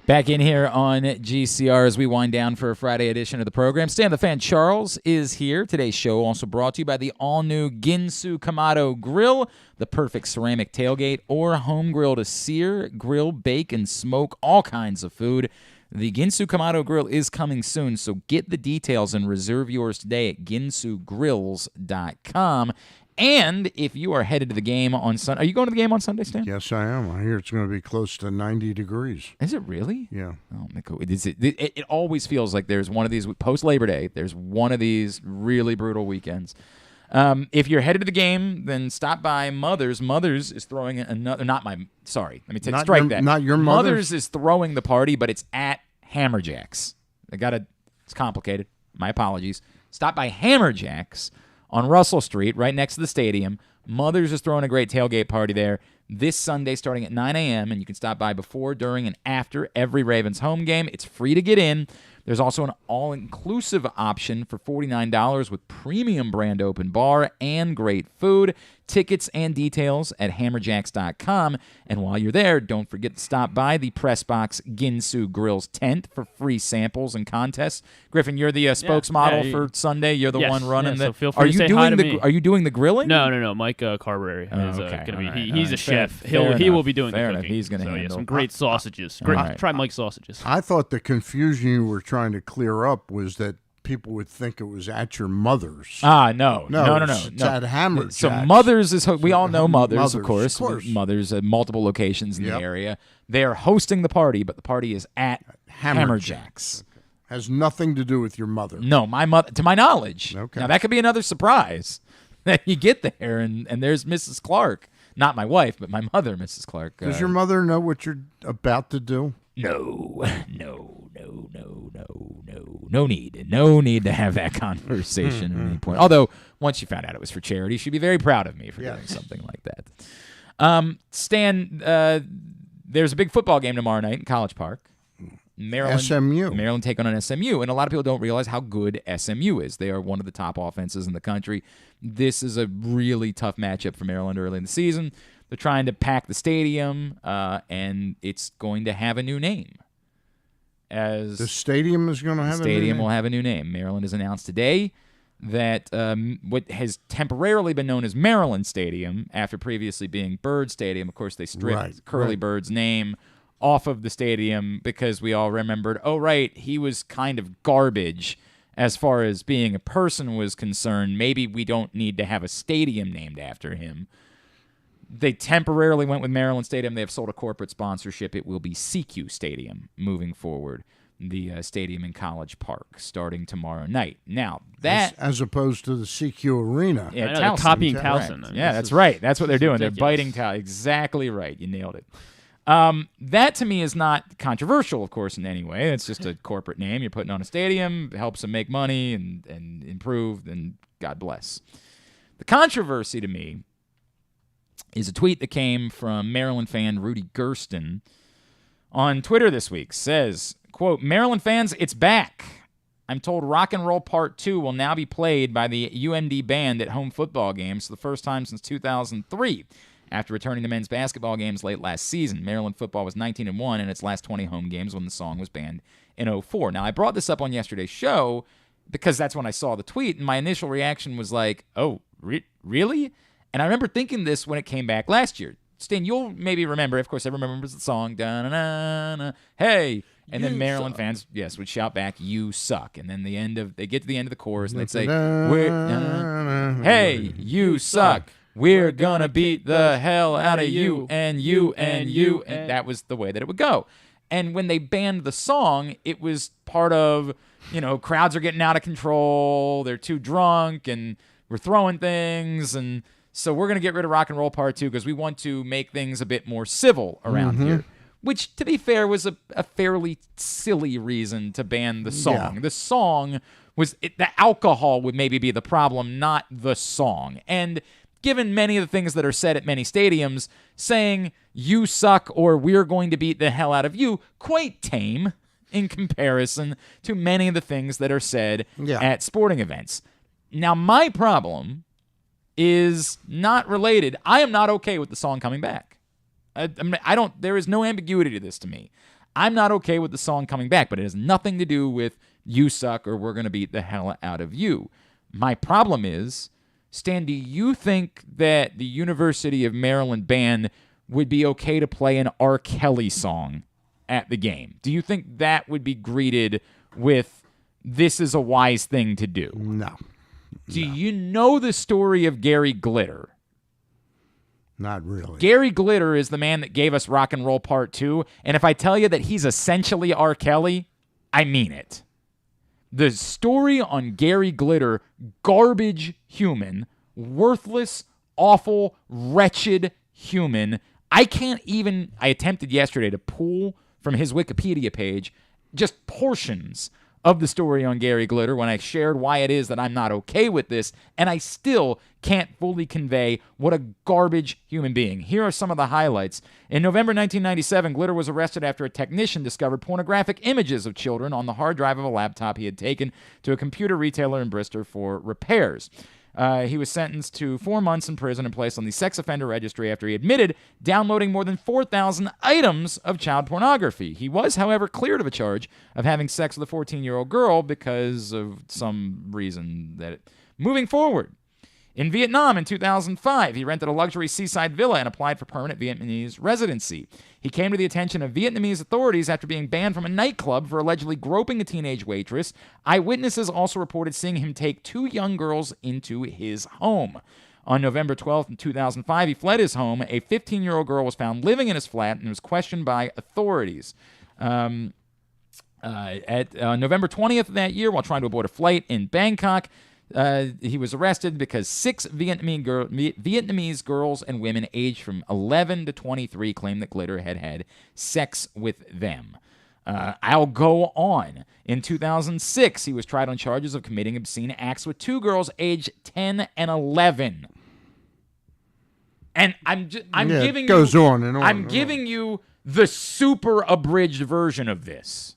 A: Back in here on GCR as we wind down for a Friday edition of the program. Stan the Fan Charles is here. Today's show also brought to you by the all-new Ginsu Kamado Grill, the perfect ceramic tailgate or home grill to sear, grill, bake, and smoke all kinds of food. The Ginsu Kamado Grill is coming soon, so get the details and reserve yours today at ginsugrills.com. And if you are headed to the game on Sunday, are you going to the game on Sunday, Stan?
B: Yes, I am. I hear it's going to be close to 90 degrees.
A: Is it really?
B: Yeah.
A: Oh, it always feels like there's one of these, post-Labor Day, there's one of these really brutal weekends. If you're headed to the game, then stop by Mother's. Mother's is throwing another. Not my. Sorry, let me strike that.
B: Not your
A: Mother's is throwing the party, but it's at Hammerjacks. It's complicated. My apologies. Stop by Hammerjacks on Russell Street, right next to the stadium. Mother's is throwing a great tailgate party there this Sunday starting at 9 a.m., and you can stop by before, during, and after every Ravens home game. It's free to get in. There's also an all-inclusive option for $49 with premium brand open bar and great food. Tickets and details at hammerjacks.com. And while you're there, don't forget to stop by the PressBox Ginsu Grills tent for free samples and contests. Griffin, you're the spokesmodel for Sunday. You're the one running
C: so feel free to say hi to me.
A: Are you doing the grilling?
C: No. Mike Carberry is going to be.
A: Right,
C: he's a chef. He will be doing the cooking.
A: He's going to handle
C: some great sausages. Try Mike's sausages.
B: I thought the confusion you were trying to clear up was that people would think it was at your mother's.
A: No.
B: It's at Hammerjacks.
A: So Mother's is, we all know Mother's, of course. Mother's at multiple locations in the area. They are hosting the party, but the party is at Hammerjacks.
B: Okay. Has nothing to do with your mother.
A: No, my mother, to my knowledge.
B: Okay.
A: Now, that could be another surprise that you get there, and there's Mrs. Clark. Not my wife, but my mother, Mrs. Clark.
B: Does your mother know what you're about to do?
A: No need to have that conversation at any point. Although, once she found out it was for charity, she'd be very proud of me for doing something like that. Stan, there's a big football game tomorrow night in College Park.
B: SMU.
A: Maryland take on SMU, and a lot of people don't realize how good SMU is. They are one of the top offenses in the country. This is a really tough matchup for Maryland early in the season. They're trying to pack the stadium, and it's going to have a new name.
B: The stadium is going to have a new name?
A: The stadium will have a new name. Maryland has announced today that what has temporarily been known as Maryland Stadium, after previously being Bird Stadium, of course, they stripped Curly Bird's name off of the stadium because we all remembered, he was kind of garbage as far as being a person was concerned. Maybe we don't need to have a stadium named after him. They temporarily went with Maryland Stadium. They have sold a corporate sponsorship. It will be CQ Stadium moving forward, the stadium in College Park, starting tomorrow night. Now, that...
B: As opposed to the CQ Arena.
A: Yeah,
C: they're copying Towson. I mean,
A: that's right. That's what they're doing.
C: Ridiculous.
A: They're biting Towson. Exactly right. You nailed it. That, to me, is not controversial, of course, in any way. It's just a corporate name. You're putting on a stadium. It helps them make money and improve, and God bless. The controversy to me is a tweet that came from Maryland fan Rudy Gersten on Twitter this week. Says, quote, "Maryland fans, it's back. I'm told Rock and Roll Part 2 will now be played by the M&T Band at home football games for the first time since 2003. After returning to men's basketball games late last season, Maryland football was 19-1 in its last 20 home games when the song was banned in 2004. Now, I brought this up on yesterday's show because that's when I saw the tweet, and my initial reaction was like, oh, really? And I remember thinking this when it came back last year. Stan, you'll maybe remember, of course, everyone remembers the song, da-na-na-na, hey, and then Maryland fans, would shout back, you suck. And then they get to the end of the chorus, and they'd say, hey, you suck. We're going to beat the hell out of you, and you, and you. And that was the way that it would go. And when they banned the song, it was part of, crowds are getting out of control, they're too drunk, and we're throwing things, and so we're going to get rid of Rock and Roll Part 2 because we want to make things a bit more civil around here. Which, to be fair, was a fairly silly reason to ban the song. Yeah. The song was... the alcohol would maybe be the problem, not the song. And given many of the things that are said at many stadiums, saying, you suck or we're going to beat the hell out of you, quite tame in comparison to many of the things that are said at sporting events. Now, my problem is not related. I am not okay with the song coming back. There is no ambiguity to this to me. I'm not okay with the song coming back, but it has nothing to do with you suck or we're going to beat the hell out of you. My problem is, Stan, do you think that the University of Maryland band would be okay to play an R. Kelly song at the game? Do you think that would be greeted with, this is a wise thing to do?
B: No.
A: Do you know the story of Gary Glitter?
B: Not really.
A: Gary Glitter is the man that gave us Rock and Roll Part 2, and if I tell you that he's essentially R. Kelly, I mean it. The story on Gary Glitter, garbage human, worthless, awful, wretched human. I attempted yesterday to pull from his Wikipedia page just portions of the story on Gary Glitter when I shared why it is that I'm not okay with this, and I still can't fully convey what a garbage human being. Here are some of the highlights. In November 1997, Glitter was arrested after a technician discovered pornographic images of children on the hard drive of a laptop he had taken to a computer retailer in Bristol for repairs. He was sentenced to 4 months in prison and placed on the sex offender registry after he admitted downloading more than 4,000 items of child pornography. He was, however, cleared of a charge of having sex with a 14-year-old girl because of some reason Moving forward, in Vietnam in 2005, he rented a luxury seaside villa and applied for permanent Vietnamese residency. He came to the attention of Vietnamese authorities after being banned from a nightclub for allegedly groping a teenage waitress. Eyewitnesses also reported seeing him take 2 young girls into his home. On November 12th, 2005, he fled his home. A 15-year-old girl was found living in his flat and was questioned by authorities. November 20th of that year, while trying to board a flight in Bangkok, he was arrested because 6 Vietnamese girls and women aged from 11 to 23 claimed that Glitter had had sex with them. I'll go on. In 2006, he was tried on charges of committing obscene acts with 2 girls aged 10 and 11. And I'm giving
B: it goes
A: you,
B: on and on.
A: I'm giving you the super abridged version of this.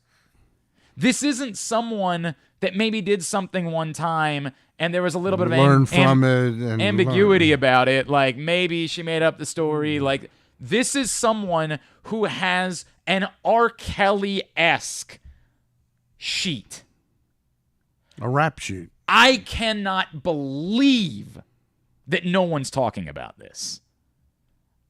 A: This isn't someone that maybe did something one time and there was a little bit of ambiguity about it. Like maybe she made up the story. Like this is someone who has an R. Kelly-esque sheet.
B: A rap sheet.
A: I cannot believe that no one's talking about this.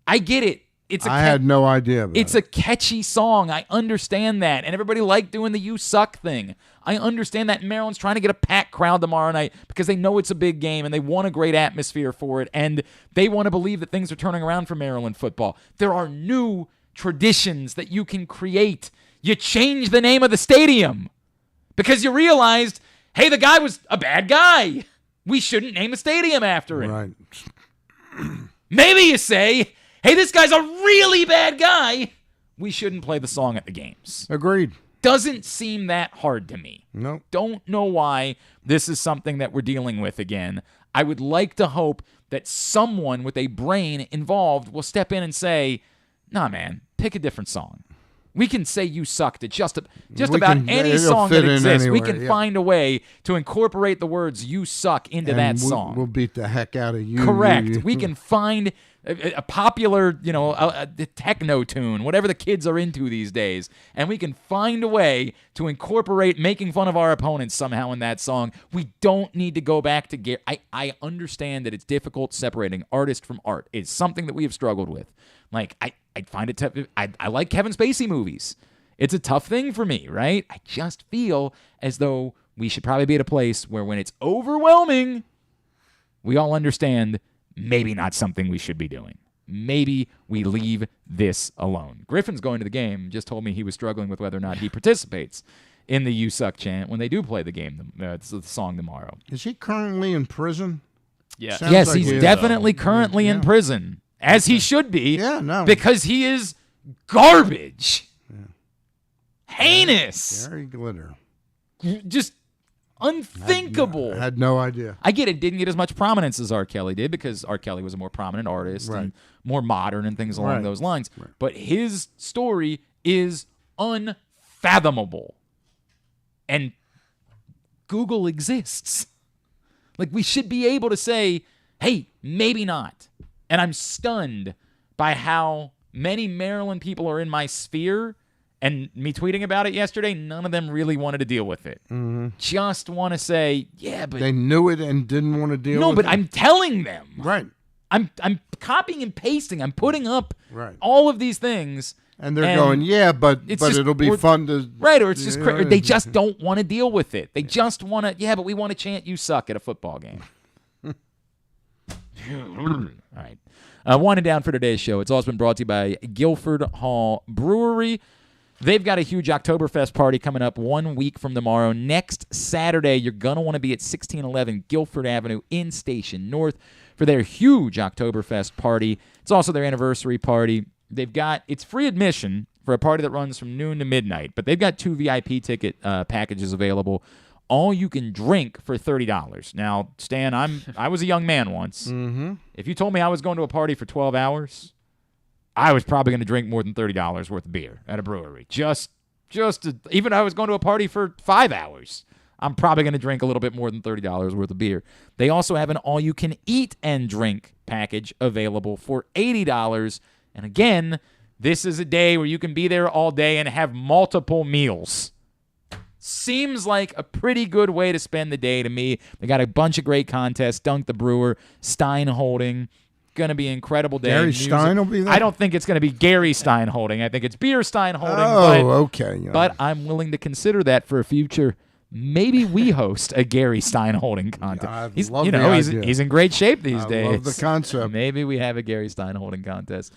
A: I get it.
B: I had no idea about
A: It's a catchy song. I understand that. And everybody liked doing the You Suck thing. I understand that. Maryland's trying to get a packed crowd tomorrow night because they know it's a big game and they want a great atmosphere for it. And they want to believe that things are turning around for Maryland football. There are new traditions that you can create. You change the name of the stadium because you realized, hey, the guy was a bad guy. We shouldn't name a stadium after him.
B: Right.
A: Maybe you say, hey, this guy's a really bad guy. We shouldn't play the song at the games.
B: Agreed.
A: Doesn't seem that hard to me.
B: No.
A: Don't know why this is something that we're dealing with again. I would like to hope that someone with a brain involved will step in and say, nah, man, pick a different song. We can say You Suck to just about any song that exists. We can find a way to incorporate the words You Suck into that song.
B: We'll beat the heck out of you.
A: Correct. We can find a popular, a techno tune, whatever the kids are into these days, and we can find a way to incorporate making fun of our opponents somehow in that song. We don't need to go back to Gary. I understand that it's difficult separating artist from art. It's something that we have struggled with. Like, I find it tough. I like Kevin Spacey movies. It's a tough thing for me, right? I just feel as though we should probably be at a place where when it's overwhelming, we all understand maybe not something we should be doing. Maybe we leave this alone. Griffin's going to the game, just told me he was struggling with whether or not he participates in the You Suck chant when they do play the game, the song tomorrow.
B: Is he currently in prison?
C: Yeah.
A: Yes, like he's definitely currently in prison, as he should be, because he is garbage. Yeah. Heinous.
B: Gary Glitter.
A: Just unthinkable.
B: I had no idea.
A: I get it. Didn't get as much prominence as R. Kelly did because R. Kelly was a more prominent artist and more modern and things along those lines. Right. But his story is unfathomable. And Google exists. Like, we should be able to say, hey, maybe not. And I'm stunned by how many Maryland people are in my sphere. And me tweeting about it yesterday, none of them really wanted to deal with it.
B: Mm-hmm.
A: Just want to say, yeah, but...
B: They knew it and didn't want to deal with it?
A: No, but I'm telling them.
B: Right.
A: I'm copying and pasting. I'm putting up all of these things.
B: And they're going, yeah, but it'll be fun to...
A: Right, or it's just... Or they just don't want to deal with it. They just want to... Yeah, but we want to chant You Suck at a football game. All right. Winding down for today's show. It's also been brought to you by Guilford Hall Brewery. They've got a huge Oktoberfest party coming up 1 week from tomorrow. Next Saturday, you're going to want to be at 1611 Guilford Avenue in Station North for their huge Oktoberfest party. It's also their anniversary party. It's free admission for a party that runs from noon to midnight, but they've got 2 VIP ticket packages available. All you can drink for $30. Now, Stan, I was a young man once.
B: Mm-hmm.
A: If you told me I was going to a party for 12 hours, I was probably going to drink more than $30 worth of beer at a brewery. Even if I was going to a party for 5 hours, I'm probably going to drink a little bit more than $30 worth of beer. They also have an all-you-can-eat and drink package available for $80. And again, this is a day where you can be there all day and have multiple meals. Seems like a pretty good way to spend the day to me. They got a bunch of great contests. Dunk the Brewer, Stein Holding. Going to be an incredible day.
B: Gary Stein will be there?
A: I don't think it's going to be Gary Stein Holding. I think it's Beer Stein Holding.
B: Okay. Yeah.
A: But I'm willing to consider that for a future. Maybe we host a Gary Stein Holding contest. He's in great shape these days.
B: I love the concept.
A: Maybe we have a Gary Stein Holding contest.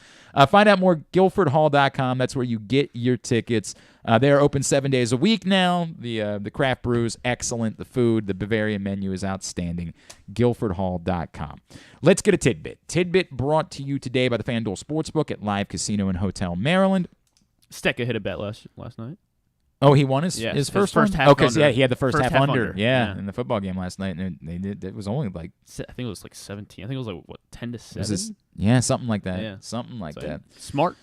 A: Find out more, guilfordhall.com. That's where you get your tickets. They are open 7 days a week now. The craft brew is excellent. The food, the Bavarian menu is outstanding. guilfordhall.com. Let's get a tidbit. Tidbit brought to you today by the FanDuel Sportsbook at Live Casino and Hotel Maryland.
C: Stecca hit a bet last night.
A: Oh, he won his first
C: half.
A: Okay, so he had the first half under.
C: Yeah,
A: in the football game last night, and they did. It was only like
C: I think it was like 17. I think it was like 10-7.
A: Yeah, something like that.
C: Yeah,
A: something like that.
C: Smart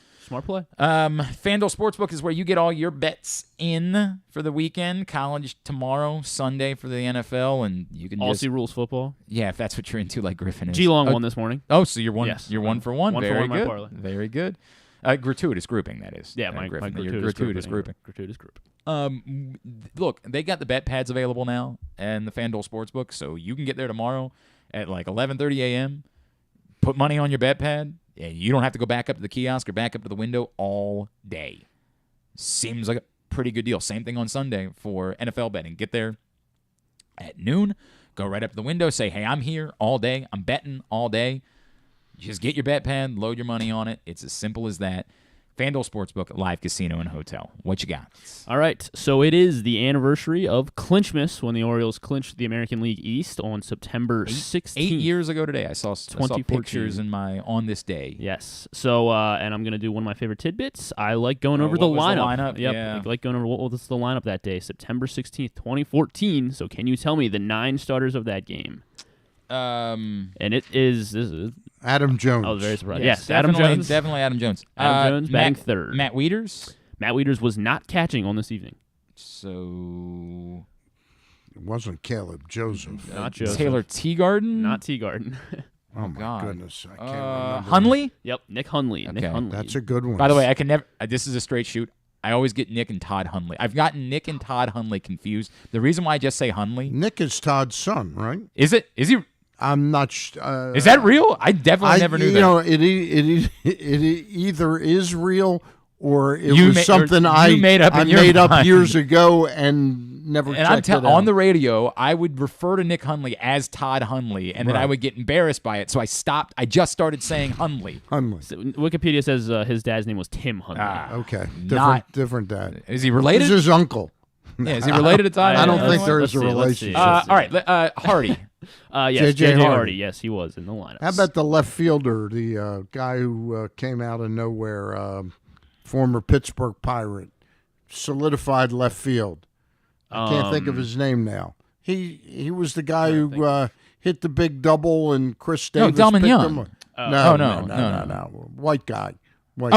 C: play.
A: FanDuel Sportsbook is where you get all your bets in for the weekend. College tomorrow, Sunday for the NFL, and you can
C: Aussie rules football.
A: Yeah, if that's what you're into, like Griffin is.
C: Geelong won this morning.
A: Oh, so you're one.
C: Yes.
A: You're 1 for 1.
C: One
A: Very
C: for 1,
A: good.
C: my parlay.
A: Very good. Gratuitous grouping, that is.
C: Yeah, my
A: gratuitous grouping.
C: Gratuitous grouping.
A: Look, they got the bet pads available now and the FanDuel Sportsbook, so you can get there tomorrow at like 11:30 a.m., put money on your bet pad, and you don't have to go back up to the kiosk or back up to the window all day. Seems like a pretty good deal. Same thing on Sunday for NFL betting. Get there at noon, go right up to the window, say, hey, I'm here all day. I'm betting all day. Just get your bet pad, load your money on it. It's as simple as that. FanDuel Sportsbook, Live Casino and Hotel. What you got?
C: All right, so it is the anniversary of Clinchmas when the Orioles clinched the American League East on September 16th.
A: 8 years ago today. I saw pictures on this day.
C: Yes. So, and I'm going to do one of my favorite tidbits. I like going over the lineup. Yep.
A: Yeah.
C: I like going over what was the lineup that day, September 16th, 2014. So can you tell me the 9 starters of that game?
A: And
C: it is
B: Adam Jones.
C: I was very surprised.
A: Yes,
C: Adam Jones.
A: Definitely Adam Jones.
C: Adam Jones batting third.
A: Matt Wieters?
C: Matt Wieters was not catching on this evening.
A: So
B: it wasn't Caleb Joseph.
C: Not Joseph.
A: Taylor Teagarden?
C: Not Teagarden.
B: Oh, my
A: God.
B: goodness. I can't remember.
A: Hunley?
C: Yep, Nick Hunley.
A: Okay.
C: Nick Hunley.
B: That's a good one.
A: By the way, I can never this is a straight shoot. I always get Nick and Todd Hunley. I've gotten Nick and Todd Hunley confused. The reason why I just say Hunley.
B: Nick is Todd's son, right?
A: Is it? Is he?
B: I'm not.
A: Is that real? I definitely never knew that.
B: You know, it either is real or it was something I made up years ago and never.
A: And
B: checked it out.
A: On the radio, I would refer to Nick Hunley as Todd Hunley, and then I would get embarrassed by it, so I stopped. I just started saying Hunley.
B: Hunley.
C: So Wikipedia says his dad's name was Tim Hunley.
B: Okay, different dad.
A: Is he related?
B: He's his uncle.
A: Yeah, is he related to Todd?
B: I don't think there is a relationship.
A: All right, Hardy.
C: Yes, J.J. Hardy. Yes, he was in the lineup.
B: How about the left fielder, the guy who came out of nowhere, former Pittsburgh Pirate, solidified left field? I can't think of his name now. He was the guy who hit the big double and Chris Davis.
A: No, Delman
B: picked
A: Young.
B: him.
A: No.
B: White guy.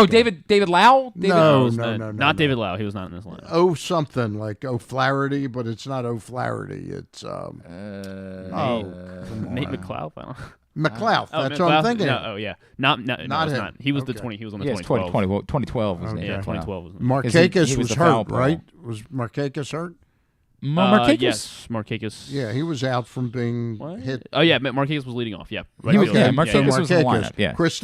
A: David Lau?
B: No.
C: Not David Lau. He was not in this lineup.
B: Oh, something like O'Flaherty, but it's not O'Flaherty. It's
C: Nate McLeod.
B: McLeod. That's what I'm thinking.
C: No, not him.
B: Not.
C: He was the 20. He was on the
A: 2012. 2012 was
C: Yeah, 2012 was.
B: Markakis was hurt, right? Was Markakis hurt?
A: Markakis?
C: Yes, Markakis.
B: Yeah, he was out from being hit.
C: Oh yeah, Markakis was leading off. Yeah,
A: Markakis was in the lineup. Yeah,
B: Chris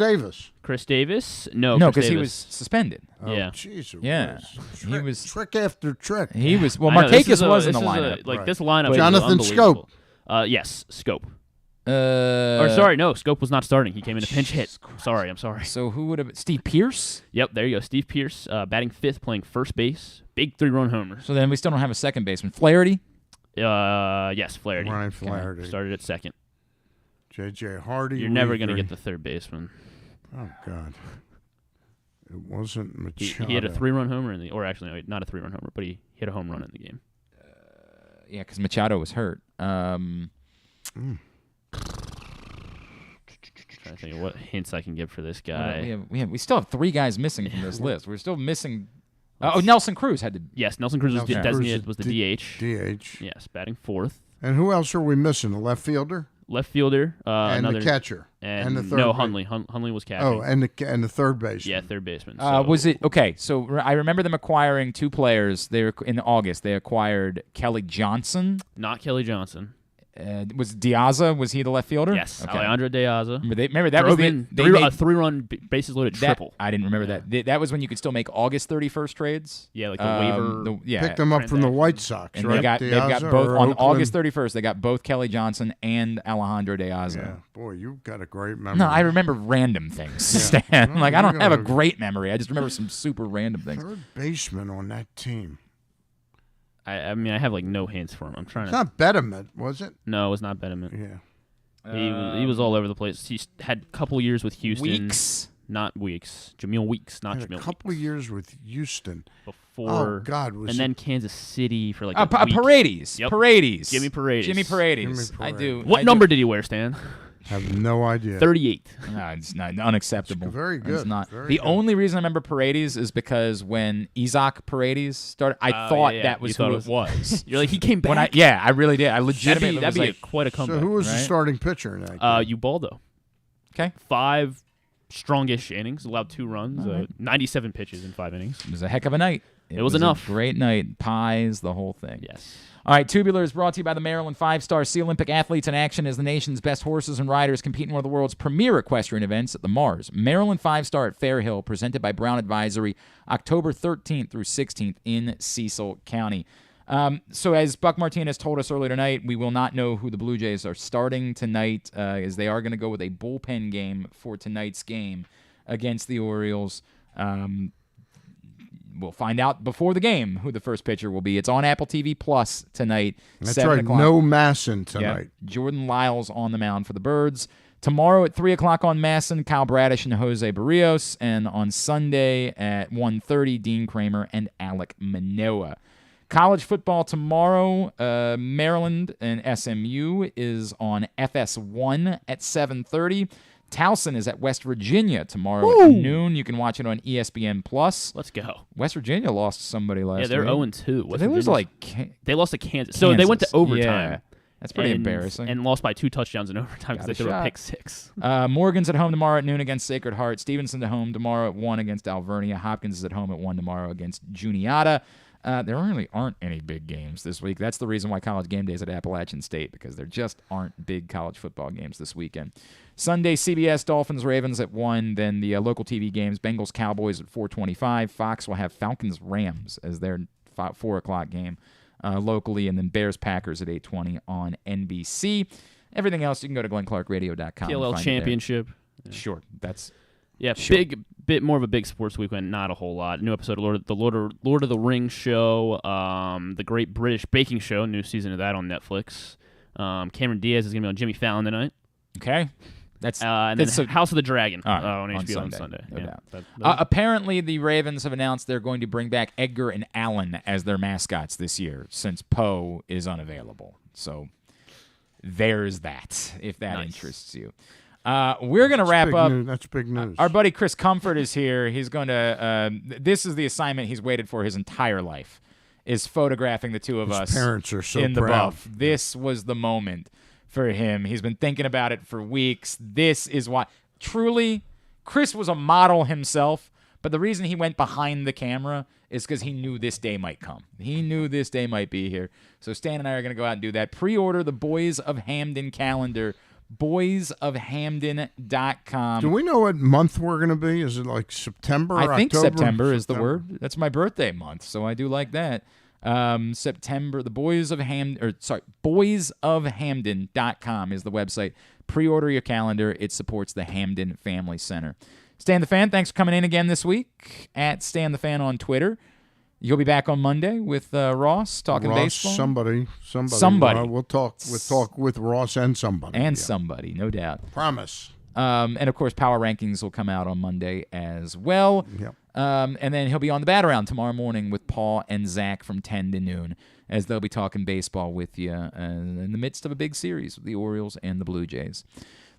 B: Davis.
C: No,
A: because he was suspended.
C: Yeah,
A: he was
B: trick after trick.
A: He was Markakis was in the lineup.
C: This lineup.
B: Jonathan Scope.
C: Yes, Scope. Or sorry, no, Scope was not starting. He came in a pinch hit. I'm sorry.
A: So who would have? Steve Pearce?
C: Yep, there you go. Steve Pearce, batting 5th, playing first base. Big 3-run homer.
A: So then we still don't have a second baseman. Flaherty?
C: Yes, Flaherty.
B: Ryan Flaherty.
C: Started at second.
B: J.J. Hardy.
C: You're never going to get the third baseman.
B: Oh, God. It wasn't Machado.
C: He had a 3-run homer or actually, no, not a 3-run homer, but he hit a home run in the game.
A: Yeah, because Machado was hurt.
C: Trying to think of what hints I can give for this guy.
A: We still have 3 guys missing from this list. We're still missing. Nelson Cruz had to.
C: Yes, Nelson Cruz was designated was the DH.
B: DH.
C: Yes, batting 4th.
B: And who else are we missing? The left fielder.
C: Left fielder.
B: And
C: another,
B: the catcher.
C: And
B: the third.
C: No, Hundley. Hundley was catching.
B: Oh, and the third baseman.
C: Yeah, third baseman.
A: Was it okay? So I remember them acquiring 2 players. They were in August. They acquired Kelly Johnson.
C: Not Kelly Johnson.
A: Was Diaza? Was he the left fielder?
C: Yes,
A: okay.
C: Alejandro Diaza.
A: Remember that was
C: a 3-run bases loaded triple.
A: I didn't remember that. That was when you could still make August 31st trades.
C: Yeah, like the waiver.
B: Picked them up from the White Sox,
A: and
B: right?
A: They've got both on August 31st. They got both Kelly Johnson and Alejandro Diaza.
B: Yeah, boy, you've got a great memory.
A: No, I remember random things, Stan. Like I don't have a great memory. I just remember some super random things.
B: Third baseman on that team.
C: I mean, I have like no hints for him. I'm trying
B: to. It's not Betterman, was it?
C: No, it was not Betterman.
B: Yeah.
C: He was all over the place. He had a couple years with Houston.
A: Weeks?
C: Not Weeks. Jamil Weeks, not Jamil.
B: A couple years with Houston.
C: Before.
B: Oh, God.
C: And then Kansas City for like a week.
A: Paredes.
C: Yep.
A: Paredes.
C: Jimmy Paredes.
A: Jimmy Paredes. I do.
C: What number did he wear, Stan?
B: Have no idea.
C: 38.
A: No, it's not unacceptable.
B: It's very good.
A: It's not.
B: Very good.
A: Only reason I remember Paredes is because when Isaac Paredes started, I thought that was who it was.
C: You're like, he came back?
A: I really did. I legitimately
C: that'd be quite a comeback.
B: So who was the starting pitcher in that game?
C: Ubaldo.
A: Okay.
C: 5 strongish innings, allowed 2 runs, 97 pitches in 5 innings.
A: It was a heck of a night.
C: It was enough.
A: A great night. Pies, the whole thing.
C: Yes.
A: All right, Tubular is brought to you by the Maryland 5-Star Sea Olympic athletes in action as the nation's best horses and riders compete in one of the world's premier equestrian events at the Mars. Maryland 5-Star at Fair Hill, presented by Brown Advisory, October 13th through 16th in Cecil County. So as Buck Martinez told us earlier tonight, we will not know who the Blue Jays are starting tonight, as they are going to go with a bullpen game for tonight's game against the Orioles. We'll find out before the game who the first pitcher will be. It's on Apple TV Plus tonight.
B: That's
A: 7
B: right.
A: o'clock.
B: No Masson tonight.
A: Yeah. Jordan Lyles on the mound for the Birds. Tomorrow at 3 o'clock on Masson, Kyle Bradish and Jose Barrios. And on Sunday at 1:30, Dean Kramer and Alek Manoah. College football tomorrow, Maryland and SMU is on FS1 at 7:30. Towson is at West Virginia tomorrow at noon. You can watch it on ESPN+.
C: Let's go.
A: West Virginia lost somebody last week.
C: Yeah, they're 0-2.
A: They lose
C: they lost to Kansas. So they went to overtime.
A: Yeah, that's pretty embarrassing.
C: And lost by 2 touchdowns in overtime because they threw a pick 6.
A: Morgan's at home tomorrow at noon against Sacred Heart. Stevenson at home tomorrow at 1 against Alvernia. Hopkins is at home at 1 tomorrow against Juniata. There really aren't any big games this week. That's the reason why College Game Day is at Appalachian State, because there just aren't big college football games this weekend. Sunday, CBS Dolphins Ravens at 1. Then the local TV games, Bengals Cowboys at 4:25. Fox will have Falcons Rams as their 4 o'clock game locally, and then Bears Packers at 8:20 on NBC. Everything else, you can go to glennclarkradio.com.
C: PLL Championship.
A: Sure, that's.
C: Yeah, bit more of a big sports weekend, not a whole lot. New episode of Lord of the Rings show, the Great British Baking Show, new season of that on Netflix. Cameron Diaz is going to be on Jimmy Fallon tonight.
A: Okay.
C: And then House of the Dragon on HBO
A: on
C: Sunday.
A: No
C: Yeah.
A: doubt. Apparently, the Ravens have announced they're going to bring back Edgar and Allan as their mascots this year, since Poe is unavailable. So there's that, if that interests you. We're going to wrap up.
B: That's big news.
A: Our buddy Chris Comfort is here. He's going to. This is the assignment he's waited for his entire life, is photographing the two of us.
B: Parents are so
A: in the
B: proud.
A: buff. This was the moment for him. He's been thinking about it for weeks. This is why. Truly, Chris was a model himself, but the reason he went behind the camera is because he knew this day might come. He knew this day might be here. So Stan and I are going to go out and do that. Pre-order the Boys of Hamden calendar. boysofhamden.com.
B: Do we know what month we're going to be? Is it like September?
A: I think
B: October,
A: September is the word. That's my birthday month, so I do like that. September. The boysofhamden.com is the website. Pre-order your calendar. It supports the Hamden Family Center. Stan the Fan, thanks for coming in again this week. At Stan the Fan on Twitter. You'll be back on Monday with Ross talking baseball.
B: Somebody. We'll talk with Ross and somebody.
A: Somebody, no doubt.
B: Promise.
A: And of course, Power Rankings will come out on Monday as well.
B: Yep.
A: And then he'll be on the Bat Around tomorrow morning with Paul and Zach from 10 to noon, as they'll be talking baseball with you in the midst of a big series with the Orioles and the Blue Jays.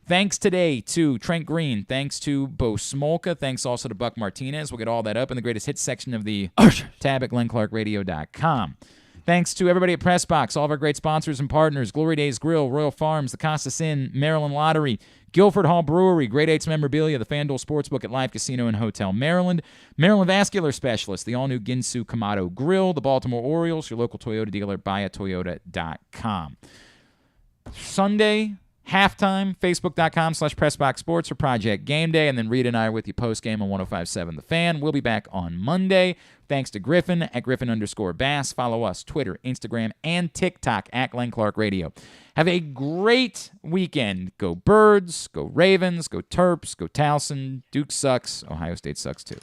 A: Thanks today to Trent Green. Thanks to Bo Smolka. Thanks also to Buck Martinez. We'll get all that up in the greatest hits section of the tab at GlennClarkRadio.com. Thanks to everybody at PressBox, all of our great sponsors and partners, Glory Days Grill, Royal Farms, the Costas Inn, Maryland Lottery, Guilford Hall Brewery, Great Eights Memorabilia, the FanDuel Sportsbook at Live Casino and Hotel Maryland, Maryland Vascular Specialist, the all-new Ginsu Kamado Grill, the Baltimore Orioles, your local Toyota dealer, buyatoyota.com. Sunday, halftime, Facebook.com/PressBoxSports for Project Game Day, and then Reed and I are with you post-game on 105.7 The Fan. We'll be back on Monday. Thanks to Griffin at Griffin_Bass. Follow us, Twitter, Instagram, and TikTok at Glenn Clark Radio. Have a great weekend. Go Birds, go Ravens, go Terps, go Towson. Duke sucks. Ohio State sucks too.